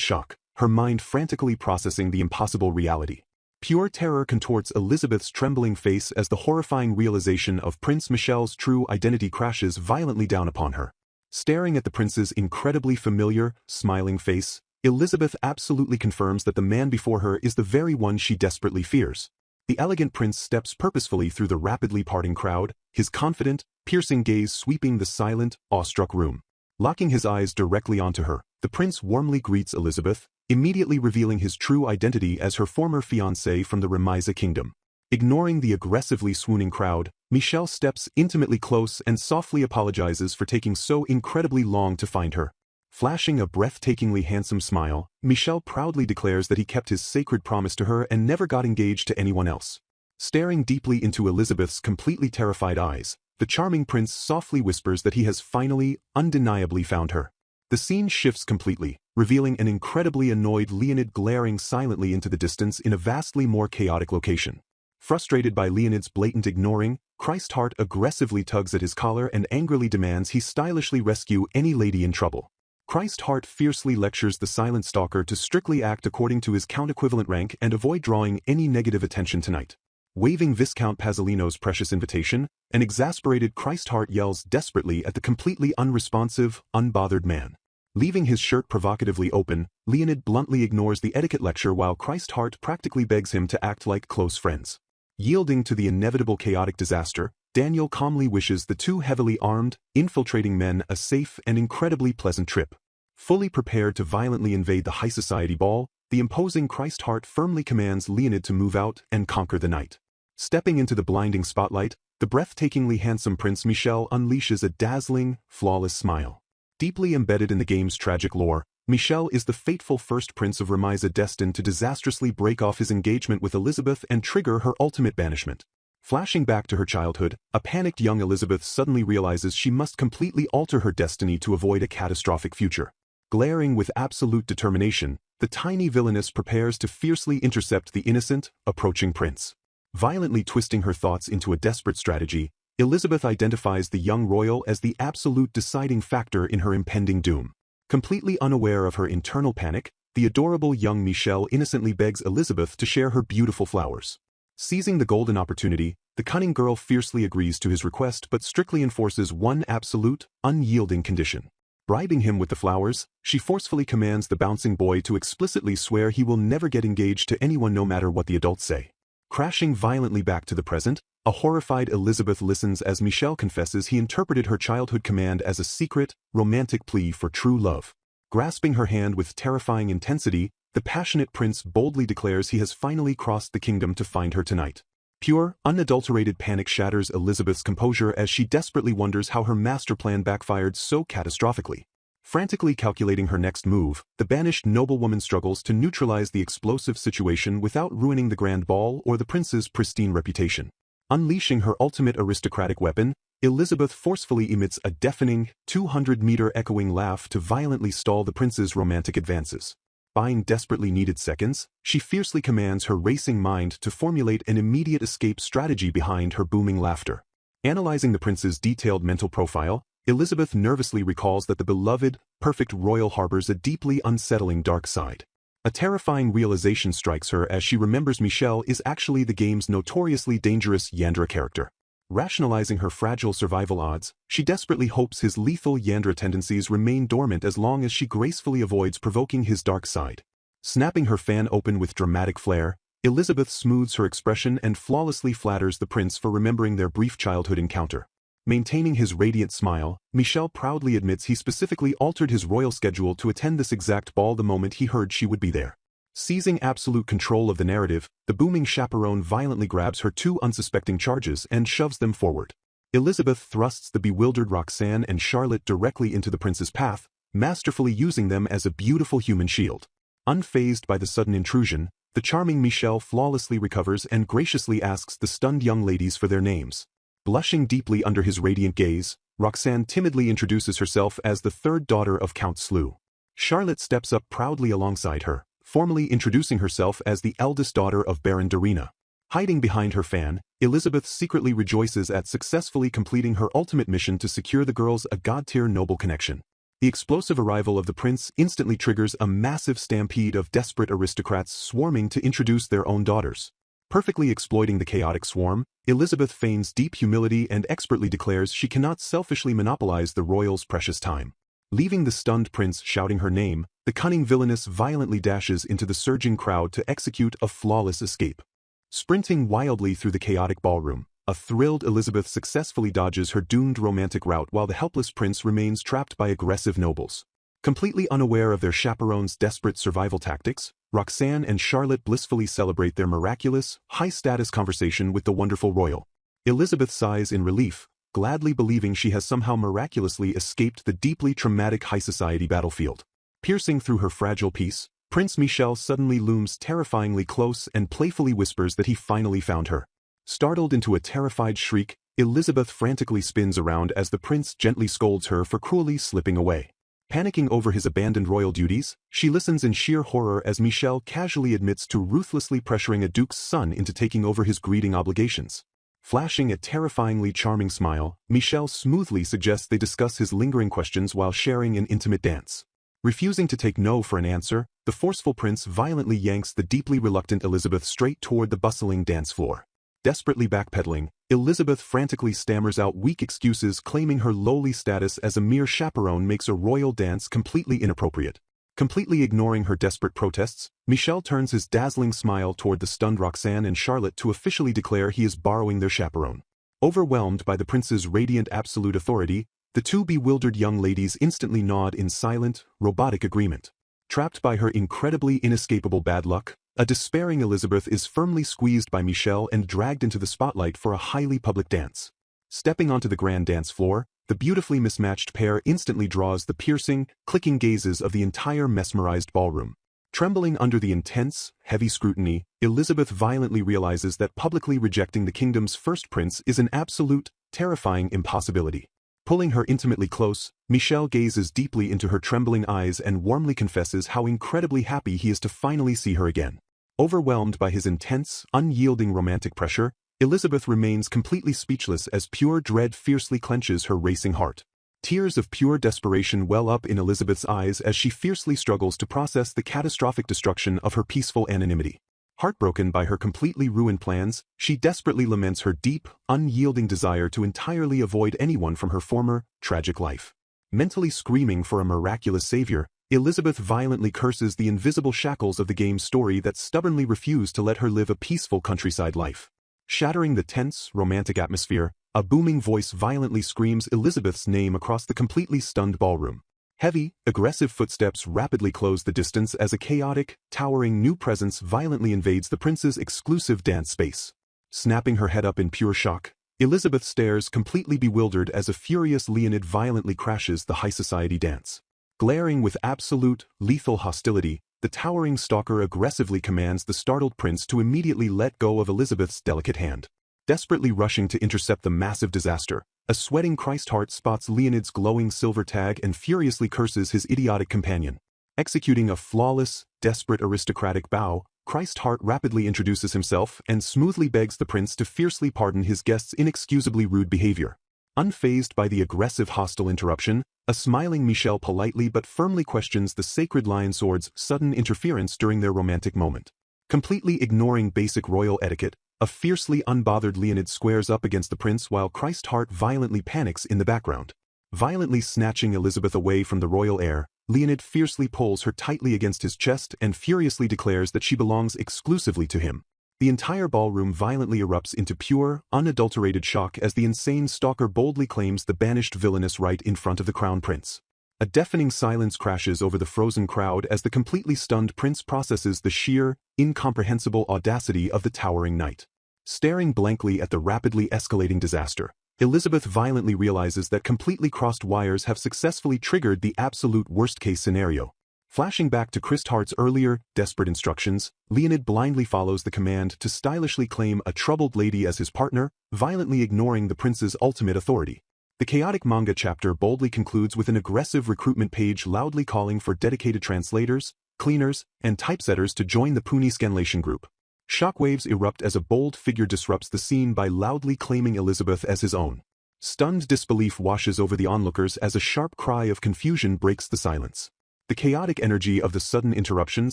[SPEAKER 1] shock, her mind frantically processing the impossible reality. Pure terror contorts Elizabeth's trembling face as the horrifying realization of Prince Michel's true identity crashes violently down upon her. Staring at the prince's incredibly familiar, smiling face, Elizabeth absolutely confirms that the man before her is the very one she desperately fears. The elegant prince steps purposefully through the rapidly parting crowd, his confident, piercing gaze sweeping the silent, awestruck room. Locking his eyes directly onto her, the prince warmly greets Elizabeth, immediately revealing his true identity as her former fiancé from the Remisa kingdom. Ignoring the aggressively swooning crowd, Michel steps intimately close and softly apologizes for taking so incredibly long to find her. Flashing a breathtakingly handsome smile, Michel proudly declares that he kept his sacred promise to her and never got engaged to anyone else. Staring deeply into Elizabeth's completely terrified eyes, the charming prince softly whispers that he has finally, undeniably found her. The scene shifts completely, revealing an incredibly annoyed Leonid glaring silently into the distance in a vastly more chaotic location. Frustrated by Leonid's blatant ignoring, Christheart aggressively tugs at his collar and angrily demands he stylishly rescue any lady in trouble. Christheart fiercely lectures the silent stalker to strictly act according to his count-equivalent rank and avoid drawing any negative attention tonight. Waving Viscount Pasolino's precious invitation, an exasperated Christheart yells desperately at the completely unresponsive, unbothered man. Leaving his shirt provocatively open, Leonid bluntly ignores the etiquette lecture while Christheart practically begs him to act like close friends. Yielding to the inevitable chaotic disaster, Daniel calmly wishes the two heavily armed, infiltrating men a safe and incredibly pleasant trip. Fully prepared to violently invade the high society ball, the imposing Christheart firmly commands Leonid to move out and conquer the night. Stepping into the blinding spotlight, the breathtakingly handsome Prince Michel unleashes a dazzling, flawless smile. Deeply embedded in the game's tragic lore, Michel is the fateful first prince of Remisa destined to disastrously break off his engagement with Elizabeth and trigger her ultimate banishment. Flashing back to her childhood, a panicked young Elizabeth suddenly realizes she must completely alter her destiny to avoid a catastrophic future. Glaring with absolute determination, the tiny villainess prepares to fiercely intercept the innocent, approaching prince. Violently twisting her thoughts into a desperate strategy, Elizabeth identifies the young royal as the absolute deciding factor in her impending doom. Completely unaware of her internal panic, the adorable young Michel innocently begs Elizabeth to share her beautiful flowers. Seizing the golden opportunity, the cunning girl fiercely agrees to his request but strictly enforces one absolute, unyielding condition. Bribing him with the flowers, she forcefully commands the bouncing boy to explicitly swear he will never get engaged to anyone no matter what the adults say. Crashing violently back to the present, a horrified Elizabeth listens as Michel confesses he interpreted her childhood command as a secret, romantic plea for true love. Grasping her hand with terrifying intensity, the passionate prince boldly declares he has finally crossed the kingdom to find her tonight. Pure, unadulterated panic shatters Elizabeth's composure as she desperately wonders how her master plan backfired so catastrophically. Frantically calculating her next move, the banished noblewoman struggles to neutralize the explosive situation without ruining the grand ball or the prince's pristine reputation. Unleashing her ultimate aristocratic weapon, Elizabeth forcefully emits a deafening, 200-meter echoing laugh to violently stall the prince's romantic advances. Buying desperately needed seconds, she fiercely commands her racing mind to formulate an immediate escape strategy behind her booming laughter. Analyzing the prince's detailed mental profile, Elizabeth nervously recalls that the beloved, perfect royal harbors a deeply unsettling dark side. A terrifying realization strikes her as she remembers Michel is actually the game's notoriously dangerous Yandra character. Rationalizing her fragile survival odds, she desperately hopes his lethal Yandra tendencies remain dormant as long as she gracefully avoids provoking his dark side. Snapping her fan open with dramatic flair, Elizabeth smooths her expression and flawlessly flatters the prince for remembering their brief childhood encounter. Maintaining his radiant smile, Michel proudly admits he specifically altered his royal schedule to attend this exact ball the moment he heard she would be there. Seizing absolute control of the narrative, the booming chaperone violently grabs her two unsuspecting charges and shoves them forward. Elizabeth thrusts the bewildered Roxanne and Charlotte directly into the prince's path, masterfully using them as a beautiful human shield. Unfazed by the sudden intrusion, the charming Michel flawlessly recovers and graciously asks the stunned young ladies for their names. Blushing deeply under his radiant gaze, Roxanne timidly introduces herself as the third daughter of Count Slew. Charlotte steps up proudly alongside her, formally introducing herself as the eldest daughter of Baron Darina. Hiding behind her fan, Elizabeth secretly rejoices at successfully completing her ultimate mission to secure the girls a god-tier noble connection. The explosive arrival of the prince instantly triggers a massive stampede of desperate aristocrats swarming to introduce their own daughters. Perfectly exploiting the chaotic swarm, Elizabeth feigns deep humility and expertly declares she cannot selfishly monopolize the royals' precious time. Leaving the stunned prince shouting her name, the cunning Villainess violently dashes into the surging crowd to execute a flawless escape. Sprinting wildly through the chaotic ballroom, a thrilled Elizabeth successfully dodges her doomed romantic route while the helpless prince remains trapped by aggressive nobles. Completely unaware of their chaperone's desperate survival tactics, Roxanne and Charlotte blissfully celebrate their miraculous, high-status conversation with the wonderful royal. Elizabeth sighs in relief, gladly believing she has somehow miraculously escaped the deeply traumatic high society battlefield. Piercing through her fragile peace, Prince Michel suddenly looms terrifyingly close and playfully whispers that he finally found her. Startled into a terrified shriek, Elizabeth frantically spins around as the prince gently scolds her for cruelly slipping away. Panicking over his abandoned royal duties, she listens in sheer horror as Michel casually admits to ruthlessly pressuring a duke's son into taking over his greeting obligations. Flashing a terrifyingly charming smile, Michel smoothly suggests they discuss his lingering questions while sharing an intimate dance. Refusing to take no for an answer, the forceful prince violently yanks the deeply reluctant Elizabeth straight toward the bustling dance floor. Desperately backpedaling, Elizabeth frantically stammers out weak excuses claiming her lowly status as a mere chaperone makes a royal dance completely inappropriate. Completely ignoring her desperate protests, Michel turns his dazzling smile toward the stunned Roxanne and Charlotte to officially declare he is borrowing their chaperone. Overwhelmed by the prince's radiant absolute authority, the two bewildered young ladies instantly nod in silent, robotic agreement. Trapped by her incredibly inescapable bad luck, a despairing Elizabeth is firmly squeezed by Michel and dragged into the spotlight for a highly public dance. Stepping onto the grand dance floor, the beautifully mismatched pair instantly draws the piercing, clicking gazes of the entire mesmerized ballroom. Trembling under the intense, heavy scrutiny, Elizabeth violently realizes that publicly rejecting the kingdom's first prince is an absolute, terrifying impossibility. Pulling her intimately close, Michel gazes deeply into her trembling eyes and warmly confesses how incredibly happy he is to finally see her again. Overwhelmed by his intense, unyielding romantic pressure, Elizabeth remains completely speechless as pure dread fiercely clenches her racing heart. Tears of pure desperation well up in Elizabeth's eyes as she fiercely struggles to process the catastrophic destruction of her peaceful anonymity. Heartbroken by her completely ruined plans, she desperately laments her deep, unyielding desire to entirely avoid anyone from her former, tragic life. Mentally screaming for a miraculous savior, Elizabeth violently curses the invisible shackles of the game's story that stubbornly refuse to let her live a peaceful countryside life. Shattering the tense, romantic atmosphere, a booming voice violently screams Elizabeth's name across the completely stunned ballroom. Heavy, aggressive footsteps rapidly close the distance as a chaotic, towering new presence violently invades the prince's exclusive dance space. Snapping her head up in pure shock, Elizabeth stares completely bewildered as a furious Leonid violently crashes the high society dance. Glaring with absolute, lethal hostility, the towering stalker aggressively commands the startled prince to immediately let go of Elizabeth's delicate hand. Desperately rushing to intercept the massive disaster, a sweating Christheart spots Leonid's glowing silver tag and furiously curses his idiotic companion. Executing a flawless, desperate aristocratic bow, Christheart rapidly introduces himself and smoothly begs the prince to fiercely pardon his guest's inexcusably rude behavior. Unfazed by the aggressive hostile interruption, a smiling Michelle politely but firmly questions the sacred lion sword's sudden interference during their romantic moment. Completely ignoring basic royal etiquette, a fiercely unbothered Leonid squares up against the prince while Christheart violently panics in the background. Violently snatching Elizabeth away from the royal heir, Leonid fiercely pulls her tightly against his chest and furiously declares that she belongs exclusively to him. The entire ballroom violently erupts into pure, unadulterated shock as the insane stalker boldly claims the banished Villainess right in front of the crown prince. A deafening silence crashes over the frozen crowd as the completely stunned prince processes the sheer, incomprehensible audacity of the towering knight. Staring blankly at the rapidly escalating disaster, Elizabeth violently realizes that completely crossed wires have successfully triggered the absolute worst-case scenario. Flashing back to Christheart's earlier, desperate instructions, Leonid blindly follows the command to stylishly claim a troubled lady as his partner, violently ignoring the prince's ultimate authority. The chaotic manga chapter boldly concludes with an aggressive recruitment page loudly calling for dedicated translators, cleaners, and typesetters to join the Puni Scanlation group. Shockwaves erupt as a bold figure disrupts the scene by loudly claiming Elizabeth as his own. Stunned disbelief washes over the onlookers as a sharp cry of confusion breaks the silence. The chaotic energy of the sudden interruption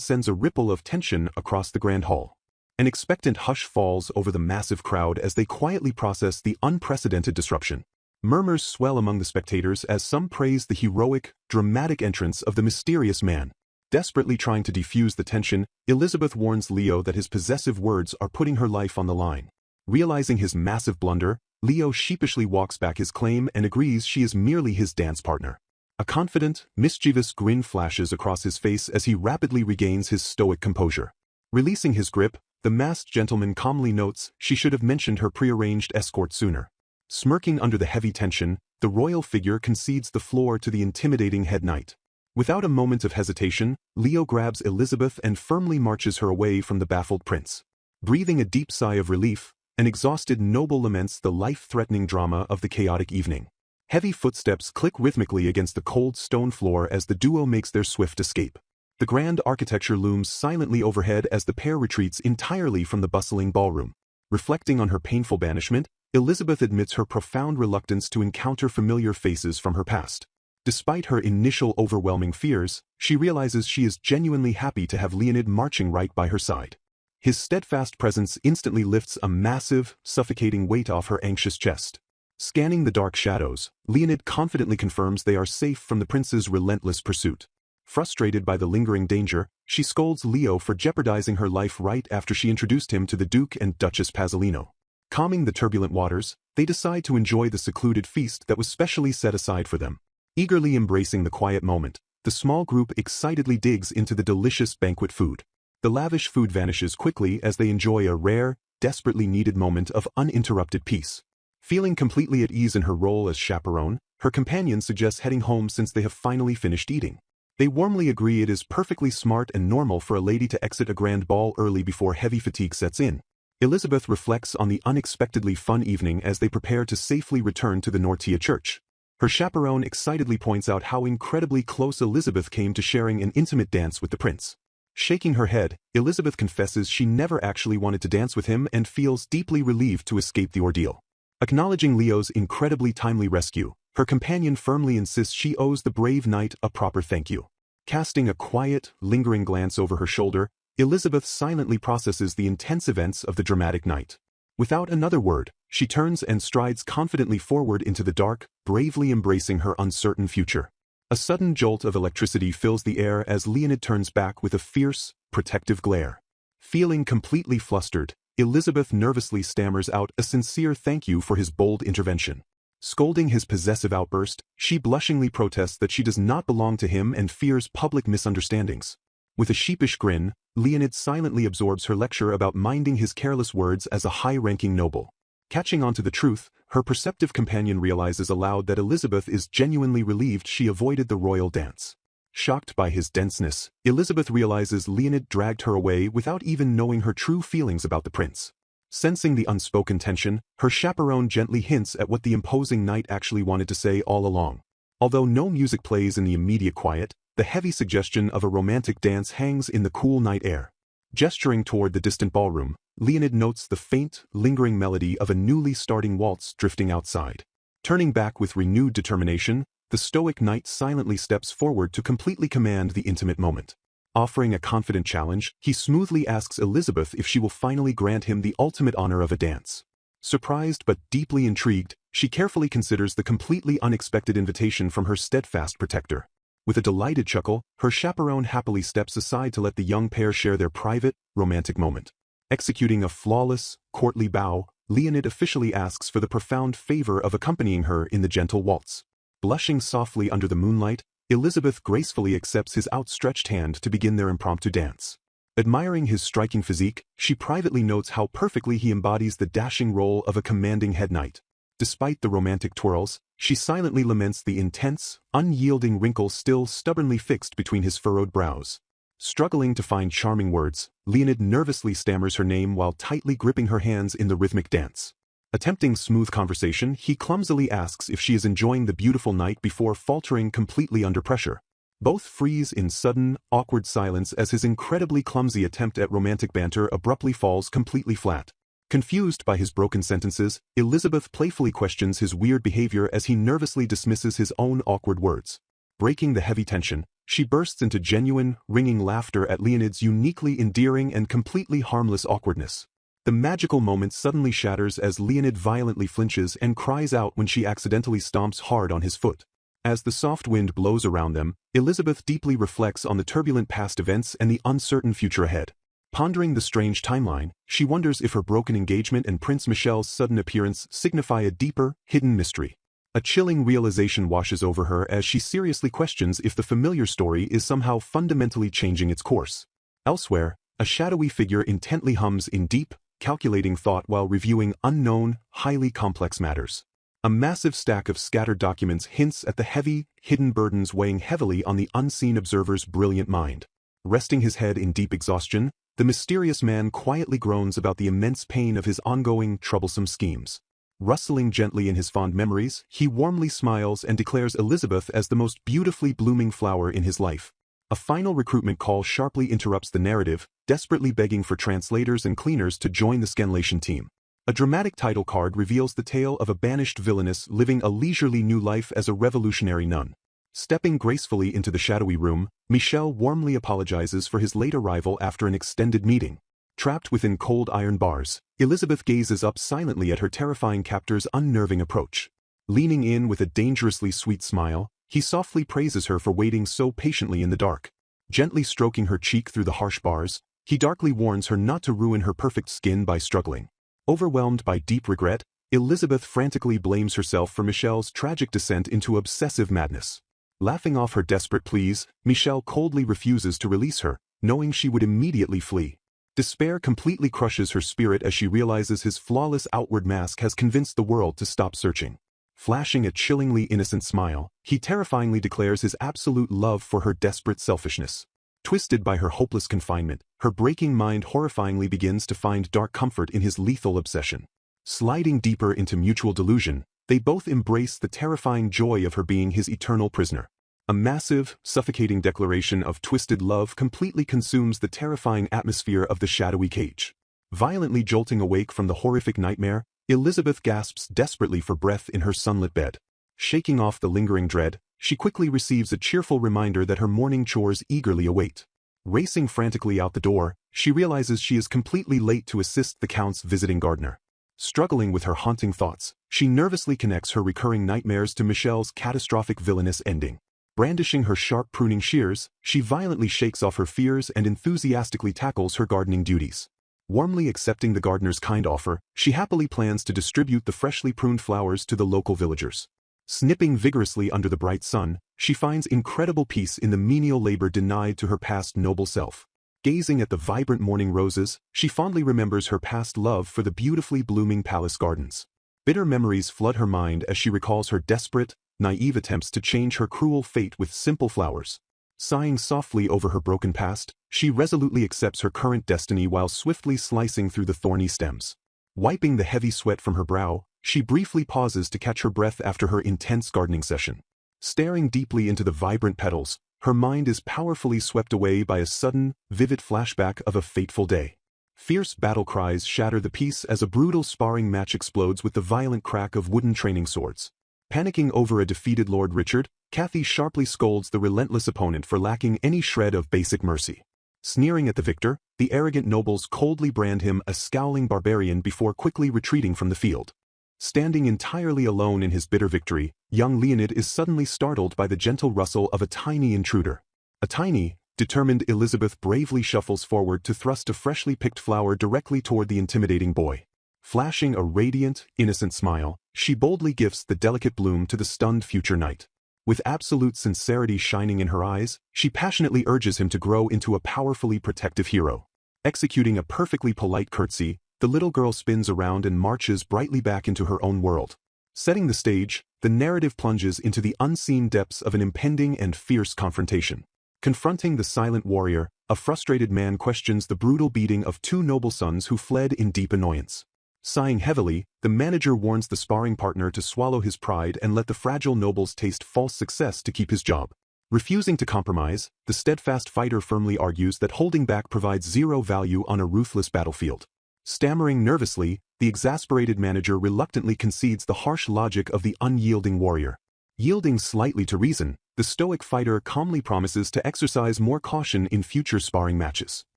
[SPEAKER 1] sends a ripple of tension across the grand hall. An expectant hush falls over the massive crowd as they quietly process the unprecedented disruption. Murmurs swell among the spectators as some praise the heroic, dramatic entrance of the mysterious man. Desperately trying to defuse the tension, Elizabeth warns Leo that his possessive words are putting her life on the line. Realizing his massive blunder, Leo sheepishly walks back his claim and agrees she is merely his dance partner. A confident, mischievous grin flashes across his face as he rapidly regains his stoic composure. Releasing his grip, the masked gentleman calmly notes she should have mentioned her prearranged escort sooner. Smirking under the heavy tension, the royal figure concedes the floor to the intimidating head knight. Without a moment of hesitation, Leo grabs Elizabeth and firmly marches her away from the baffled prince. Breathing a deep sigh of relief, an exhausted noble laments the life-threatening drama of the chaotic evening. Heavy footsteps click rhythmically against the cold stone floor as the duo makes their swift escape. The grand architecture looms silently overhead as the pair retreats entirely from the bustling ballroom. Reflecting on her painful banishment, Elizabeth admits her profound reluctance to encounter familiar faces from her past. Despite her initial overwhelming fears, she realizes she is genuinely happy to have Leonid marching right by her side. His steadfast presence instantly lifts a massive, suffocating weight off her anxious chest. Scanning the dark shadows, Leonid confidently confirms they are safe from the prince's relentless pursuit. Frustrated by the lingering danger, she scolds Leo for jeopardizing her life right after she introduced him to the Duke and Duchess Pasolino. Calming the turbulent waters, they decide to enjoy the secluded feast that was specially set aside for them. Eagerly embracing the quiet moment, the small group excitedly digs into the delicious banquet food. The lavish food vanishes quickly as they enjoy a rare, desperately needed moment of uninterrupted peace. Feeling completely at ease in her role as chaperone, her companion suggests heading home since they have finally finished eating. They warmly agree it is perfectly smart and normal for a lady to exit a grand ball early before heavy fatigue sets in. Elizabeth reflects on the unexpectedly fun evening as they prepare to safely return to the Nortia church. Her chaperone excitedly points out how incredibly close Elizabeth came to sharing an intimate dance with the prince. Shaking her head, Elizabeth confesses she never actually wanted to dance with him and feels deeply relieved to escape the ordeal. Acknowledging Leo's incredibly timely rescue, her companion firmly insists she owes the brave knight a proper thank you. Casting a quiet, lingering glance over her shoulder, Elizabeth silently processes the intense events of the dramatic night. Without another word, she turns and strides confidently forward into the dark, bravely embracing her uncertain future. A sudden jolt of electricity fills the air as Leonid turns back with a fierce, protective glare. Feeling completely flustered, Elizabeth nervously stammers out a sincere thank you for his bold intervention. Scolding his possessive outburst, she blushingly protests that she does not belong to him and fears public misunderstandings. With a sheepish grin, Leonid silently absorbs her lecture about minding his careless words as a high-ranking noble. Catching on to the truth, her perceptive companion realizes aloud that Elizabeth is genuinely relieved she avoided the royal dance. Shocked by his denseness, Elizabeth realizes Leonid dragged her away without even knowing her true feelings about the prince. Sensing the unspoken tension, her chaperone gently hints at what the imposing knight actually wanted to say all along. Although no music plays in the immediate quiet, the heavy suggestion of a romantic dance hangs in the cool night air. Gesturing toward the distant ballroom, Leonid notes the faint, lingering melody of a newly starting waltz drifting outside. Turning back with renewed determination, the stoic knight silently steps forward to completely command the intimate moment. Offering a confident challenge, he smoothly asks Elizabeth if she will finally grant him the ultimate honor of a dance. Surprised but deeply intrigued, she carefully considers the completely unexpected invitation from her steadfast protector. With a delighted chuckle, her chaperone happily steps aside to let the young pair share their private, romantic moment. Executing a flawless, courtly bow, Leonid officially asks for the profound favor of accompanying her in the gentle waltz. Blushing softly under the moonlight, Elizabeth gracefully accepts his outstretched hand to begin their impromptu dance. Admiring his striking physique, she privately notes how perfectly he embodies the dashing role of a commanding head knight. Despite the romantic twirls, she silently laments the intense, unyielding wrinkle still stubbornly fixed between his furrowed brows. Struggling to find charming words, Leonid nervously stammers her name while tightly gripping her hands in the rhythmic dance. Attempting smooth conversation, he clumsily asks if she is enjoying the beautiful night before faltering completely under pressure. Both freeze in sudden, awkward silence as his incredibly clumsy attempt at romantic banter abruptly falls completely flat. Confused by his broken sentences, Elizabeth playfully questions his weird behavior as he nervously dismisses his own awkward words. Breaking the heavy tension, she bursts into genuine, ringing laughter at Leonid's uniquely endearing and completely harmless awkwardness. The magical moment suddenly shatters as Leonid violently flinches and cries out when she accidentally stomps hard on his foot. As the soft wind blows around them, Elizabeth deeply reflects on the turbulent past events and the uncertain future ahead. Pondering the strange timeline, she wonders if her broken engagement and Prince Michel's sudden appearance signify a deeper, hidden mystery. A chilling realization washes over her as she seriously questions if the familiar story is somehow fundamentally changing its course. Elsewhere, a shadowy figure intently hums in deep, calculating thought while reviewing unknown, highly complex matters. A massive stack of scattered documents hints at the heavy, hidden burdens weighing heavily on the unseen observer's brilliant mind. Resting his head in deep exhaustion, the mysterious man quietly groans about the immense pain of his ongoing, troublesome schemes. Rustling gently in his fond memories, he warmly smiles and declares Elizabeth as the most beautifully blooming flower in his life. A final recruitment call sharply interrupts the narrative, desperately begging for translators and cleaners to join the scanlation team. A dramatic title card reveals the tale of a banished villainess living a leisurely new life as a revolutionary nun. Stepping gracefully into the shadowy room, Michel warmly apologizes for his late arrival after an extended meeting. Trapped within cold iron bars, Elizabeth gazes up silently at her terrifying captor's unnerving approach. Leaning in with a dangerously sweet smile, he softly praises her for waiting so patiently in the dark. Gently stroking her cheek through the harsh bars, he darkly warns her not to ruin her perfect skin by struggling. Overwhelmed by deep regret, Elizabeth frantically blames herself for Michel's tragic descent into obsessive madness. Laughing off her desperate pleas, Michel coldly refuses to release her, knowing she would immediately flee. Despair completely crushes her spirit as she realizes his flawless outward mask has convinced the world to stop searching. Flashing a chillingly innocent smile, he terrifyingly declares his absolute love for her desperate selfishness. Twisted by her hopeless confinement, her breaking mind horrifyingly begins to find dark comfort in his lethal obsession. Sliding deeper into mutual delusion, they both embrace the terrifying joy of her being his eternal prisoner. A massive, suffocating declaration of twisted love completely consumes the terrifying atmosphere of the shadowy cage. Violently jolting awake from the horrific nightmare, Elizabeth gasps desperately for breath in her sunlit bed. Shaking off the lingering dread, she quickly receives a cheerful reminder that her morning chores eagerly await. Racing frantically out the door, she realizes she is completely late to assist the Count's visiting gardener. Struggling with her haunting thoughts, she nervously connects her recurring nightmares to Michelle's catastrophic villainous ending. Brandishing her sharp pruning shears, she violently shakes off her fears and enthusiastically tackles her gardening duties. Warmly accepting the gardener's kind offer, she happily plans to distribute the freshly pruned flowers to the local villagers. Snipping vigorously under the bright sun, she finds incredible peace in the menial labor denied to her past noble self. Gazing at the vibrant morning roses, she fondly remembers her past love for the beautifully blooming palace gardens. Bitter memories flood her mind as she recalls her desperate, naive attempts to change her cruel fate with simple flowers. Sighing softly over her broken past, she resolutely accepts her current destiny while swiftly slicing through the thorny stems. Wiping the heavy sweat from her brow, she briefly pauses to catch her breath after her intense gardening session. Staring deeply into the vibrant petals, her mind is powerfully swept away by a sudden, vivid flashback of a fateful day. Fierce battle cries shatter the peace as a brutal sparring match explodes with the violent crack of wooden training swords. Panicking over a defeated Lord Richard, Kathy sharply scolds the relentless opponent for lacking any shred of basic mercy. Sneering at the victor, the arrogant nobles coldly brand him a scowling barbarian before quickly retreating from the field. Standing entirely alone in his bitter victory, young Leonid is suddenly startled by the gentle rustle of a tiny intruder. A tiny, determined Elizabeth bravely shuffles forward to thrust a freshly picked flower directly toward the intimidating boy. Flashing a radiant, innocent smile, she boldly gifts the delicate bloom to the stunned future knight. With absolute sincerity shining in her eyes, she passionately urges him to grow into a powerfully protective hero. Executing a perfectly polite curtsy, the little girl spins around and marches brightly back into her own world. Setting the stage, the narrative plunges into the unseen depths of an impending and fierce confrontation. Confronting the silent warrior, a frustrated man questions the brutal beating of two noble sons who fled in deep annoyance. Sighing heavily, the manager warns the sparring partner to swallow his pride and let the fragile nobles taste false success to keep his job. Refusing to compromise, the steadfast fighter firmly argues that holding back provides zero value on a ruthless battlefield. Stammering nervously, the exasperated manager reluctantly concedes the harsh logic of the unyielding warrior. Yielding slightly to reason, the stoic fighter calmly promises to exercise more caution in future sparring matches.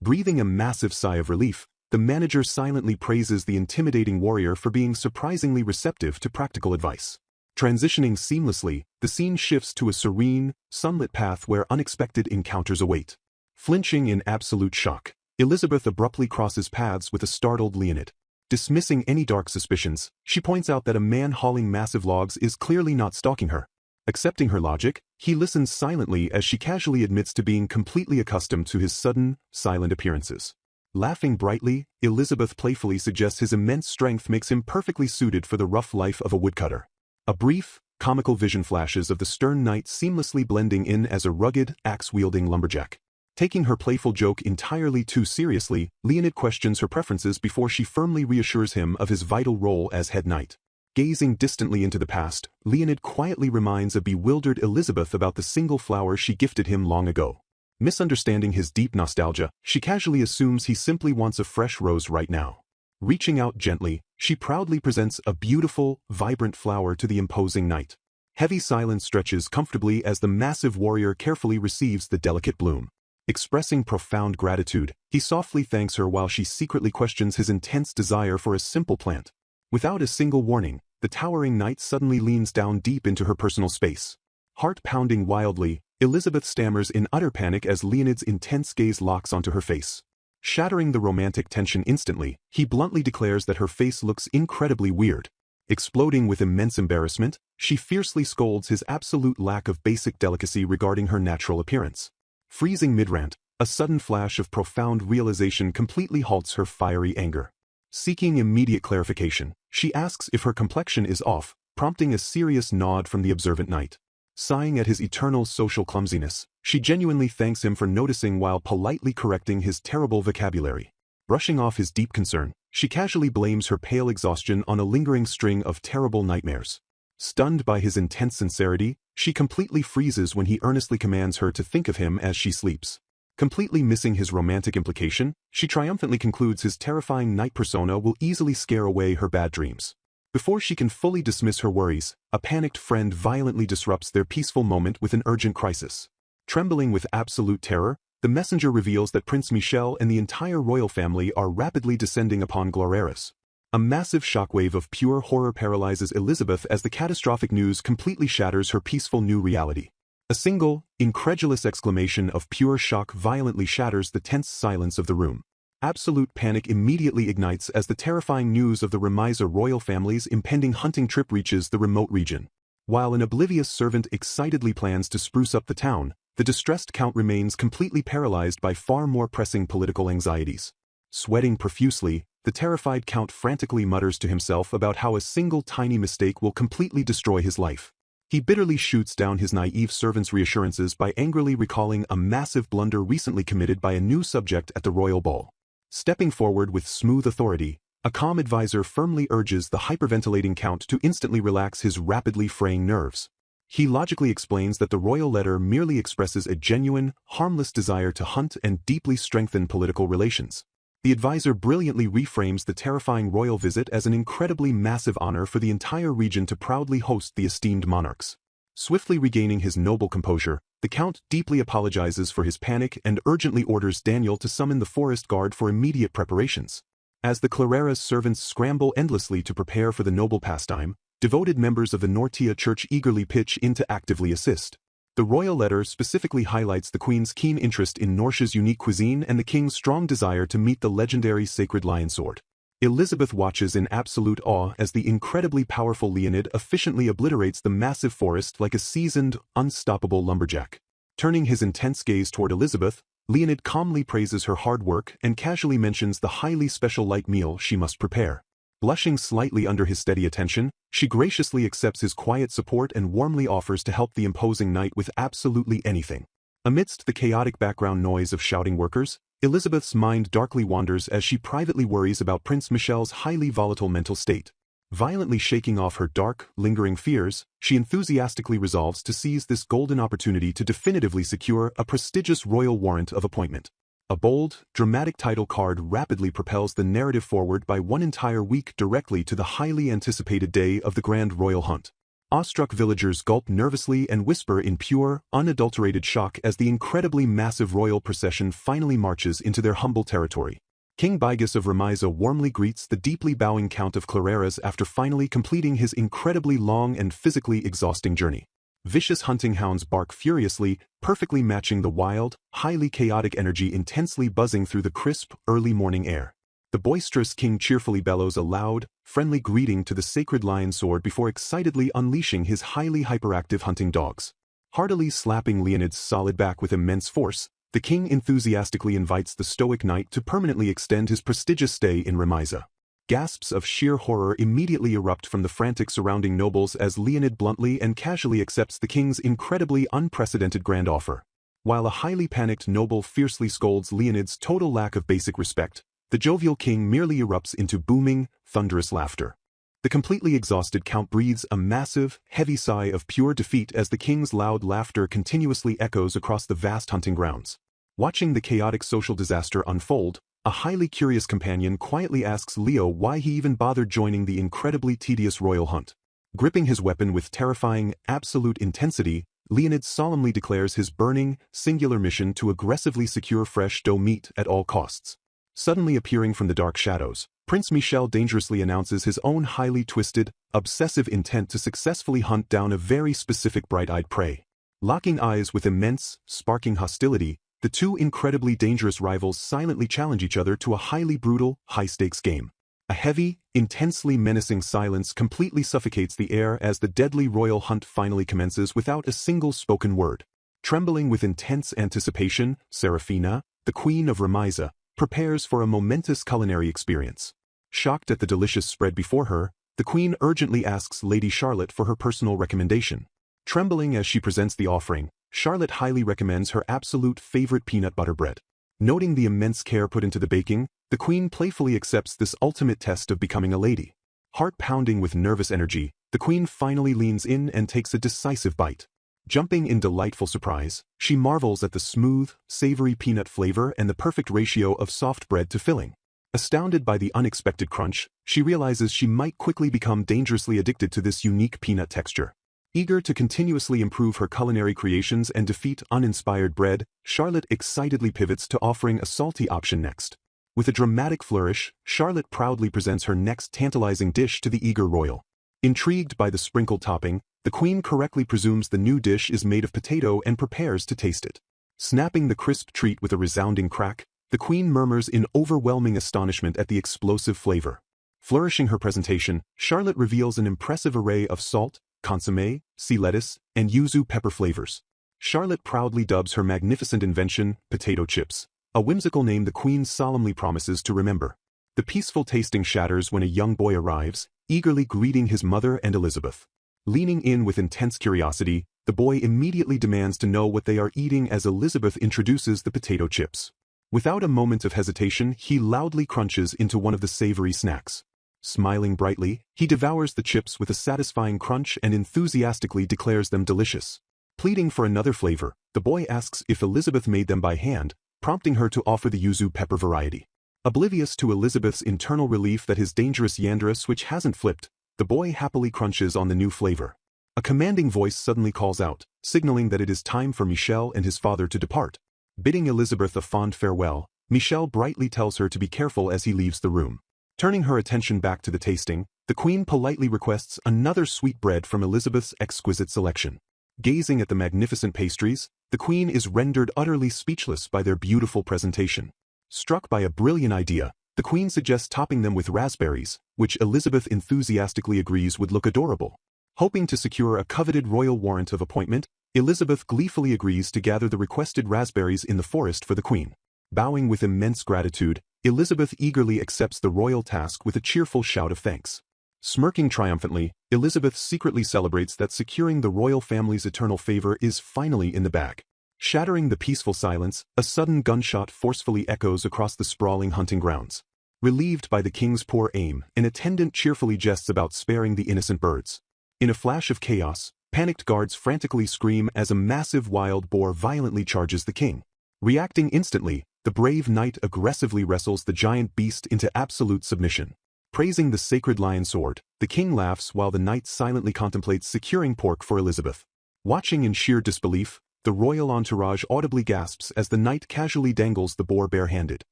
[SPEAKER 1] Breathing a massive sigh of relief, the manager silently praises the intimidating warrior for being surprisingly receptive to practical advice. Transitioning seamlessly, the scene shifts to a serene, sunlit path where unexpected encounters await. Flinching in absolute shock, Elizabeth abruptly crosses paths with a startled Leonid. Dismissing any dark suspicions, she points out that a man hauling massive logs is clearly not stalking her. Accepting her logic, he listens silently as she casually admits to being completely accustomed to his sudden, silent appearances. Laughing brightly, Elizabeth playfully suggests his immense strength makes him perfectly suited for the rough life of a woodcutter. A brief, comical vision flashes of the stern knight seamlessly blending in as a rugged, axe-wielding lumberjack. Taking her playful joke entirely too seriously, Leonid questions her preferences before she firmly reassures him of his vital role as head knight. Gazing distantly into the past, Leonid quietly reminds a bewildered Elizabeth about the single flower she gifted him long ago. Misunderstanding his deep nostalgia, she casually assumes he simply wants a fresh rose right now. Reaching out gently, she proudly presents a beautiful, vibrant flower to the imposing knight. Heavy silence stretches comfortably as the massive warrior carefully receives the delicate bloom. Expressing profound gratitude, he softly thanks her while she secretly questions his intense desire for a simple plant. Without a single warning, the towering knight suddenly leans down deep into her personal space. Heart pounding wildly, Elizabeth stammers in utter panic as Leonid's intense gaze locks onto her face. Shattering the romantic tension instantly, he bluntly declares that her face looks incredibly weird. Exploding with immense embarrassment, she fiercely scolds his absolute lack of basic delicacy regarding her natural appearance. Freezing mid-rant, a sudden flash of profound realization completely halts her fiery anger. Seeking immediate clarification, she asks if her complexion is off, prompting a serious nod from the observant knight. Sighing at his eternal social clumsiness, she genuinely thanks him for noticing while politely correcting his terrible vocabulary. Brushing off his deep concern, she casually blames her pale exhaustion on a lingering string of terrible nightmares. Stunned by his intense sincerity, she completely freezes when he earnestly commands her to think of him as she sleeps. Completely missing his romantic implication, she triumphantly concludes his terrifying knight persona will easily scare away her bad dreams. Before she can fully dismiss her worries, a panicked friend violently disrupts their peaceful moment with an urgent crisis. Trembling with absolute terror, the messenger reveals that Prince Michel and the entire royal family are rapidly descending upon Glorieris. A massive shockwave of pure horror paralyzes Elizabeth as the catastrophic news completely shatters her peaceful new reality. A single, incredulous exclamation of pure shock violently shatters the tense silence of the room. Absolute panic immediately ignites as the terrifying news of the Remisa royal family's impending hunting trip reaches the remote region. While an oblivious servant excitedly plans to spruce up the town, the distressed count remains completely paralyzed by far more pressing political anxieties. Sweating profusely, the terrified count frantically mutters to himself about how a single tiny mistake will completely destroy his life. He bitterly shoots down his naive servant's reassurances by angrily recalling a massive blunder recently committed by a new subject at the royal ball. Stepping forward with smooth authority, a calm advisor firmly urges the hyperventilating count to instantly relax his rapidly fraying nerves. He logically explains that the royal letter merely expresses a genuine, harmless desire to hunt and deeply strengthen political relations. The advisor brilliantly reframes the terrifying royal visit as an incredibly massive honor for the entire region to proudly host the esteemed monarchs. Swiftly regaining his noble composure, the count deeply apologizes for his panic and urgently orders Daniel to summon the forest guard for immediate preparations. As the Clareras servants scramble endlessly to prepare for the noble pastime, devoted members of the Nortia Church eagerly pitch in to actively assist. The royal letter specifically highlights the Queen's keen interest in Nortia's unique cuisine and the King's strong desire to meet the legendary sacred lion sword. Elizabeth watches in absolute awe as the incredibly powerful Leonid efficiently obliterates the massive forest like a seasoned, unstoppable lumberjack. Turning his intense gaze toward Elizabeth, Leonid calmly praises her hard work and casually mentions the highly special light meal she must prepare. Blushing slightly under his steady attention, she graciously accepts his quiet support and warmly offers to help the imposing knight with absolutely anything. Amidst the chaotic background noise of shouting workers, Elizabeth's mind darkly wanders as she privately worries about Prince Michel's highly volatile mental state. Violently shaking off her dark, lingering fears, she enthusiastically resolves to seize this golden opportunity to definitively secure a prestigious royal warrant of appointment. A bold, dramatic title card rapidly propels the narrative forward by one entire week directly to the highly anticipated day of the grand royal hunt. Awestruck villagers gulp nervously and whisper in pure, unadulterated shock as the incredibly massive royal procession finally marches into their humble territory. King Bigus of Remisa warmly greets the deeply bowing Count of Clareras after finally completing his incredibly long and physically exhausting journey. Vicious hunting hounds bark furiously, perfectly matching the wild, highly chaotic energy intensely buzzing through the crisp, early morning air. The boisterous king cheerfully bellows a loud, friendly greeting to the sacred lion sword before excitedly unleashing his highly hyperactive hunting dogs. Heartily slapping Leonid's solid back with immense force, the king enthusiastically invites the stoic knight to permanently extend his prestigious stay in Remisa. Gasps of sheer horror immediately erupt from the frantic surrounding nobles as Leonid bluntly and casually accepts the king's incredibly unprecedented grand offer. While a highly panicked noble fiercely scolds Leonid's total lack of basic respect, the jovial king merely erupts into booming, thunderous laughter. The completely exhausted count breathes a massive, heavy sigh of pure defeat as the king's loud laughter continuously echoes across the vast hunting grounds. Watching the chaotic social disaster unfold, a highly curious companion quietly asks Leo why he even bothered joining the incredibly tedious royal hunt. Gripping his weapon with terrifying, absolute intensity, Leonid solemnly declares his burning, singular mission to aggressively secure fresh doe meat at all costs. Suddenly appearing from the dark shadows, Prince Michel dangerously announces his own highly twisted, obsessive intent to successfully hunt down a very specific bright-eyed prey. Locking eyes with immense, sparking hostility, the two incredibly dangerous rivals silently challenge each other to a highly brutal, high-stakes game. A heavy, intensely menacing silence completely suffocates the air as the deadly royal hunt finally commences without a single spoken word. Trembling with intense anticipation, Serafina, the Queen of Remisa, prepares for a momentous culinary experience. Shocked at the delicious spread before her, the Queen urgently asks Lady Charlotte for her personal recommendation. Trembling as she presents the offering, Charlotte highly recommends her absolute favorite peanut butter bread. Noting the immense care put into the baking, the Queen playfully accepts this ultimate test of becoming a lady. Heart pounding with nervous energy, the Queen finally leans in and takes a decisive bite. Jumping in delightful surprise, she marvels at the smooth, savory peanut flavor and the perfect ratio of soft bread to filling. Astounded by the unexpected crunch, she realizes she might quickly become dangerously addicted to this unique peanut texture. Eager to continuously improve her culinary creations and defeat uninspired bread, Charlotte excitedly pivots to offering a salty option next. With a dramatic flourish, Charlotte proudly presents her next tantalizing dish to the eager royal. Intrigued by the sprinkled topping, the queen correctly presumes the new dish is made of potato and prepares to taste it. Snapping the crisp treat with a resounding crack, the queen murmurs in overwhelming astonishment at the explosive flavor. Flourishing her presentation, Charlotte reveals an impressive array of salt, consommé, sea lettuce, and yuzu pepper flavors. Charlotte proudly dubs her magnificent invention potato chips, a whimsical name the queen solemnly promises to remember. The peaceful tasting shatters when a young boy arrives, eagerly greeting his mother and Elizabeth. Leaning in with intense curiosity, the boy immediately demands to know what they are eating as Elizabeth introduces the potato chips. Without a moment of hesitation, he loudly crunches into one of the savory snacks. Smiling brightly, he devours the chips with a satisfying crunch and enthusiastically declares them delicious. Pleading for another flavor, the boy asks if Elizabeth made them by hand, prompting her to offer the yuzu pepper variety. Oblivious to Elizabeth's internal relief that his dangerous Yandere switch hasn't flipped, the boy happily crunches on the new flavor. A commanding voice suddenly calls out, signaling that it is time for Michel and his father to depart. Bidding Elizabeth a fond farewell, Michel brightly tells her to be careful as he leaves the room. Turning her attention back to the tasting, the queen politely requests another sweetbread from Elizabeth's exquisite selection. Gazing at the magnificent pastries, the queen is rendered utterly speechless by their beautiful presentation. Struck by a brilliant idea, the queen suggests topping them with raspberries, which Elizabeth enthusiastically agrees would look adorable. Hoping to secure a coveted royal warrant of appointment, Elizabeth gleefully agrees to gather the requested raspberries in the forest for the queen. Bowing with immense gratitude, Elizabeth eagerly accepts the royal task with a cheerful shout of thanks. Smirking triumphantly, Elizabeth secretly celebrates that securing the royal family's eternal favor is finally in the bag. Shattering the peaceful silence, a sudden gunshot forcefully echoes across the sprawling hunting grounds. Relieved by the king's poor aim, an attendant cheerfully jests about sparing the innocent birds. In a flash of chaos, panicked guards frantically scream as a massive wild boar violently charges the king. Reacting instantly, the brave knight aggressively wrestles the giant beast into absolute submission. Praising the sacred lion sword, the king laughs while the knight silently contemplates securing pork for Elizabeth. Watching in sheer disbelief, the royal entourage audibly gasps as the knight casually dangles the boar barehanded.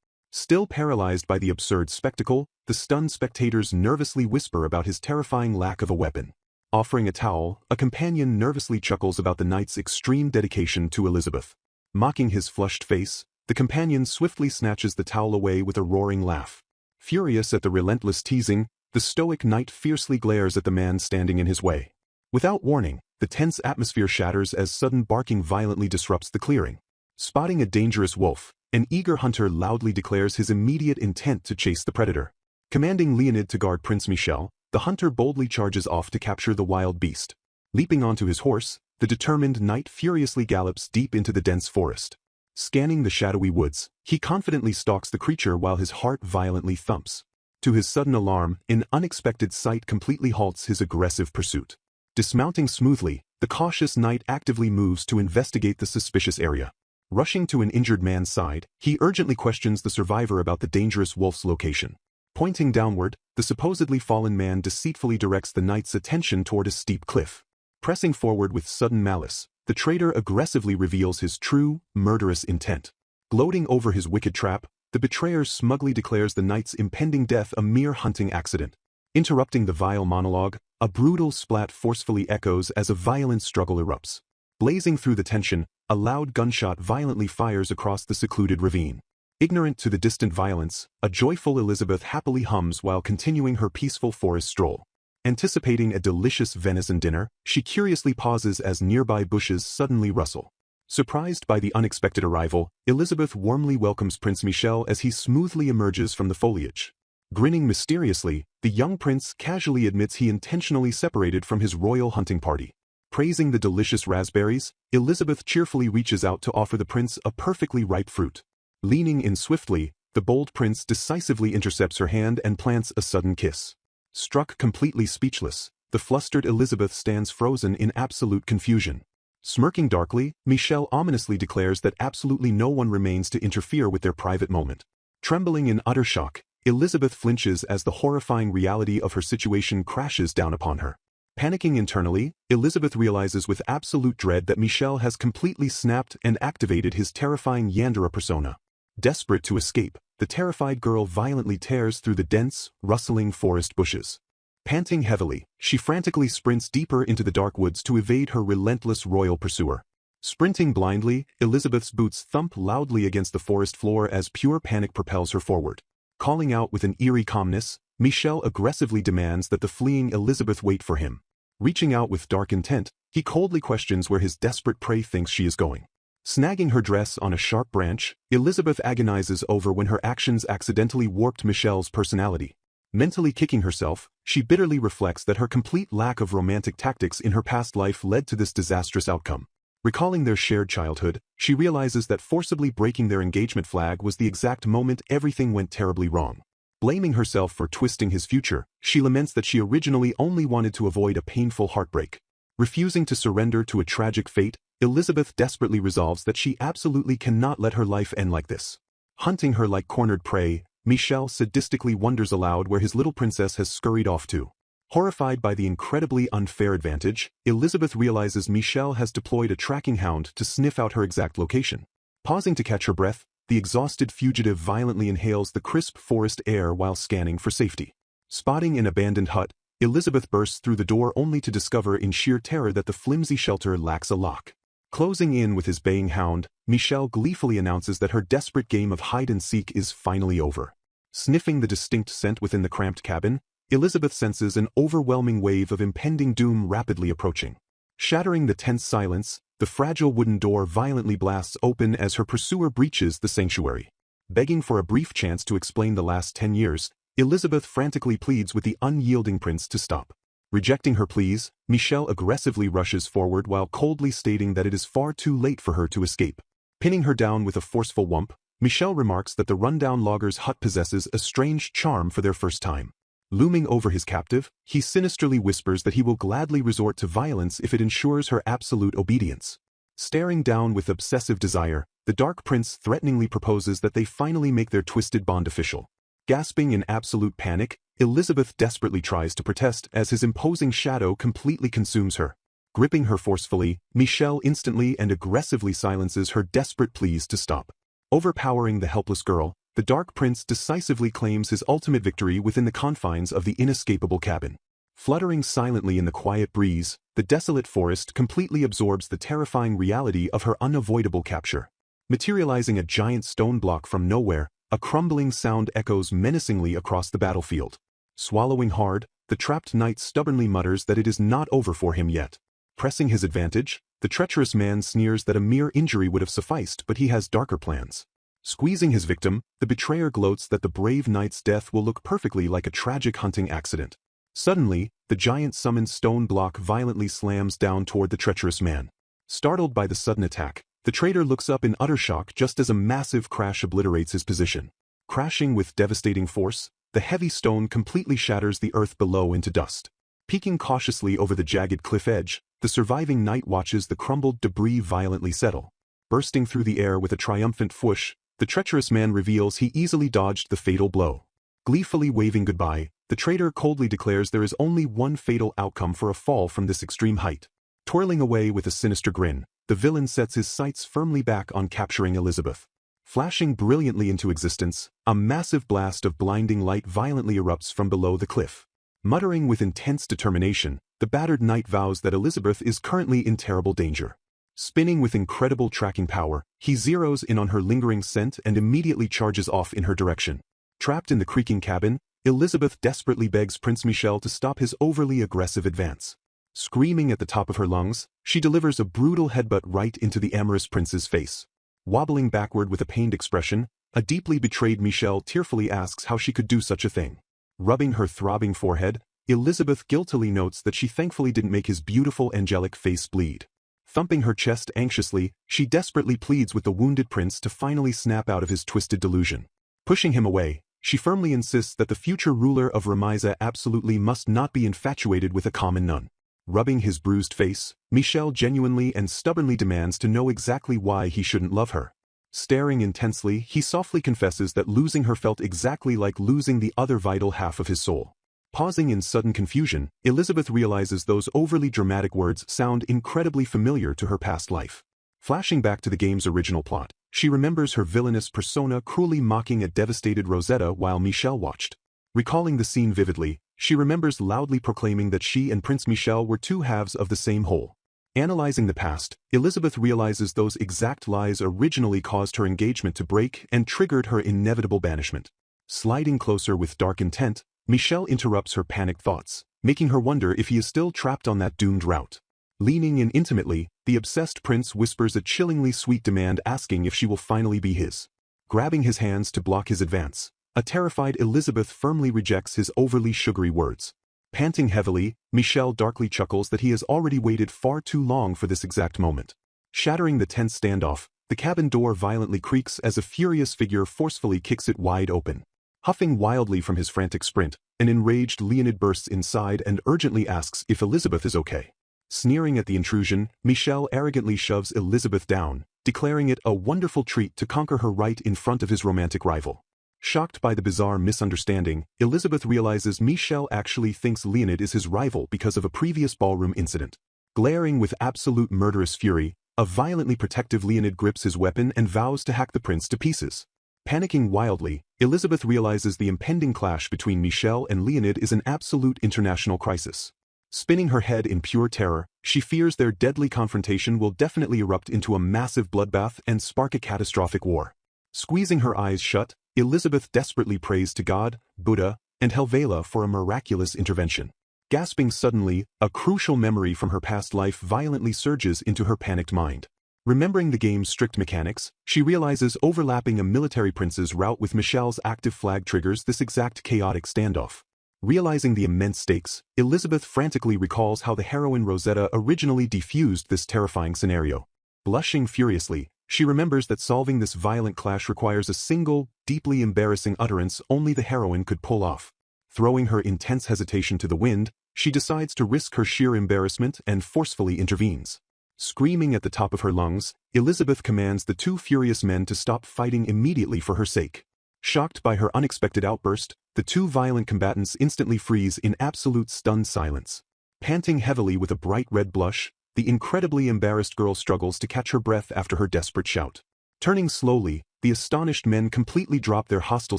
[SPEAKER 1] Still paralyzed by the absurd spectacle, the stunned spectators nervously whisper about his terrifying lack of a weapon. Offering a towel, a companion nervously chuckles about the knight's extreme dedication to Elizabeth. Mocking his flushed face, the companion swiftly snatches the towel away with a roaring laugh. Furious at the relentless teasing, the stoic knight fiercely glares at the man standing in his way. Without warning, the tense atmosphere shatters as sudden barking violently disrupts the clearing. Spotting a dangerous wolf, an eager hunter loudly declares his immediate intent to chase the predator. Commanding Leonid to guard Prince Michel, the hunter boldly charges off to capture the wild beast. Leaping onto his horse, the determined knight furiously gallops deep into the dense forest. Scanning the shadowy woods, he confidently stalks the creature while his heart violently thumps. To his sudden alarm, an unexpected sight completely halts his aggressive pursuit. Dismounting smoothly, the cautious knight actively moves to investigate the suspicious area. Rushing to an injured man's side, he urgently questions the survivor about the dangerous wolf's location. Pointing downward, the supposedly fallen man deceitfully directs the knight's attention toward a steep cliff. Pressing forward with sudden malice, the traitor aggressively reveals his true, murderous intent. Gloating over his wicked trap, the betrayer smugly declares the knight's impending death a mere hunting accident. Interrupting the vile monologue, a brutal splat forcefully echoes as a violent struggle erupts. Blazing through the tension, a loud gunshot violently fires across the secluded ravine. Ignorant to the distant violence, a joyful Elizabeth happily hums while continuing her peaceful forest stroll. Anticipating a delicious venison dinner, she curiously pauses as nearby bushes suddenly rustle. Surprised by the unexpected arrival, Elizabeth warmly welcomes Prince Michel as he smoothly emerges from the foliage. Grinning mysteriously, the young prince casually admits he intentionally separated from his royal hunting party. Praising the delicious raspberries, Elizabeth cheerfully reaches out to offer the prince a perfectly ripe fruit. Leaning in swiftly, the bold prince decisively intercepts her hand and plants a sudden kiss. Struck completely speechless, the flustered Elizabeth stands frozen in absolute confusion. Smirking darkly, Michel ominously declares that absolutely no one remains to interfere with their private moment. Trembling in utter shock, Elizabeth flinches as the horrifying reality of her situation crashes down upon her. Panicking internally, Elizabeth realizes with absolute dread that Michel has completely snapped and activated his terrifying Yandere persona. Desperate to escape, the terrified girl violently tears through the dense, rustling forest bushes. Panting heavily, she frantically sprints deeper into the dark woods to evade her relentless royal pursuer. Sprinting blindly, Elizabeth's boots thump loudly against the forest floor as pure panic propels her forward. Calling out with an eerie calmness, Michel aggressively demands that the fleeing Elizabeth wait for him. Reaching out with dark intent, he coldly questions where his desperate prey thinks she is going. Snagging her dress on a sharp branch, Elizabeth agonizes over when her actions accidentally warped Michel's personality. Mentally kicking herself, she bitterly reflects that her complete lack of romantic tactics in her past life led to this disastrous outcome. Recalling their shared childhood, she realizes that forcibly breaking their engagement flag was the exact moment everything went terribly wrong. Blaming herself for twisting his future, she laments that she originally only wanted to avoid a painful heartbreak. Refusing to surrender to a tragic fate, Elizabeth desperately resolves that she absolutely cannot let her life end like this. Hunting her like cornered prey, Michel sadistically wonders aloud where his little princess has scurried off to. Horrified by the incredibly unfair advantage, Elizabeth realizes Michel has deployed a tracking hound to sniff out her exact location. Pausing to catch her breath, the exhausted fugitive violently inhales the crisp forest air while scanning for safety. Spotting an abandoned hut, Elizabeth bursts through the door only to discover in sheer terror that the flimsy shelter lacks a lock. Closing in with his baying hound, Michel gleefully announces that her desperate game of hide-and-seek is finally over. Sniffing the distinct scent within the cramped cabin, Elizabeth senses an overwhelming wave of impending doom rapidly approaching. Shattering the tense silence, the fragile wooden door violently blasts open as her pursuer breaches the sanctuary. Begging for a brief chance to explain the last 10 years, Elizabeth frantically pleads with the unyielding prince to stop. Rejecting her pleas, Michel aggressively rushes forward while coldly stating that it is far too late for her to escape. Pinning her down with a forceful whump, Michel remarks that the rundown logger's hut possesses a strange charm for their first time. Looming over his captive, he sinisterly whispers that he will gladly resort to violence if it ensures her absolute obedience. Staring down with obsessive desire, the Dark Prince threateningly proposes that they finally make their twisted bond official. Gasping in absolute panic, Elizabeth desperately tries to protest as his imposing shadow completely consumes her. Gripping her forcefully, Michel instantly and aggressively silences her desperate pleas to stop. Overpowering the helpless girl, the Dark Prince decisively claims his ultimate victory within the confines of the inescapable cabin. Fluttering silently in the quiet breeze, the desolate forest completely absorbs the terrifying reality of her unavoidable capture. Materializing a giant stone block from nowhere, a crumbling sound echoes menacingly across the battlefield. Swallowing hard, the trapped knight stubbornly mutters that it is not over for him yet. Pressing his advantage, the treacherous man sneers that a mere injury would have sufficed, but he has darker plans. Squeezing his victim, the betrayer gloats that the brave knight's death will look perfectly like a tragic hunting accident. Suddenly, the giant summoned stone block violently slams down toward the treacherous man. Startled by the sudden attack, the traitor looks up in utter shock just as a massive crash obliterates his position. Crashing with devastating force, the heavy stone completely shatters the earth below into dust. Peeking cautiously over the jagged cliff edge, the surviving knight watches the crumbled debris violently settle. Bursting through the air with a triumphant whoosh, the treacherous man reveals he easily dodged the fatal blow. Gleefully waving goodbye, the traitor coldly declares there is only one fatal outcome for a fall from this extreme height. Twirling away with a sinister grin, the villain sets his sights firmly back on capturing Elizabeth. Flashing brilliantly into existence, a massive blast of blinding light violently erupts from below the cliff. Muttering with intense determination, the battered knight vows that Elizabeth is currently in terrible danger. Spinning with incredible tracking power, he zeroes in on her lingering scent and immediately charges off in her direction. Trapped in the creaking cabin, Elizabeth desperately begs Prince Michel to stop his overly aggressive advance. Screaming at the top of her lungs, she delivers a brutal headbutt right into the amorous prince's face. Wobbling backward with a pained expression, a deeply betrayed Michel tearfully asks how she could do such a thing. Rubbing her throbbing forehead, Elizabeth guiltily notes that she thankfully didn't make his beautiful angelic face bleed. Thumping her chest anxiously, she desperately pleads with the wounded prince to finally snap out of his twisted delusion. Pushing him away, she firmly insists that the future ruler of Ramaiza absolutely must not be infatuated with a common nun. Rubbing his bruised face, Michel genuinely and stubbornly demands to know exactly why he shouldn't love her. Staring intensely, he softly confesses that losing her felt exactly like losing the other vital half of his soul. Pausing in sudden confusion, Elizabeth realizes those overly dramatic words sound incredibly familiar to her past life. Flashing back to the game's original plot, she remembers her villainous persona cruelly mocking a devastated Rosetta while Michel watched. Recalling the scene vividly, she remembers loudly proclaiming that she and Prince Michel were two halves of the same whole. Analyzing the past, Elizabeth realizes those exact lies originally caused her engagement to break and triggered her inevitable banishment. Sliding closer with dark intent, Michel interrupts her panicked thoughts, making her wonder if he is still trapped on that doomed route. Leaning in intimately, the obsessed prince whispers a chillingly sweet demand asking if she will finally be his. Grabbing his hands to block his advance, a terrified Elizabeth firmly rejects his overly sugary words. Panting heavily, Michel darkly chuckles that he has already waited far too long for this exact moment. Shattering the tense standoff, the cabin door violently creaks as a furious figure forcefully kicks it wide open. Huffing wildly from his frantic sprint, an enraged Leonid bursts inside and urgently asks if Elizabeth is okay. Sneering at the intrusion, Michel arrogantly shoves Elizabeth down, declaring it a wonderful treat to conquer her right in front of his romantic rival. Shocked by the bizarre misunderstanding, Elizabeth realizes Michel actually thinks Leonid is his rival because of a previous ballroom incident. Glaring with absolute murderous fury, a violently protective Leonid grips his weapon and vows to hack the prince to pieces. Panicking wildly, Elizabeth realizes the impending clash between Michel and Leonid is an absolute international crisis. Spinning her head in pure terror, she fears their deadly confrontation will definitely erupt into a massive bloodbath and spark a catastrophic war. Squeezing her eyes shut, Elizabeth desperately prays to God, Buddha, and Helvela for a miraculous intervention. Gasping suddenly, a crucial memory from her past life violently surges into her panicked mind. Remembering the game's strict mechanics, she realizes overlapping a military prince's route with Michel's active flag triggers this exact chaotic standoff. Realizing the immense stakes, Elizabeth frantically recalls how the heroine Rosetta originally defused this terrifying scenario. Blushing furiously, she remembers that solving this violent clash requires a single, deeply embarrassing utterance only the heroine could pull off. Throwing her intense hesitation to the wind, she decides to risk her sheer embarrassment and forcefully intervenes. Screaming at the top of her lungs, Elizabeth commands the two furious men to stop fighting immediately for her sake. Shocked by her unexpected outburst, the two violent combatants instantly freeze in absolute stunned silence. Panting heavily with a bright red blush, the incredibly embarrassed girl struggles to catch her breath after her desperate shout. Turning slowly, the astonished men completely drop their hostile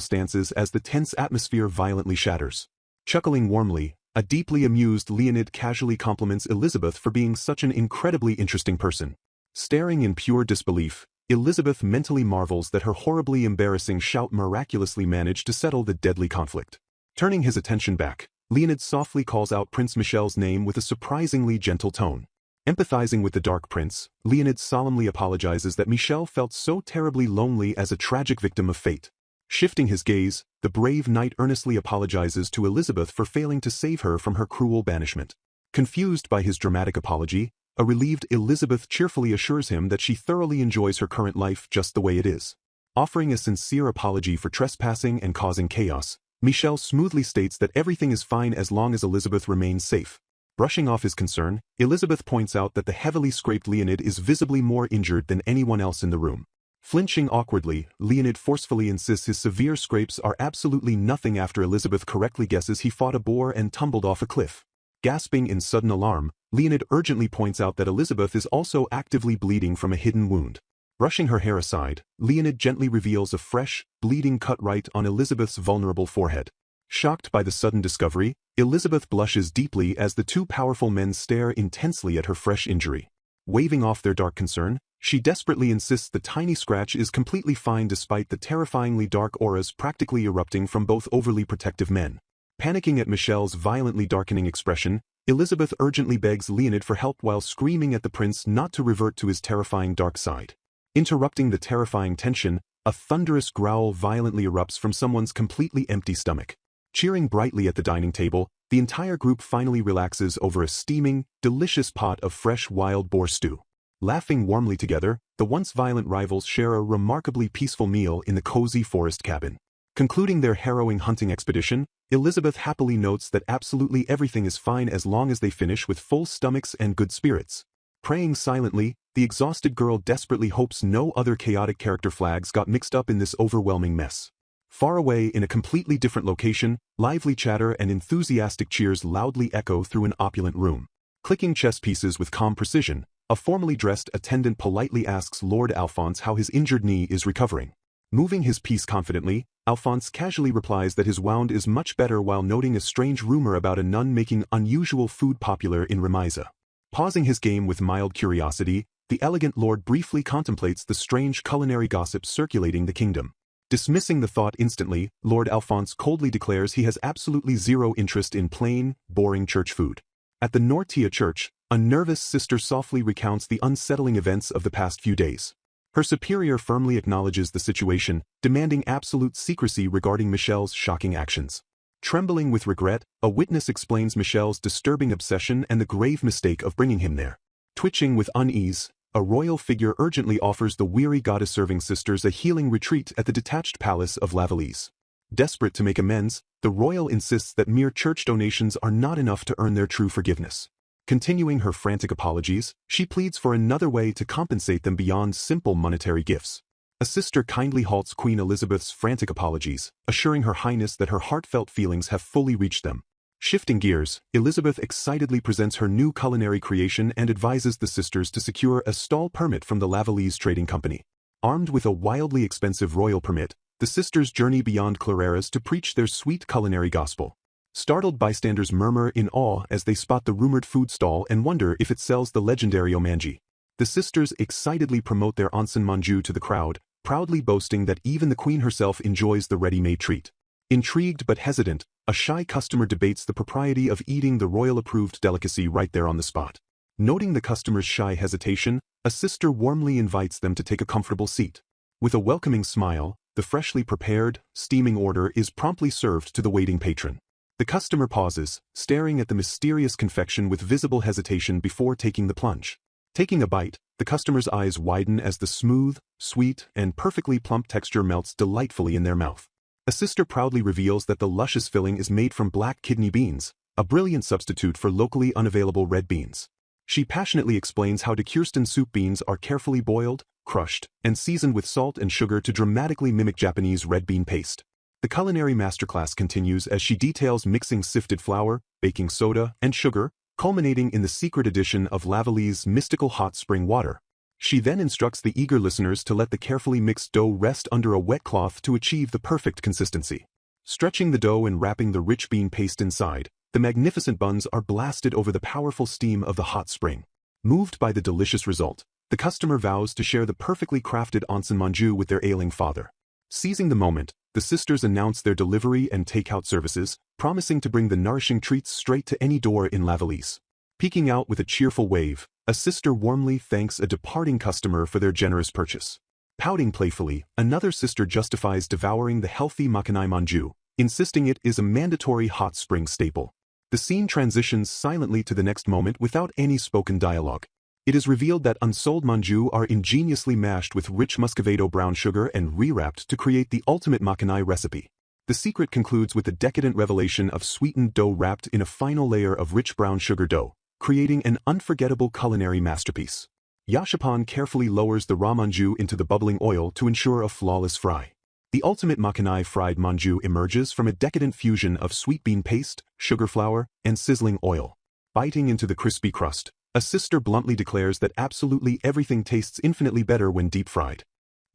[SPEAKER 1] stances as the tense atmosphere violently shatters. Chuckling warmly, a deeply amused Leonid casually compliments Elizabeth for being such an incredibly interesting person. Staring in pure disbelief, Elizabeth mentally marvels that her horribly embarrassing shout miraculously managed to settle the deadly conflict. Turning his attention back, Leonid softly calls out Prince Michel's name with a surprisingly gentle tone. Empathizing with the Dark Prince, Leonid solemnly apologizes that Michel felt so terribly lonely as a tragic victim of fate. Shifting his gaze, the brave knight earnestly apologizes to Elizabeth for failing to save her from her cruel banishment. Confused by his dramatic apology, a relieved Elizabeth cheerfully assures him that she thoroughly enjoys her current life just the way it is. Offering a sincere apology for trespassing and causing chaos, Michel smoothly states that everything is fine as long as Elizabeth remains safe. Brushing off his concern, Elizabeth points out that the heavily scraped Leonid is visibly more injured than anyone else in the room. Flinching awkwardly, Leonid forcefully insists his severe scrapes are absolutely nothing after Elizabeth correctly guesses he fought a boar and tumbled off a cliff. Gasping in sudden alarm, Leonid urgently points out that Elizabeth is also actively bleeding from a hidden wound. Brushing her hair aside, Leonid gently reveals a fresh, bleeding cut right on Elizabeth's vulnerable forehead. Shocked by the sudden discovery, Elizabeth blushes deeply as the two powerful men stare intensely at her fresh injury. Waving off their dark concern, she desperately insists the tiny scratch is completely fine despite the terrifyingly dark auras practically erupting from both overly protective men. Panicking at Michel's violently darkening expression, Elizabeth urgently begs Leonid for help while screaming at the prince not to revert to his terrifying dark side. Interrupting the terrifying tension, a thunderous growl violently erupts from someone's completely empty stomach. Cheering brightly at the dining table, the entire group finally relaxes over a steaming, delicious pot of fresh wild boar stew. Laughing warmly together, the once violent rivals share a remarkably peaceful meal in the cozy forest cabin. Concluding their harrowing hunting expedition, Elizabeth happily notes that absolutely everything is fine as long as they finish with full stomachs and good spirits. Praying silently, the exhausted girl desperately hopes no other chaotic character flags got mixed up in this overwhelming mess. Far away in a completely different location, lively chatter and enthusiastic cheers loudly echo through an opulent room. Clicking chess pieces with calm precision, a formally dressed attendant politely asks Lord Alphonse how his injured knee is recovering. Moving his piece confidently, Alphonse casually replies that his wound is much better while noting a strange rumor about a nun making unusual food popular in Remisa. Pausing his game with mild curiosity, the elegant lord briefly contemplates the strange culinary gossip circulating the kingdom. Dismissing the thought instantly, Lord Alphonse coldly declares he has absolutely zero interest in plain, boring church food. At the Nortia church, a nervous sister softly recounts the unsettling events of the past few days. Her superior firmly acknowledges the situation, demanding absolute secrecy regarding Michelle's shocking actions. Trembling with regret, a witness explains Michelle's disturbing obsession and the grave mistake of bringing him there. Twitching with unease, a royal figure urgently offers the weary goddess-serving sisters a healing retreat at the detached palace of Lavalise. Desperate to make amends, the royal insists that mere church donations are not enough to earn their true forgiveness. Continuing her frantic apologies, she pleads for another way to compensate them beyond simple monetary gifts. A sister kindly halts Queen Elizabeth's frantic apologies, assuring Her Highness that her heartfelt feelings have fully reached them. Shifting gears, Elizabeth excitedly presents her new culinary creation and advises the sisters to secure a stall permit from the Lavalise Trading Company. Armed with a wildly expensive royal permit, the sisters journey beyond Clareras to preach their sweet culinary gospel. Startled bystanders murmur in awe as they spot the rumored food stall and wonder if it sells the legendary omanji. The sisters excitedly promote their onsen manju to the crowd, proudly boasting that even the queen herself enjoys the ready-made treat. Intrigued but hesitant, a shy customer debates the propriety of eating the royal-approved delicacy right there on the spot. Noting the customer's shy hesitation, a sister warmly invites them to take a comfortable seat. With a welcoming smile, the freshly prepared, steaming order is promptly served to the waiting patron. The customer pauses, staring at the mysterious confection with visible hesitation before taking the plunge. Taking a bite, the customer's eyes widen as the smooth, sweet, and perfectly plump texture melts delightfully in their mouth. A sister proudly reveals that the luscious filling is made from black kidney beans, a brilliant substitute for locally unavailable red beans. She passionately explains how de Kirsten soup beans are carefully boiled, crushed, and seasoned with salt and sugar to dramatically mimic Japanese red bean paste. The culinary masterclass continues as she details mixing sifted flour, baking soda, and sugar, culminating in the secret addition of Lavalise's mystical hot spring water. She then instructs the eager listeners to let the carefully mixed dough rest under a wet cloth to achieve the perfect consistency. Stretching the dough and wrapping the rich bean paste inside, the magnificent buns are blasted over the powerful steam of the hot spring. Moved by the delicious result, the customer vows to share the perfectly crafted onsen manju with their ailing father. Seizing the moment, the sisters announce their delivery and takeout services, promising to bring the nourishing treats straight to any door in Lavalise. Peeking out with a cheerful wave, a sister warmly thanks a departing customer for their generous purchase. Pouting playfully, another sister justifies devouring the healthy makanai manju, insisting it is a mandatory hot spring staple. The scene transitions silently to the next moment without any spoken dialogue. It is revealed that unsold manju are ingeniously mashed with rich muscovado brown sugar and re-wrapped to create the ultimate makanai recipe. The secret concludes with the decadent revelation of sweetened dough wrapped in a final layer of rich brown sugar dough, creating an unforgettable culinary masterpiece. Yashapan carefully lowers the raw manju into the bubbling oil to ensure a flawless fry. The ultimate makanai fried manju emerges from a decadent fusion of sweet bean paste, sugar flour, and sizzling oil. Biting into the crispy crust, a sister bluntly declares that absolutely everything tastes infinitely better when deep-fried.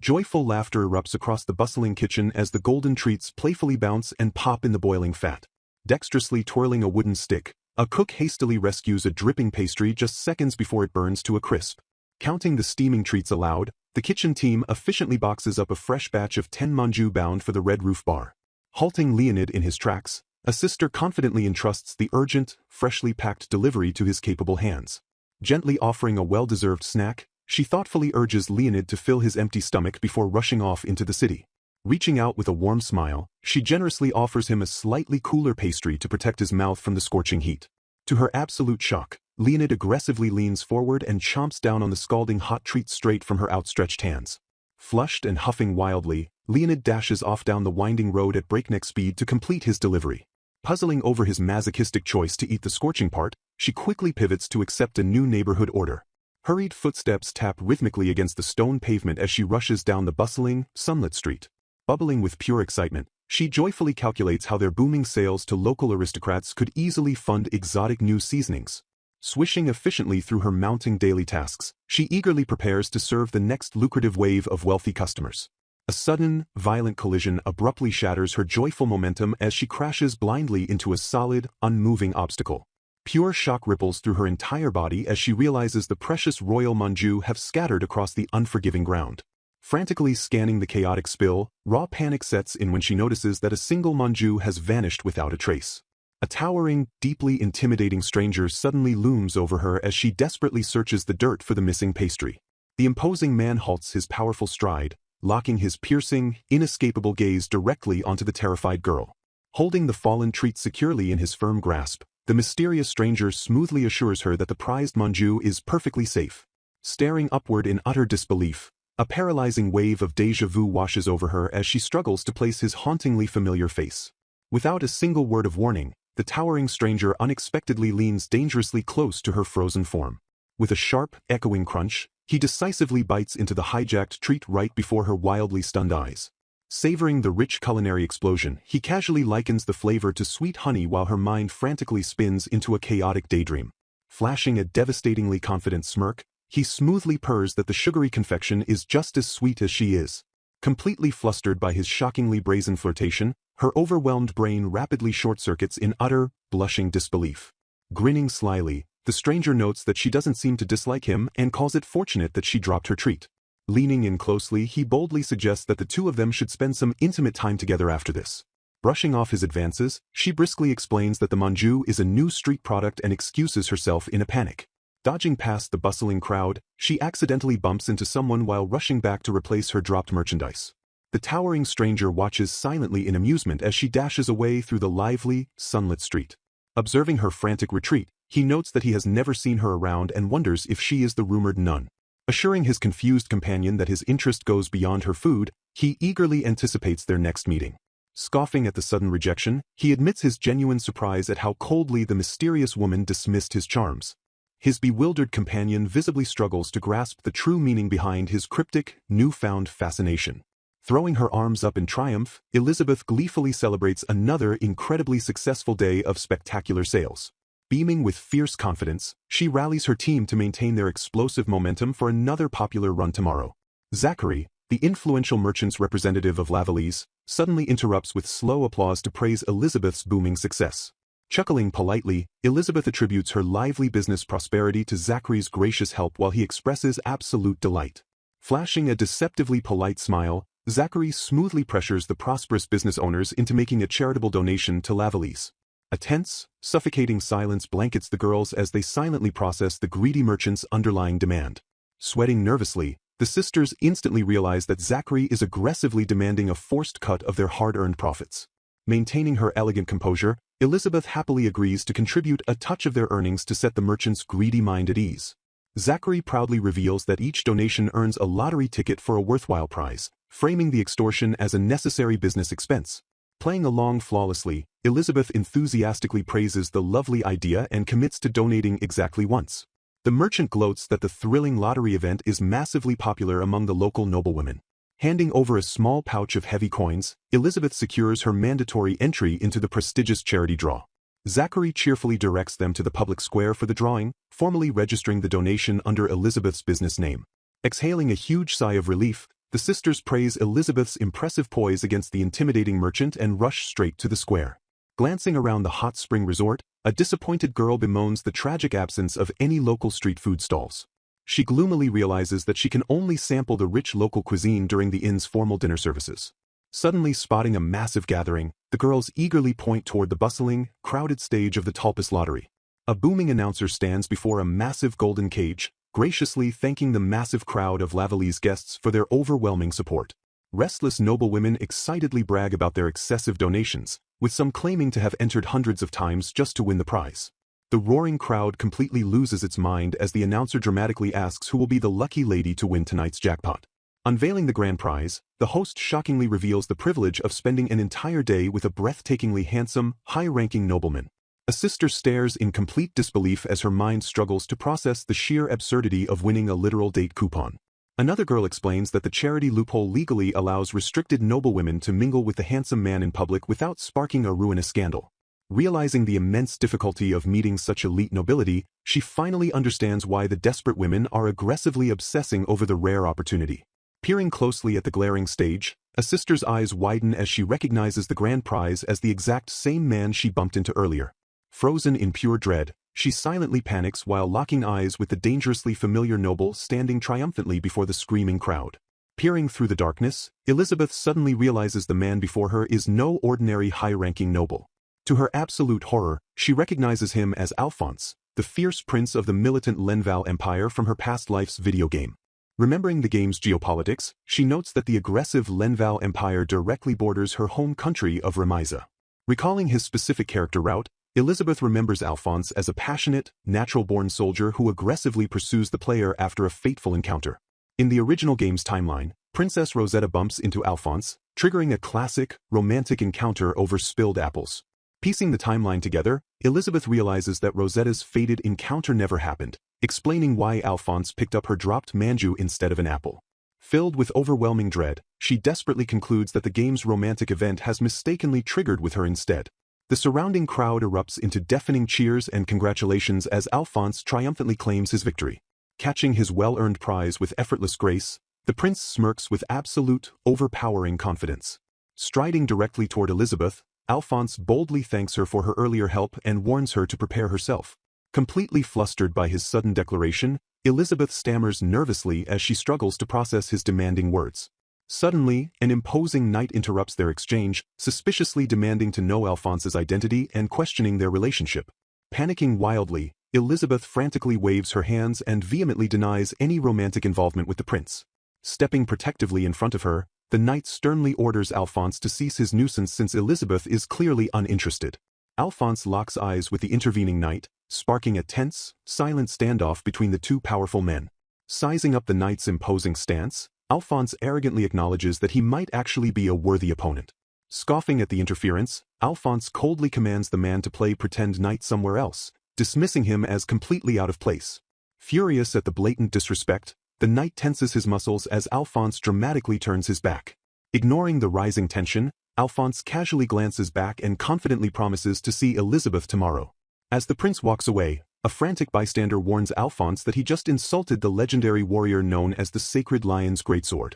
[SPEAKER 1] Joyful laughter erupts across the bustling kitchen as the golden treats playfully bounce and pop in the boiling fat. Dexterously twirling a wooden stick, a cook hastily rescues a dripping pastry just seconds before it burns to a crisp. Counting the steaming treats aloud, the kitchen team efficiently boxes up a fresh batch of 10 manju bound for the Red Roof Bar. Halting Leonid in his tracks, a sister confidently entrusts the urgent, freshly packed delivery to his capable hands. Gently offering a well-deserved snack, she thoughtfully urges Leonid to fill his empty stomach before rushing off into the city. Reaching out with a warm smile, she generously offers him a slightly cooler pastry to protect his mouth from the scorching heat. To her absolute shock, Leonid aggressively leans forward and chomps down on the scalding hot treat straight from her outstretched hands. Flushed and huffing wildly, Leonid dashes off down the winding road at breakneck speed to complete his delivery. Puzzling over his masochistic choice to eat the scorching part, she quickly pivots to accept a new neighborhood order. Hurried footsteps tap rhythmically against the stone pavement as she rushes down the bustling, sunlit street. bubbling with pure excitement, she joyfully calculates how their booming sales to local aristocrats could easily fund exotic new seasonings. Swishing efficiently through her mounting daily tasks, she eagerly prepares to serve the next lucrative wave of wealthy customers. A sudden, violent collision abruptly shatters her joyful momentum as she crashes blindly into a solid, unmoving obstacle. Pure shock ripples through her entire body as she realizes the precious royal manju have scattered across the unforgiving ground. Frantically scanning the chaotic spill, raw panic sets in when she notices that a single manju has vanished without a trace. A towering, deeply intimidating stranger suddenly looms over her as she desperately searches the dirt for the missing pastry. The imposing man halts his powerful stride, locking his piercing, inescapable gaze directly onto the terrified girl. Holding the fallen treat securely in his firm grasp, the mysterious stranger smoothly assures her that the prized manju is perfectly safe. Staring upward in utter disbelief, a paralyzing wave of déjà vu washes over her as she struggles to place his hauntingly familiar face. Without a single word of warning, the towering stranger unexpectedly leans dangerously close to her frozen form. With a sharp, echoing crunch, he decisively bites into the hijacked treat right before her wildly stunned eyes. Savoring the rich culinary explosion, he casually likens the flavor to sweet honey while her mind frantically spins into a chaotic daydream. Flashing a devastatingly confident smirk, he smoothly purrs that the sugary confection is just as sweet as she is. Completely flustered by his shockingly brazen flirtation, her overwhelmed brain rapidly short-circuits in utter, blushing disbelief. Grinning slyly, the stranger notes that she doesn't seem to dislike him and calls it fortunate that she dropped her treat. Leaning in closely, he boldly suggests that the two of them should spend some intimate time together after this. Brushing off his advances, she briskly explains that the manju is a new street product and excuses herself in a panic. Dodging past the bustling crowd, she accidentally bumps into someone while rushing back to replace her dropped merchandise. The towering stranger watches silently in amusement as she dashes away through the lively, sunlit street. Observing her frantic retreat, he notes that he has never seen her around and wonders if she is the rumored nun. Assuring his confused companion that his interest goes beyond her food, he eagerly anticipates their next meeting. Scoffing at the sudden rejection, he admits his genuine surprise at how coldly the mysterious woman dismissed his charms. His bewildered companion visibly struggles to grasp the true meaning behind his cryptic, newfound fascination. Throwing her arms up in triumph, Elizabeth gleefully celebrates another incredibly successful day of spectacular sales. Beaming with fierce confidence, she rallies her team to maintain their explosive momentum for another popular run tomorrow. Zachary, the influential merchant's representative of Lavallease, suddenly interrupts with slow applause to praise Elizabeth's booming success. Chuckling politely, Elizabeth attributes her lively business prosperity to Zachary's gracious help while he expresses absolute delight. Flashing a deceptively polite smile, Zachary smoothly pressures the prosperous business owners into making a charitable donation to Lavallease. A tense, suffocating silence blankets the girls as they silently process the greedy merchant's underlying demand. Sweating nervously, the sisters instantly realize that Zachary is aggressively demanding a forced cut of their hard-earned profits. Maintaining her elegant composure, Elizabeth happily agrees to contribute a touch of their earnings to set the merchant's greedy mind at ease. Zachary proudly reveals that each donation earns a lottery ticket for a worthwhile prize, framing the extortion as a necessary business expense. Playing along flawlessly, Elizabeth enthusiastically praises the lovely idea and commits to donating exactly once. The merchant gloats that the thrilling lottery event is massively popular among the local noblewomen. Handing over a small pouch of heavy coins, Elizabeth secures her mandatory entry into the prestigious charity draw. Zachary cheerfully directs them to the public square for the drawing, formally registering the donation under Elizabeth's business name. Exhaling a huge sigh of relief, the sisters praise Elizabeth's impressive poise against the intimidating merchant and rush straight to the square. Glancing around the hot spring resort, a disappointed girl bemoans the tragic absence of any local street food stalls. She gloomily realizes that she can only sample the rich local cuisine during the inn's formal dinner services. Suddenly spotting a massive gathering, the girls eagerly point toward the bustling, crowded stage of the Tulpas lottery. A booming announcer stands before a massive golden cage, graciously thanking the massive crowd of Lavallease guests for their overwhelming support. Restless noblewomen excitedly brag about their excessive donations, with some claiming to have entered hundreds of times just to win the prize. The roaring crowd completely loses its mind as the announcer dramatically asks who will be the lucky lady to win tonight's jackpot. Unveiling the grand prize, the host shockingly reveals the privilege of spending an entire day with a breathtakingly handsome, high-ranking nobleman. A sister stares in complete disbelief as her mind struggles to process the sheer absurdity of winning a literal date coupon. Another girl explains that the charity loophole legally allows restricted noblewomen to mingle with the handsome man in public without sparking a ruinous scandal. Realizing the immense difficulty of meeting such elite nobility, she finally understands why the desperate women are aggressively obsessing over the rare opportunity. Peering closely at the glaring stage, a sister's eyes widen as she recognizes the grand prize as the exact same man she bumped into earlier. Frozen in pure dread, she silently panics while locking eyes with the dangerously familiar noble standing triumphantly before the screaming crowd. Peering through the darkness, Elizabeth suddenly realizes the man before her is no ordinary high-ranking noble. To her absolute horror, she recognizes him as Alphonse, the fierce prince of the militant Lenval Empire from her past life's video game. Remembering the game's geopolitics, she notes that the aggressive Lenval Empire directly borders her home country of Remisa. Recalling his specific character route, Elizabeth remembers Alphonse as a passionate, natural-born soldier who aggressively pursues the player after a fateful encounter. In the original game's timeline, Princess Rosetta bumps into Alphonse, triggering a classic, romantic encounter over spilled apples. Piecing the timeline together, Elizabeth realizes that Rosetta's fated encounter never happened, explaining why Alphonse picked up her dropped manju instead of an apple. Filled with overwhelming dread, she desperately concludes that the game's romantic event has mistakenly triggered with her instead. The surrounding crowd erupts into deafening cheers and congratulations as Alphonse triumphantly claims his victory. Catching his well-earned prize with effortless grace, the prince smirks with absolute, overpowering confidence. Striding directly toward Elizabeth, Alphonse boldly thanks her for her earlier help and warns her to prepare herself. Completely flustered by his sudden declaration, Elizabeth stammers nervously as she struggles to process his demanding words. Suddenly, an imposing knight interrupts their exchange, suspiciously demanding to know Alphonse's identity and questioning their relationship. Panicking wildly, Elizabeth frantically waves her hands and vehemently denies any romantic involvement with the prince. Stepping protectively in front of her, the knight sternly orders Alphonse to cease his nuisance since Elizabeth is clearly uninterested. Alphonse locks eyes with the intervening knight, sparking a tense, silent standoff between the two powerful men. Sizing up the knight's imposing stance, Alphonse arrogantly acknowledges that he might actually be a worthy opponent. Scoffing at the interference, Alphonse coldly commands the man to play pretend knight somewhere else, dismissing him as completely out of place. Furious at the blatant disrespect, the knight tenses his muscles as Alphonse dramatically turns his back. Ignoring the rising tension, Alphonse casually glances back and confidently promises to see Elizabeth tomorrow. As the prince walks away, a frantic bystander warns Alphonse that he just insulted the legendary warrior known as the Sacred Lion's Greatsword.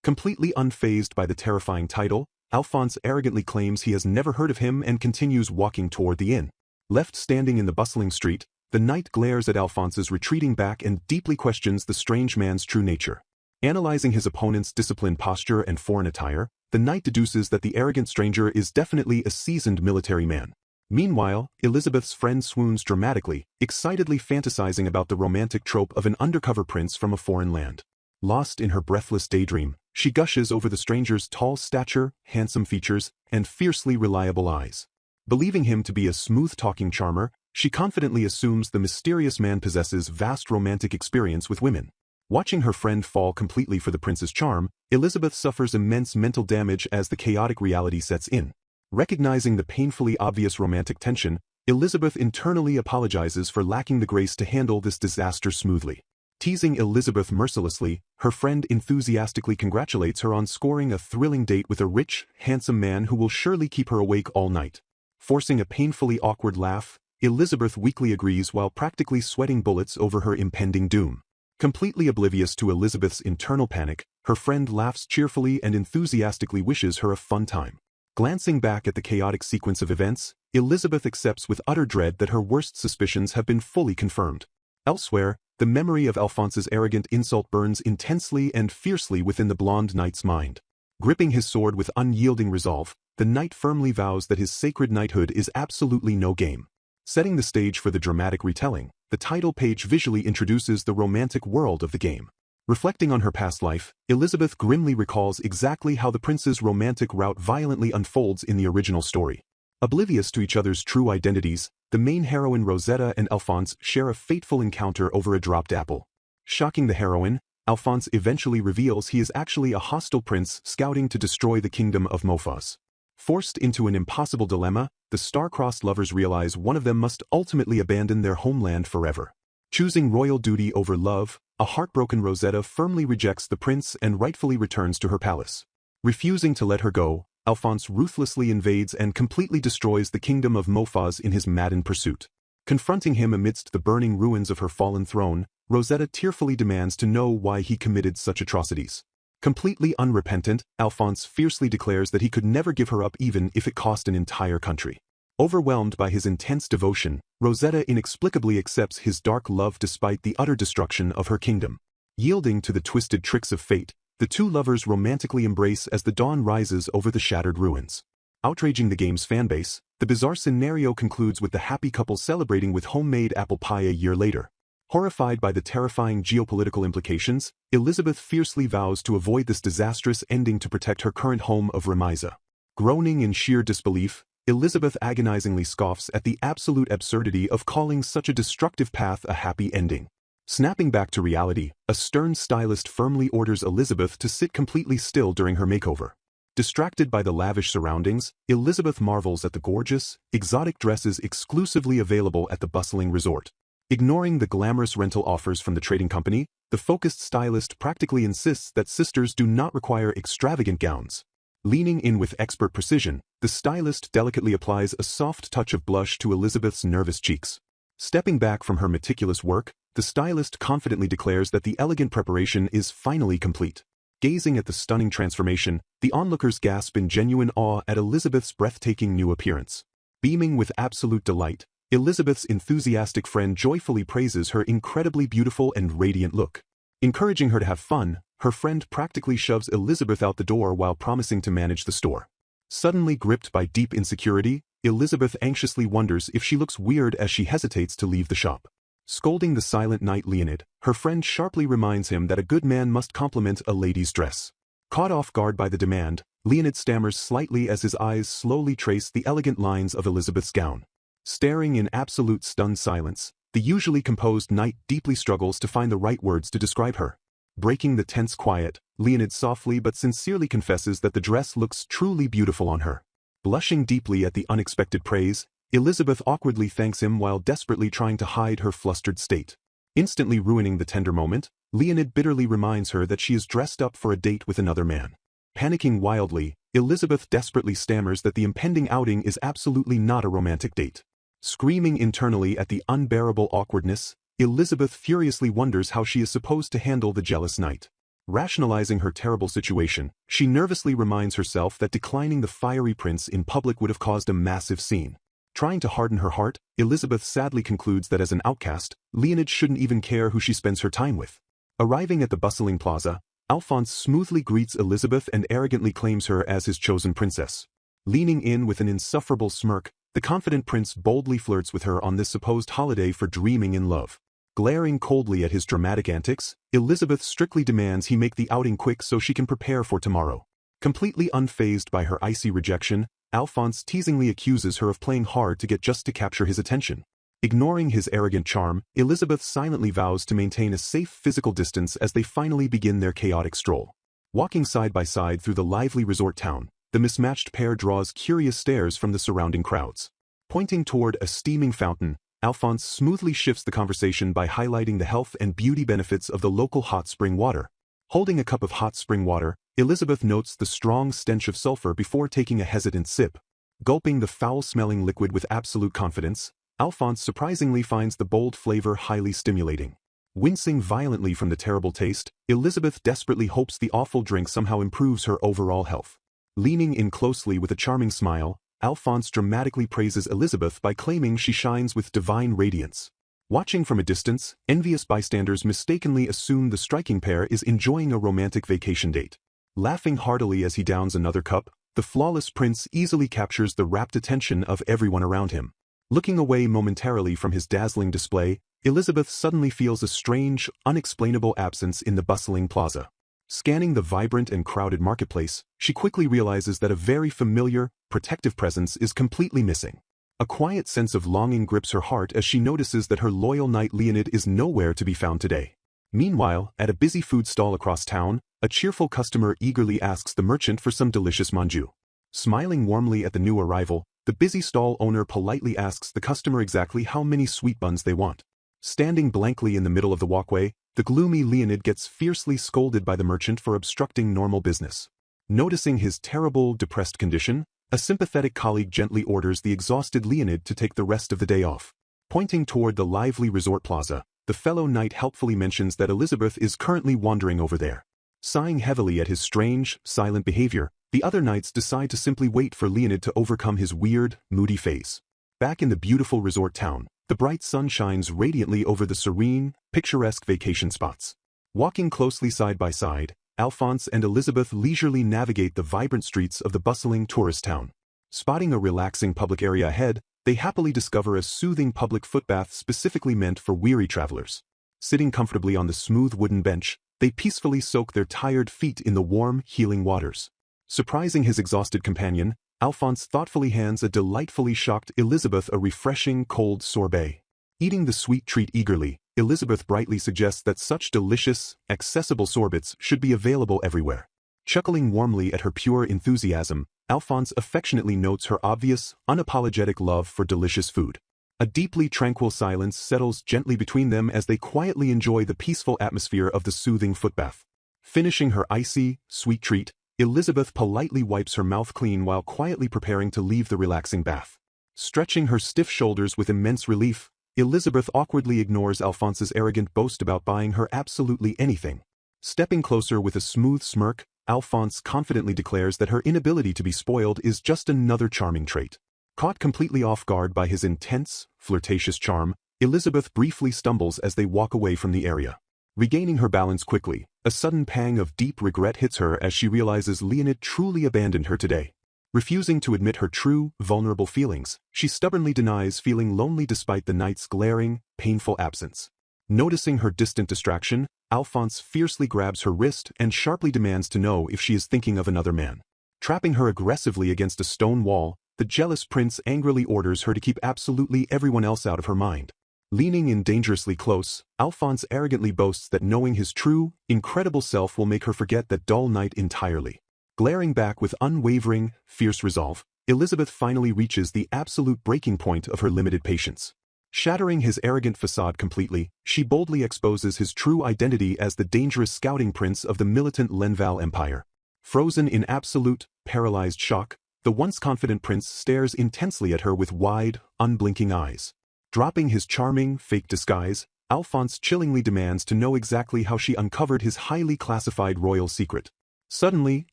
[SPEAKER 1] Completely unfazed by the terrifying title, Alphonse arrogantly claims he has never heard of him and continues walking toward the inn. Left standing in the bustling street, the knight glares at Alphonse's retreating back and deeply questions the strange man's true nature. Analyzing his opponent's disciplined posture and foreign attire, the knight deduces that the arrogant stranger is definitely a seasoned military man. Meanwhile, Elizabeth's friend swoons dramatically, excitedly fantasizing about the romantic trope of an undercover prince from a foreign land. Lost in her breathless daydream, she gushes over the stranger's tall stature, handsome features, and fiercely reliable eyes. Believing him to be a smooth-talking charmer, she confidently assumes the mysterious man possesses vast romantic experience with women. Watching her friend fall completely for the prince's charm, Elizabeth suffers immense mental damage as the chaotic reality sets in. Recognizing the painfully obvious romantic tension, Elizabeth internally apologizes for lacking the grace to handle this disaster smoothly. Teasing Elizabeth mercilessly, her friend enthusiastically congratulates her on scoring a thrilling date with a rich, handsome man who will surely keep her awake all night. Forcing a painfully awkward laugh, Elizabeth weakly agrees while practically sweating bullets over her impending doom. Completely oblivious to Elizabeth's internal panic, her friend laughs cheerfully and enthusiastically wishes her a fun time. Glancing back at the chaotic sequence of events, Elizabeth accepts with utter dread that her worst suspicions have been fully confirmed. Elsewhere, the memory of Alphonse's arrogant insult burns intensely and fiercely within the blonde knight's mind. Gripping his sword with unyielding resolve, the knight firmly vows that his sacred knighthood is absolutely no game. Setting the stage for the dramatic retelling, the title page visually introduces the romantic world of the game. Reflecting on her past life, Elizabeth grimly recalls exactly how the prince's romantic route violently unfolds in the original story. Oblivious to each other's true identities, the main heroine Rosetta and Alphonse share a fateful encounter over a dropped apple. Shocking the heroine, Alphonse eventually reveals he is actually a hostile prince scouting to destroy the kingdom of Mofas. Forced into an impossible dilemma, the star-crossed lovers realize one of them must ultimately abandon their homeland forever. Choosing royal duty over love, a heartbroken Rosetta firmly rejects the prince and rightfully returns to her palace. Refusing to let her go, Alphonse ruthlessly invades and completely destroys the kingdom of Mofaz in his maddened pursuit. Confronting him amidst the burning ruins of her fallen throne, Rosetta tearfully demands to know why he committed such atrocities. Completely unrepentant, Alphonse fiercely declares that he could never give her up even if it cost an entire country. Overwhelmed by his intense devotion, Rosetta inexplicably accepts his dark love despite the utter destruction of her kingdom. Yielding to the twisted tricks of fate, the two lovers romantically embrace as the dawn rises over the shattered ruins. Outraging the game's fanbase, the bizarre scenario concludes with the happy couple celebrating with homemade apple pie a year later. Horrified by the terrifying geopolitical implications, Elizabeth fiercely vows to avoid this disastrous ending to protect her current home of Remisa. Groaning in sheer disbelief, Elizabeth agonizingly scoffs at the absolute absurdity of calling such a destructive path a happy ending. Snapping back to reality, a stern stylist firmly orders Elizabeth to sit completely still during her makeover. Distracted by the lavish surroundings, Elizabeth marvels at the gorgeous, exotic dresses exclusively available at the bustling resort. Ignoring the glamorous rental offers from the trading company, the focused stylist practically insists that sisters do not require extravagant gowns. Leaning in with expert precision, the stylist delicately applies a soft touch of blush to Elizabeth's nervous cheeks. Stepping back from her meticulous work, the stylist confidently declares that the elegant preparation is finally complete. Gazing at the stunning transformation, the onlookers gasp in genuine awe at Elizabeth's breathtaking new appearance. Beaming with absolute delight, Elizabeth's enthusiastic friend joyfully praises her incredibly beautiful and radiant look. Encouraging her to have fun, her friend practically shoves Elizabeth out the door while promising to manage the store. Suddenly gripped by deep insecurity, Elizabeth anxiously wonders if she looks weird as she hesitates to leave the shop. Scolding the silent knight Leonid, her friend sharply reminds him that a good man must compliment a lady's dress. Caught off guard by the demand, Leonid stammers slightly as his eyes slowly trace the elegant lines of Elizabeth's gown. Staring in absolute stunned silence, the usually composed knight deeply struggles to find the right words to describe her. Breaking the tense quiet, Leonid softly but sincerely confesses that the dress looks truly beautiful on her. Blushing deeply at the unexpected praise, Elizabeth awkwardly thanks him while desperately trying to hide her flustered state. Instantly ruining the tender moment, Leonid bitterly reminds her that she is dressed up for a date with another man. Panicking wildly, Elizabeth desperately stammers that the impending outing is absolutely not a romantic date. Screaming internally at the unbearable awkwardness, Elizabeth furiously wonders how she is supposed to handle the jealous knight. Rationalizing her terrible situation, she nervously reminds herself that declining the fiery prince in public would have caused a massive scene. Trying to harden her heart, Elizabeth sadly concludes that as an outcast, Leonid shouldn't even care who she spends her time with. Arriving at the bustling plaza, Alphonse smoothly greets Elizabeth and arrogantly claims her as his chosen princess. Leaning in with an insufferable smirk, the confident prince boldly flirts with her on this supposed holiday for dreaming in love. Glaring coldly at his dramatic antics, Elizabeth strictly demands he make the outing quick so she can prepare for tomorrow. Completely unfazed by her icy rejection, Alphonse teasingly accuses her of playing hard to capture his attention. Ignoring his arrogant charm, Elizabeth silently vows to maintain a safe physical distance as they finally begin their chaotic stroll. Walking side by side through the lively resort town, the mismatched pair draws curious stares from the surrounding crowds. Pointing toward a steaming fountain, Alphonse smoothly shifts the conversation by highlighting the health and beauty benefits of the local hot spring water. Holding a cup of hot spring water, Elizabeth notes the strong stench of sulfur before taking a hesitant sip. Gulping the foul-smelling liquid with absolute confidence, Alphonse surprisingly finds the bold flavor highly stimulating. Wincing violently from the terrible taste, Elizabeth desperately hopes the awful drink somehow improves her overall health. Leaning in closely with a charming smile, Alphonse dramatically praises Elizabeth by claiming she shines with divine radiance. Watching from a distance, envious bystanders mistakenly assume the striking pair is enjoying a romantic vacation date. Laughing heartily as he downs another cup, the flawless prince easily captures the rapt attention of everyone around him. Looking away momentarily from his dazzling display, Elizabeth suddenly feels a strange, unexplainable absence in the bustling plaza. Scanning the vibrant and crowded marketplace, she quickly realizes that a very familiar, protective presence is completely missing. A quiet sense of longing grips her heart as she notices that her loyal knight Leonid is nowhere to be found today. Meanwhile, at a busy food stall across town, a cheerful customer eagerly asks the merchant for some delicious manju. Smiling warmly at the new arrival, the busy stall owner politely asks the customer exactly how many sweet buns they want. Standing blankly in the middle of the walkway, the gloomy Leonid gets fiercely scolded by the merchant for obstructing normal business. Noticing his terrible, depressed condition, a sympathetic colleague gently orders the exhausted Leonid to take the rest of the day off. Pointing toward the lively resort plaza, the fellow knight helpfully mentions that Elizabeth is currently wandering over there. Sighing heavily at his strange, silent behavior, the other knights decide to simply wait for Leonid to overcome his weird, moody phase. Back in the beautiful resort town, the bright sun shines radiantly over the serene, picturesque vacation spots. Walking closely side by side, Alphonse and Elizabeth leisurely navigate the vibrant streets of the bustling tourist town. Spotting a relaxing public area ahead, they happily discover a soothing public footbath specifically meant for weary travelers. Sitting comfortably on the smooth wooden bench, they peacefully soak their tired feet in the warm, healing waters. Surprising his exhausted companion, Alphonse thoughtfully hands a delightfully shocked Elizabeth a refreshing cold sorbet. Eating the sweet treat eagerly, Elizabeth brightly suggests that such delicious, accessible sorbets should be available everywhere. Chuckling warmly at her pure enthusiasm, Alphonse affectionately notes her obvious, unapologetic love for delicious food. A deeply tranquil silence settles gently between them as they quietly enjoy the peaceful atmosphere of the soothing footbath. Finishing her icy, sweet treat, Elizabeth politely wipes her mouth clean while quietly preparing to leave the relaxing bath. Stretching her stiff shoulders with immense relief, Elizabeth awkwardly ignores Alphonse's arrogant boast about buying her absolutely anything. Stepping closer with a smooth smirk, Alphonse confidently declares that her inability to be spoiled is just another charming trait. Caught completely off guard by his intense, flirtatious charm, Elizabeth briefly stumbles as they walk away from the area. Regaining her balance quickly, a sudden pang of deep regret hits her as she realizes Leonid truly abandoned her today. Refusing to admit her true, vulnerable feelings, she stubbornly denies feeling lonely despite the knight's glaring, painful absence. Noticing her distant distraction, Alphonse fiercely grabs her wrist and sharply demands to know if she is thinking of another man. Trapping her aggressively against a stone wall, the jealous prince angrily orders her to keep absolutely everyone else out of her mind. Leaning in dangerously close, Alphonse arrogantly boasts that knowing his true, incredible self will make her forget that dull knight entirely. Glaring back with unwavering, fierce resolve, Elizabeth finally reaches the absolute breaking point of her limited patience. Shattering his arrogant facade completely, she boldly exposes his true identity as the dangerous scouting prince of the militant Lenval Empire. Frozen in absolute, paralyzed shock, the once confident prince stares intensely at her with wide, unblinking eyes. Dropping his charming, fake disguise, Alphonse chillingly demands to know exactly how she uncovered his highly classified royal secret. Suddenly,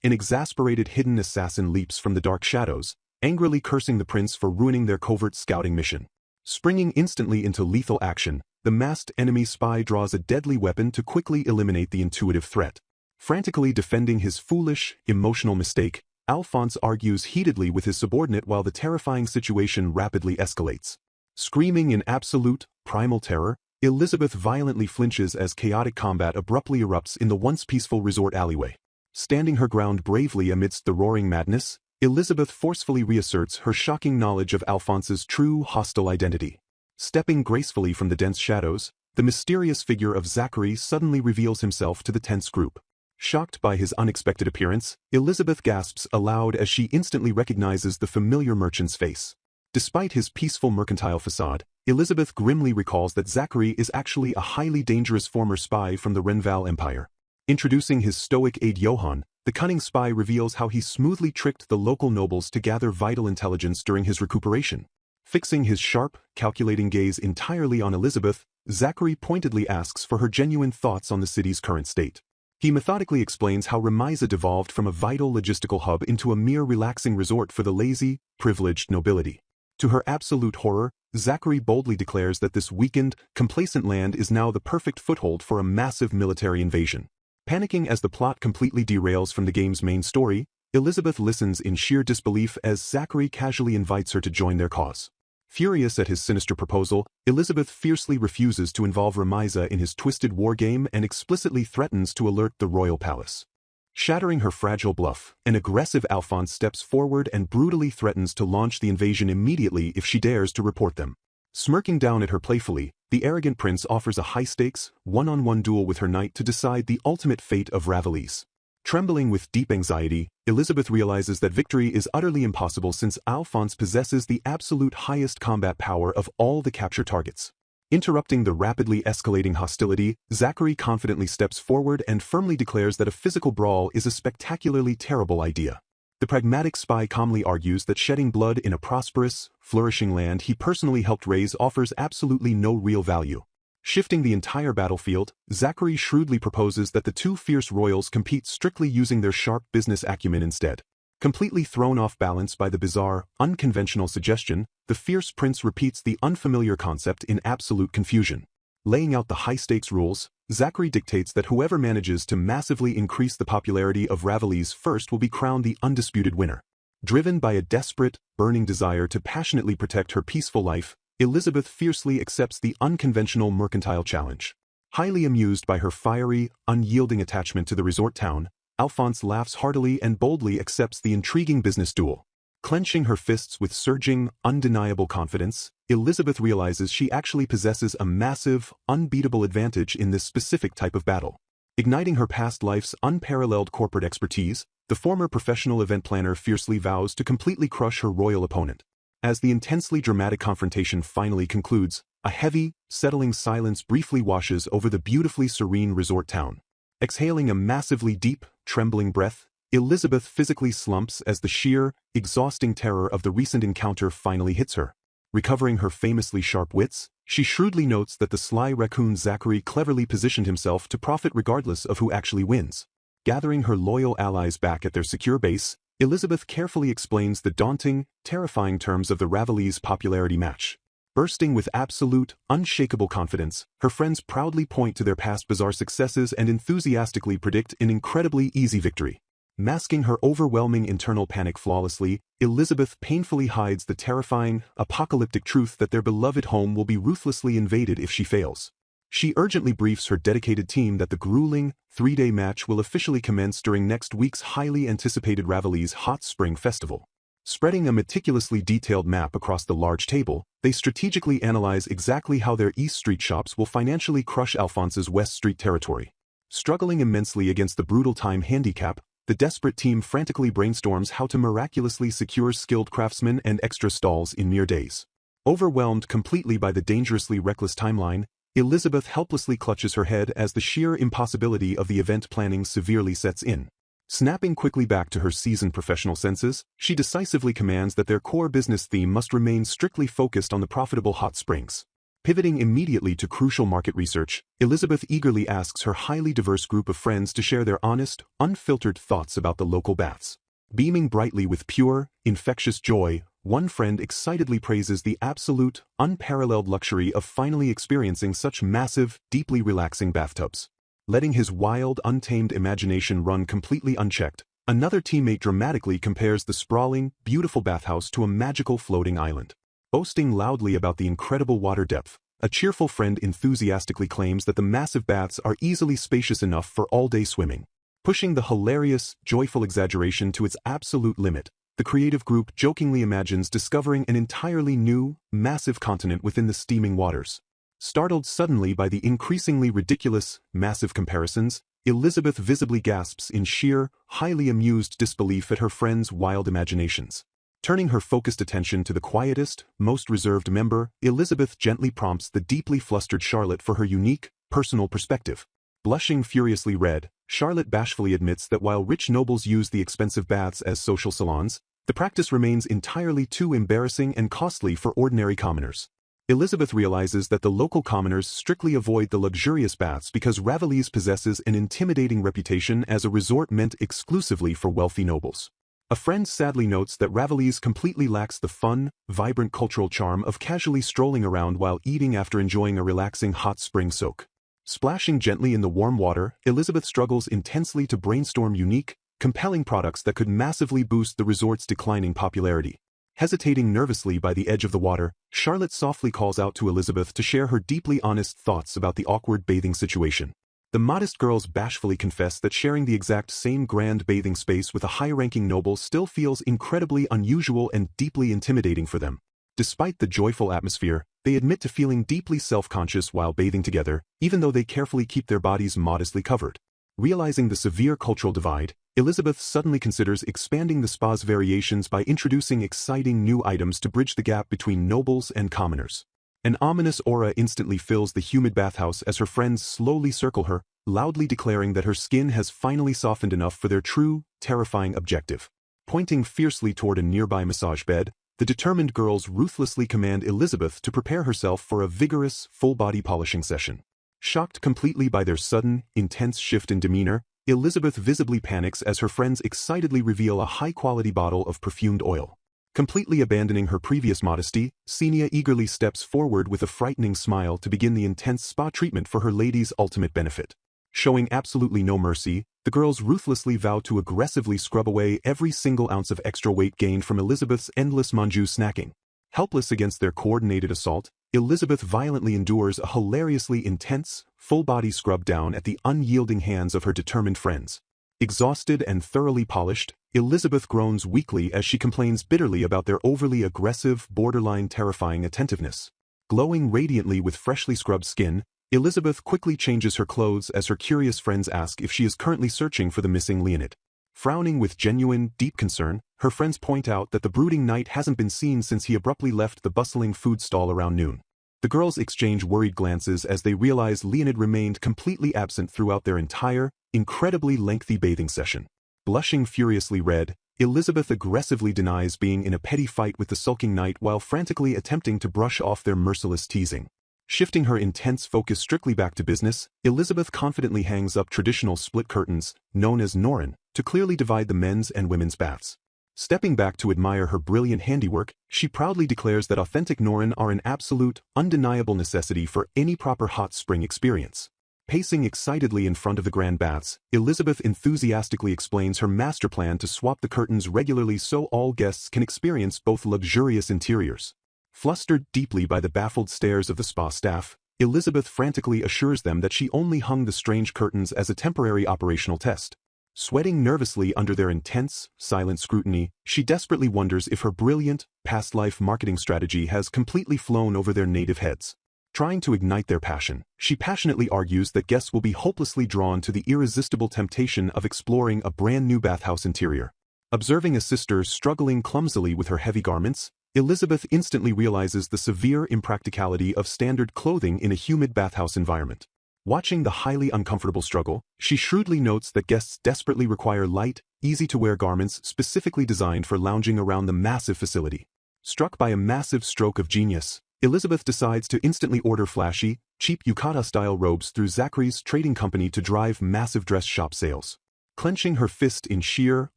[SPEAKER 1] an exasperated hidden assassin leaps from the dark shadows, angrily cursing the prince for ruining their covert scouting mission. Springing instantly into lethal action, the masked enemy spy draws a deadly weapon to quickly eliminate the intuitive threat. Frantically defending his foolish, emotional mistake, Alphonse argues heatedly with his subordinate while the terrifying situation rapidly escalates. Screaming in absolute, primal terror, Elizabeth violently flinches as chaotic combat abruptly erupts in the once peaceful resort alleyway. Standing her ground bravely amidst the roaring madness, Elizabeth forcefully reasserts her shocking knowledge of Alphonse's true hostile identity. Stepping gracefully from the dense shadows, the mysterious figure of Zachary suddenly reveals himself to the tense group. Shocked by his unexpected appearance, Elizabeth gasps aloud as she instantly recognizes the familiar merchant's face. Despite his peaceful mercantile facade, Elizabeth grimly recalls that Zachary is actually a highly dangerous former spy from the Renval Empire. Introducing his stoic aide Johann, the cunning spy reveals how he smoothly tricked the local nobles to gather vital intelligence during his recuperation. Fixing his sharp, calculating gaze entirely on Elizabeth, Zachary pointedly asks for her genuine thoughts on the city's current state. He methodically explains how Remisa devolved from a vital logistical hub into a mere relaxing resort for the lazy, privileged nobility. To her absolute horror, Zachary boldly declares that this weakened, complacent land is now the perfect foothold for a massive military invasion. Panicking as the plot completely derails from the game's main story, Elizabeth listens in sheer disbelief as Zachary casually invites her to join their cause. Furious at his sinister proposal, Elizabeth fiercely refuses to involve Remisa in his twisted war game and explicitly threatens to alert the royal palace. Shattering her fragile bluff, an aggressive Alphonse steps forward and brutally threatens to launch the invasion immediately if she dares to report them. Smirking down at her playfully, the arrogant prince offers a high-stakes, one-on-one duel with her knight to decide the ultimate fate of Ravelise. Trembling with deep anxiety, Elizabeth realizes that victory is utterly impossible since Alphonse possesses the absolute highest combat power of all the capture targets. Interrupting the rapidly escalating hostility, Zachary confidently steps forward and firmly declares that a physical brawl is a spectacularly terrible idea. The pragmatic spy calmly argues that shedding blood in a prosperous, flourishing land he personally helped raise offers absolutely no real value. Shifting the entire battlefield, Zachary shrewdly proposes that the two fierce royals compete strictly using their sharp business acumen instead. Completely thrown off balance by the bizarre, unconventional suggestion, the fierce prince repeats the unfamiliar concept in absolute confusion. Laying out the high-stakes rules, Zachary dictates that whoever manages to massively increase the popularity of Ravelese first will be crowned the undisputed winner. Driven by a desperate, burning desire to passionately protect her peaceful life, Elizabeth fiercely accepts the unconventional mercantile challenge. Highly amused by her fiery, unyielding attachment to the resort town, Alphonse laughs heartily and boldly accepts the intriguing business duel. Clenching her fists with surging, undeniable confidence, Elizabeth realizes she actually possesses a massive, unbeatable advantage in this specific type of battle. Igniting her past life's unparalleled corporate expertise, the former professional event planner fiercely vows to completely crush her royal opponent. As the intensely dramatic confrontation finally concludes, a heavy, settling silence briefly washes over the beautifully serene resort town. Exhaling a massively deep, trembling breath, Elizabeth physically slumps as the sheer, exhausting terror of the recent encounter finally hits her. Recovering her famously sharp wits, she shrewdly notes that the sly raccoon Zachary cleverly positioned himself to profit regardless of who actually wins. Gathering her loyal allies back at their secure base, Elizabeth carefully explains the daunting, terrifying terms of the Ravelese popularity match. Bursting with absolute, unshakable confidence, her friends proudly point to their past bizarre successes and enthusiastically predict an incredibly easy victory. Masking her overwhelming internal panic flawlessly, Elizabeth painfully hides the terrifying, apocalyptic truth that their beloved home will be ruthlessly invaded if she fails. She urgently briefs her dedicated team that the grueling, 3-day match will officially commence during next week's highly anticipated Ravelese Hot Spring Festival. Spreading a meticulously detailed map across the large table, they strategically analyze exactly how their East Street shops will financially crush Alphonse's West Street territory. Struggling immensely against the brutal time handicap, the desperate team frantically brainstorms how to miraculously secure skilled craftsmen and extra stalls in mere days. Overwhelmed completely by the dangerously reckless timeline, Elizabeth helplessly clutches her head as the sheer impossibility of the event planning severely sets in. Snapping quickly back to her seasoned professional senses, she decisively commands that their core business theme must remain strictly focused on the profitable hot springs. Pivoting immediately to crucial market research, Elizabeth eagerly asks her highly diverse group of friends to share their honest, unfiltered thoughts about the local baths. Beaming brightly with pure, infectious joy, one friend excitedly praises the absolute, unparalleled luxury of finally experiencing such massive, deeply relaxing bathtubs. Letting his wild, untamed imagination run completely unchecked, another teammate dramatically compares the sprawling, beautiful bathhouse to a magical floating island. Boasting loudly about the incredible water depth, a cheerful friend enthusiastically claims that the massive baths are easily spacious enough for all-day swimming. Pushing the hilarious, joyful exaggeration to its absolute limit, the creative group jokingly imagines discovering an entirely new, massive continent within the steaming waters. Startled suddenly by the increasingly ridiculous, massive comparisons, Elizabeth visibly gasps in sheer, highly amused disbelief at her friend's wild imaginations. Turning her focused attention to the quietest, most reserved member, Elizabeth gently prompts the deeply flustered Charlotte for her unique, personal perspective. Blushing furiously red, Charlotte bashfully admits that while rich nobles use the expensive baths as social salons, the practice remains entirely too embarrassing and costly for ordinary commoners. Elizabeth realizes that the local commoners strictly avoid the luxurious baths because Ravelese possesses an intimidating reputation as a resort meant exclusively for wealthy nobles. A friend sadly notes that Ravelese completely lacks the fun, vibrant cultural charm of casually strolling around while eating after enjoying a relaxing hot spring soak. Splashing gently in the warm water, Elizabeth struggles intensely to brainstorm unique, compelling products that could massively boost the resort's declining popularity. Hesitating nervously by the edge of the water, Charlotte softly calls out to Elizabeth to share her deeply honest thoughts about the awkward bathing situation. The modest girls bashfully confess that sharing the exact same grand bathing space with a high-ranking noble still feels incredibly unusual and deeply intimidating for them. Despite the joyful atmosphere, they admit to feeling deeply self-conscious while bathing together, even though they carefully keep their bodies modestly covered. Realizing the severe cultural divide, Elizabeth suddenly considers expanding the spa's variations by introducing exciting new items to bridge the gap between nobles and commoners. An ominous aura instantly fills the humid bathhouse as her friends slowly circle her, loudly declaring that her skin has finally softened enough for their true, terrifying objective. Pointing fiercely toward a nearby massage bed, the determined girls ruthlessly command Elizabeth to prepare herself for a vigorous, full-body polishing session. Shocked completely by their sudden, intense shift in demeanor, Elizabeth visibly panics as her friends excitedly reveal a high-quality bottle of perfumed oil. Completely abandoning her previous modesty, Xenia eagerly steps forward with a frightening smile to begin the intense spa treatment for her lady's ultimate benefit. Showing absolutely no mercy, the girls ruthlessly vow to aggressively scrub away every single ounce of extra weight gained from Elizabeth's endless manju snacking. Helpless against their coordinated assault, Elizabeth violently endures a hilariously intense, full-body scrub down at the unyielding hands of her determined friends. Exhausted and thoroughly polished, Elizabeth groans weakly as she complains bitterly about their overly aggressive, borderline terrifying attentiveness. Glowing radiantly with freshly scrubbed skin, Elizabeth quickly changes her clothes as her curious friends ask if she is currently searching for the missing Leonid. Frowning with genuine, deep concern, her friends point out that the brooding knight hasn't been seen since he abruptly left the bustling food stall around noon. The girls exchange worried glances as they realize Leonid remained completely absent throughout their entire, incredibly lengthy bathing session. Blushing furiously red, Elizabeth aggressively denies being in a petty fight with the sulking knight while frantically attempting to brush off their merciless teasing. Shifting her intense focus strictly back to business, Elizabeth confidently hangs up traditional split curtains, known as Norin, to clearly divide the men's and women's baths. Stepping back to admire her brilliant handiwork, she proudly declares that authentic Norin are an absolute, undeniable necessity for any proper hot spring experience. Pacing excitedly in front of the grand baths, Elizabeth enthusiastically explains her master plan to swap the curtains regularly so all guests can experience both luxurious interiors. Flustered deeply by the baffled stares of the spa staff, Elizabeth frantically assures them that she only hung the strange curtains as a temporary operational test. Sweating nervously under their intense, silent scrutiny, she desperately wonders if her brilliant, past-life marketing strategy has completely flown over their native heads. Trying to ignite their passion, she passionately argues that guests will be hopelessly drawn to the irresistible temptation of exploring a brand-new bathhouse interior. Observing a sister struggling clumsily with her heavy garments, Elizabeth instantly realizes the severe impracticality of standard clothing in a humid bathhouse environment. Watching the highly uncomfortable struggle, she shrewdly notes that guests desperately require light, easy-to-wear garments specifically designed for lounging around the massive facility. Struck by a massive stroke of genius, Elizabeth decides to instantly order flashy, cheap yukata-style robes through Zachary's trading company to drive massive dress shop sales. Clenching her fist in sheer,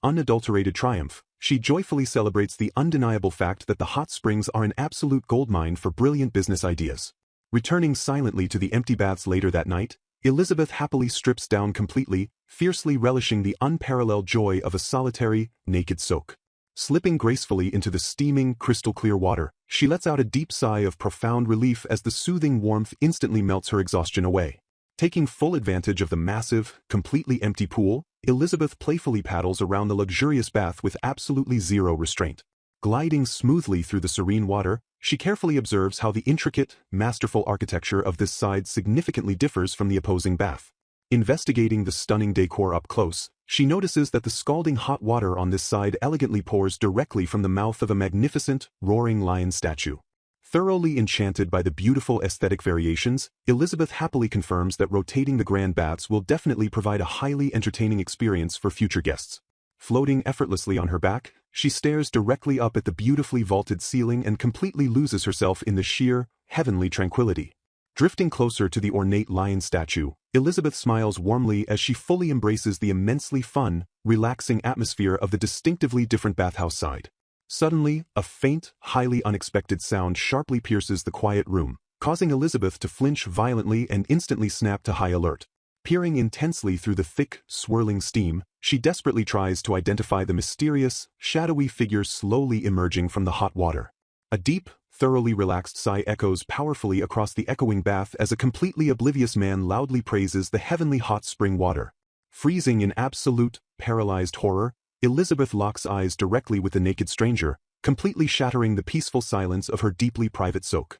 [SPEAKER 1] unadulterated triumph, she joyfully celebrates the undeniable fact that the hot springs are an absolute goldmine for brilliant business ideas. Returning silently to the empty baths later that night, Elizabeth happily strips down completely, fiercely relishing the unparalleled joy of a solitary, naked soak. Slipping gracefully into the steaming, crystal-clear water, she lets out a deep sigh of profound relief as the soothing warmth instantly melts her exhaustion away. Taking full advantage of the massive, completely empty pool, Elizabeth playfully paddles around the luxurious bath with absolutely zero restraint. Gliding smoothly through the serene water, she carefully observes how the intricate, masterful architecture of this side significantly differs from the opposing bath. Investigating the stunning decor up close, she notices that the scalding hot water on this side elegantly pours directly from the mouth of a magnificent, roaring lion statue. Thoroughly enchanted by the beautiful aesthetic variations, Elizabeth happily confirms that rotating the grand baths will definitely provide a highly entertaining experience for future guests. Floating effortlessly on her back, she stares directly up at the beautifully vaulted ceiling and completely loses herself in the sheer, heavenly tranquility. Drifting closer to the ornate lion statue, Elizabeth smiles warmly as she fully embraces the immensely fun, relaxing atmosphere of the distinctively different bathhouse side. Suddenly, a faint, highly unexpected sound sharply pierces the quiet room, causing Elizabeth to flinch violently and instantly snap to high alert. Peering intensely through the thick, swirling steam, she desperately tries to identify the mysterious, shadowy figure slowly emerging from the hot water. A deep, thoroughly relaxed sigh echoes powerfully across the echoing bath as a completely oblivious man loudly praises the heavenly hot spring water. Freezing in absolute, paralyzed horror, Elizabeth locks eyes directly with the naked stranger, completely shattering the peaceful silence of her deeply private soak.